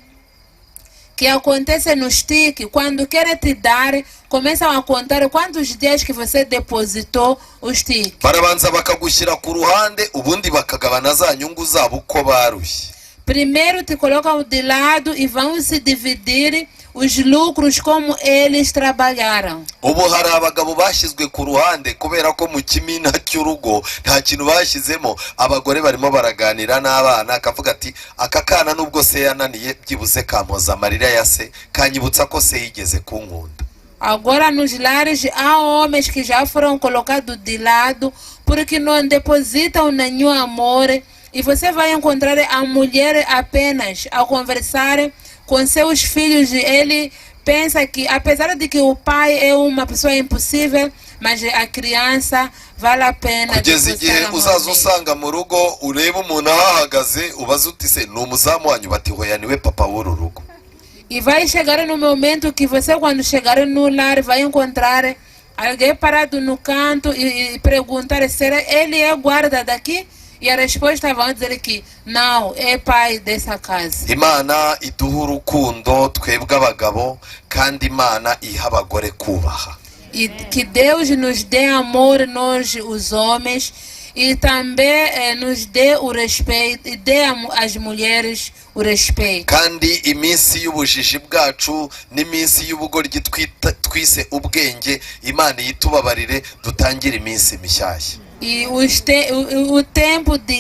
que acontece no stick, quando querem te dar, começam a contar quantos dias que você depositou o stick. Barabanza bakagushyira ku ruhande ubundi bakagabana za nyungu zabo uko barushye. Primeiro te colocam de lado e vão se dividir os lucros como eles trabalharam. Ubu hari abagabo bashyizwe ku ruhande kubera ko mu kimina cy'urugo nta kintu bashyizemo, abagore barimo baraganira n'abana, akavuga ati aka kana nubwo se yananiye byibuze kampoza amarira ya se, kanyibutsa ko se yigeze kunkunda. Agora nos lares há homens que já foram colocados de lado porque não depositam nenhum amor, e você vai encontrar a mulher apenas a conversar com seus filhos. Ele pensa que, apesar de que o pai é uma pessoa impossível, mas a criança vale a pena. Kugeza igihe uzaza usanga mu rugo ureba umuntu ahahagaze ubaza uti se ni umuzamu wanyu, bati hoya niwe papa w'uru rugo. E vai chegar no momento que você, quando chegar no lar, vai encontrar alguém parado no canto e perguntar se ele é guarda daqui. E a resposta vão dizer que não, é pai dessa casa. Imana iduha urukundo twebwe abagabo, kandi Imana iha abagore kubaha. E que Deus nos dê amor, nós os homens, e também nos dê o respeito, e dê às mulheres o respeito. Kandi iminsi y'ubujiji bwacu n'iminsi y'ubugoryi twise ubwenge, Imana itubabarire dutangire iminsi mishyashya. E o tempo de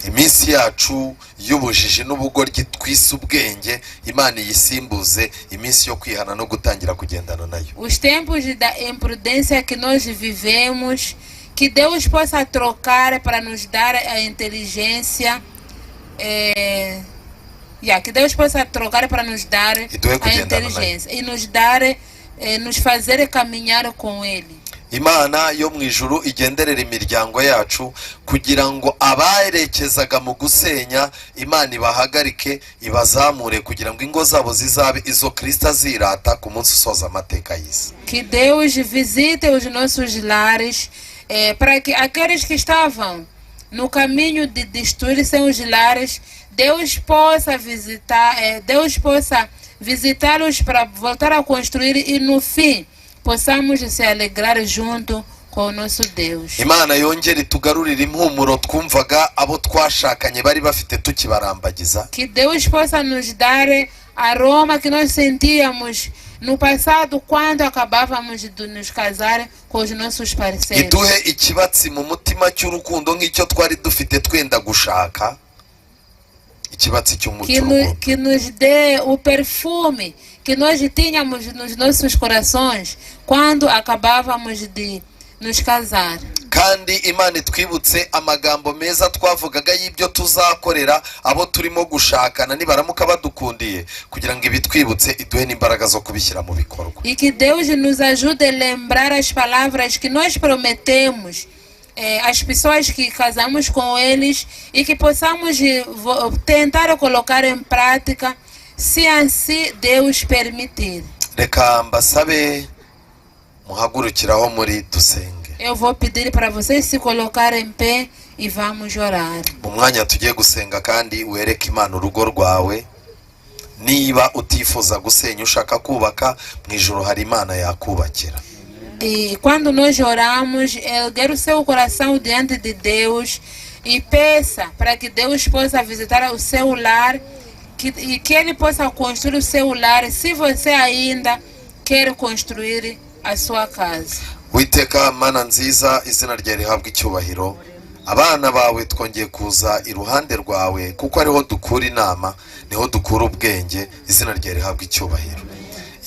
iminsi yacu y'ubujiji n'ubugoryi twise ubwenge, Imana iyisimbuze iminsi yo kwihana no gutangira kugendana nayo. Os tempos da imprudência que nós vivemos, que Deus possa trocar para nos dar a inteligência, que Deus possa trocar para nos dar a inteligência e nos dar, nos fazer caminhar com Ele. Imana yo mu ijuru igenderera imiryango yacu kugira ngo abaherekezaga mu gusenya, Imana ibahagarike ibazamure kugira ngo ingo zabo zizabe izo Kristo azirata ku munsi usoza amateka y'isi. Que Deus visite os nossos lares, para que aqueles que estavam no caminho de destruir seus lares, Deus possa visitá-los para voltar a construir, e no fim possamos se alegrar junto com o nosso Deus. Imana yongere tugarurire impumuro twumvaga abo twashakanye bari bafite tukibarambagiza. Que Deus possa nos dar aroma que nós sentíamos no passado quando acabávamos de nos casar com os nossos parceiros. Iduhe ikibatsi mu mutima cy'urukundo nk'icyo twari dufite twenda gushaka. Que nos dê o perfume que nós tínhamos nos nossos corações quando acabávamos de nos casar. Kandi Imana itwibutse amagambo meza twavugaga y'ibyo tuzakorera abo turimo gushakana nibaramuka badukundiye, kugira ngo ibitwibutse iduhe n'imbaraga zo kubishyira mu bikorwa. E que Deus nos ajude a lembrar as palavras que nós prometemos as pessoas que casamos com eles, e que possamos tentar colocar em prática, se assim Deus permitir. Reka mbasabe muhagurukiraho muri dusenge. Eu vou pedir para vocês se colocarem em pé e vamos orar. Mu mwanya tugiye gusenga kandi wereke Imana urugo rwawe. Niba utifuza gusenya ushaka kubaka, mu ijuru hari Imana yakubakira. E quando nós oramos, erguer o seu coração diante de Deus e peça para que Deus possa visitar o seu lar, e que Ele possa construir o seu lar. Se você ainda quer construir a sua casa. Witeka mana nziza, izina ryawe rihabwa icyubahiro. Abana bawe twongeye kuza iruhande rwawe kuko ariho dukura inama, niho dukura ubwenge. Izina ryawe rihabwa icyubahiro.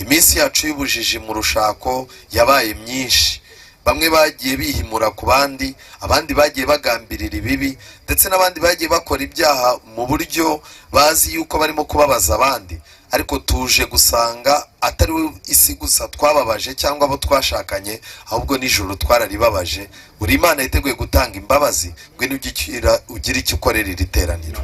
Iminsi yacu y'ubujiji mu rushako yabaye myinshi. Bamwe bagiye bihimura ku bandi, abandi bagiye bagambirira ibibi, ndetse n'abandi bagiye bakora ibyaha mu buryo bazi yuko barimo kubabaza abandi. Ariko tuje gusanga atari isi gusa twababaje cyangwa abo twashakanye, ahubwo n'ijuru twararibabaje. Buri Imana yiteguye gutanga imbabazi, ngwino ugira icyo ukorera iri teraniro.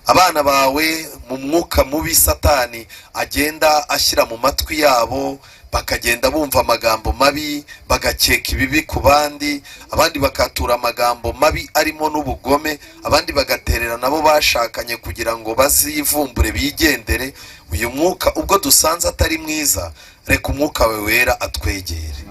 Abana bawe mu mwuka mubi Satani agenda ashyira mu matwi yabo, bakagenda bumva amagambo mabi, bagakeka ibibi ku bandi, abandi bakatura amagambo mabi arimo n'ubugome, abandi bagaterera nabo bashakanye kugira ngo bazivumbure bigendere. Uyu mwuka ubwo dusanze atari mwiza, reka umwuka we wera atwegere.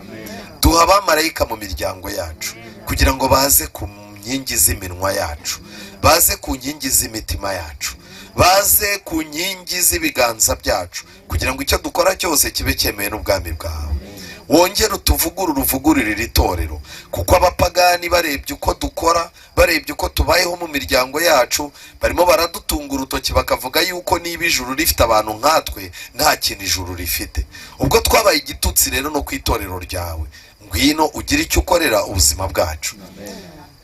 Duha abamarayika mu miryango yacu kugira ngo baze ku nkingi z'iminwa yacu, baze ku nkingi z'imitima yacu, baze ku nkingi z'ibiganza byacu, kugira ngo icyo dukora cyose kibe cyemewe n'ubwami bwawe. Wongere uvugurure iri torero, kuko abapagani barebye uko dukora, barebye uko tubayeho mu miryango yacu, barimo baradutunga urutoki bakavuga yuko niba ijuru rifite abantu nkatwe, nta kintu ijuru rifite. Ubwo twabaye igitutsi rero no ku itorero ryawe, ngwino ugire icyo ukorera ubuzima bwacu.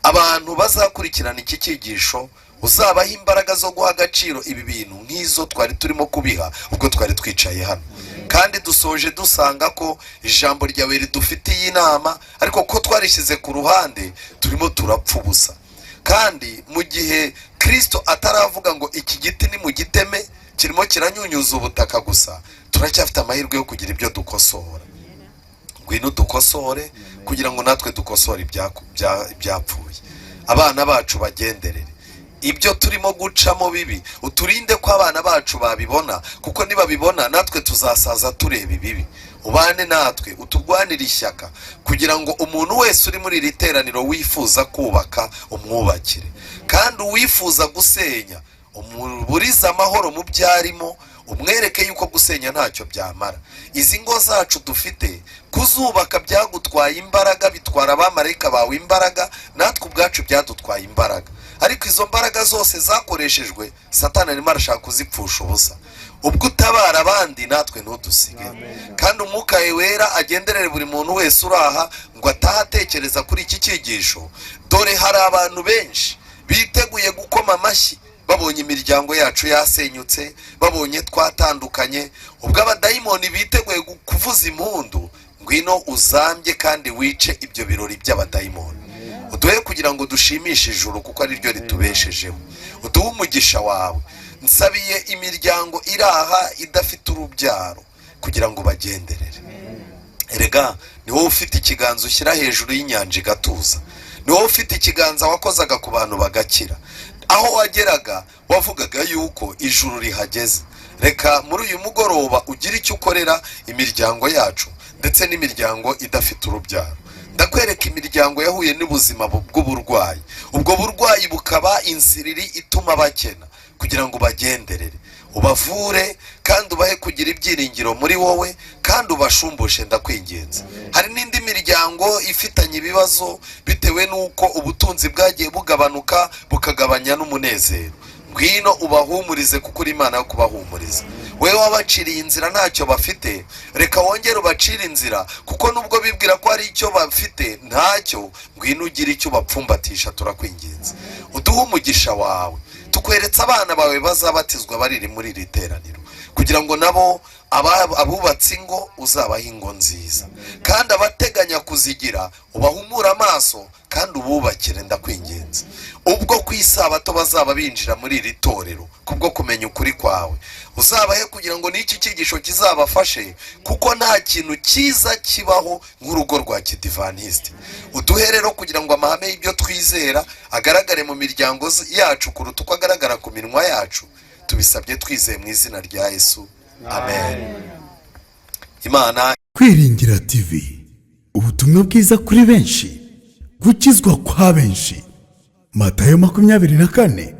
Abantu bazakurikirana iki cyigisho, uzabaha imbaraga zo guha agaciro ibi bintu nk'izo twari turimo kubiha ubwo twari twicaye hano. Kandi dusoje dusanga ko ijambo ryawe ridufitiye inama, ariko ko twarishyize ku ruhande turimo turapfa ubusa. Kandi mu gihe Kristo ataravuga ngo iki giti ni mu giteme, kirimo kiranyunyuza ubutaka gusa, turacyafite amahirwe yo kugira ibyo dukosora. Ngwino dukosore kugira ngo natwe dukosore ibyapfuye. Abana bacu bagenderere ibyo turimo gucamo bibi, uturinde ko abana bacu babibona, kuko nibabibona natwe tuzasaza tureba ibibi. Ubane natwe, uturwanire ishyaka kugira ngo umuntu wese uri muri iri teraniro wifuza kubaka umwubakire, kandi uwifuza gusenya umuburize amahoro mu byarimo, umwereke yuko gusenya ntacyo byamara. Izi ngo zacu dufite kuzubaka byagutwaye imbaraga, bitwara abamarayika bawe imbaraga, natwe ubwacu byadutwaye imbaraga. Ariko izo mbaraga zose zakoreshejwe, Satani arimo arashaka kuzipfusha ubusa. Ubwo utabara abandi, natwe ntudusige. Kandi umwuka wera agenderere buri muntu wese uraha, ngo atahatekereza kuri iki cyigisho. Dore hari abantu benshi biteguye gukoma amashyi babonye imiryango yacu yasenyutse, babonye twatandukanye. Ubwo abadayimoni biteguye kuvuza impundu, ngwino uzambye kandi wice ibyo birori by'abadayimoni. Uduhe kugira ngo dushimishe ijuru, kuko ari ryo ritubeshejeho. Uduhe umugisha wawe. Nsabiye imiryango iraha idafite urubyaro kugira ngo bagenderere. Erega ni wowe ufite ikiganza ushyira hejuru y'inyanja igatuza, ni wowe ufite ikiganza wakozaga ku bantu bagakira. Aho wageraga wavugaga yuko ijuru rihageze. Reka muri uyu mugoroba ugire icyo ukorera imiryango yacu, ndetse n'imiryango idafite urubyaro. Ndakwereka imiryango yahuye n'ubuzima bw'uburwayi, ubwo burwayi bukaba insiriri ituma bakena, kugira ngo bagenderere, ubavure kandi ubahe kugira ibyiringiro muri wowe, kandi ubashumbushe. Ndakwinginze. Hari n'indi miryango ifitanye ibibazo bitewe n'uko ubutunzi bwagiye bugabanuka, bukagabanya n'umunezero. Ngwino ubahumurize, kuko uri Imana yo kubahumuriza. Wewe wabaciriye inzira ntacyo bafite, reka wongere ubacire inzira, kuko nubwo bibwira ko hari icyo bafite ntacyo, ngwino ugire icyo bapfumbatisha. Turakwinginze uduhe umugisha wawe. Tukweretse abana bawe bazabatizwa bariri muri iri teraniro, kugira ngo nabo abubatse ingo uzabaha ingo nziza, kandi abateganya kuzigira ubahumura amaso kandi ububakire. Ndakwinginze. Ubwo ku isabato bazaba binjira muri iri torero kubwo kumenya ukuri kwawe, uzabahe kugira ngo n'iki cyigisho kizabafashe, kuko nta kintu cyiza kibaho nk'urugo rwa kidivantisite. Uduhe rero kugira ngo amahame y'ibyo twizera agaragare mu miryango yacu kuruta uko agaragara ku minwa yacu. Tubisabye twizeye mu izina rya Yesu, amen. Imana. Kwiringira TV, ubutumwa bwiza kuri benshi, gukizwa kwa benshi. Matayo 24:14.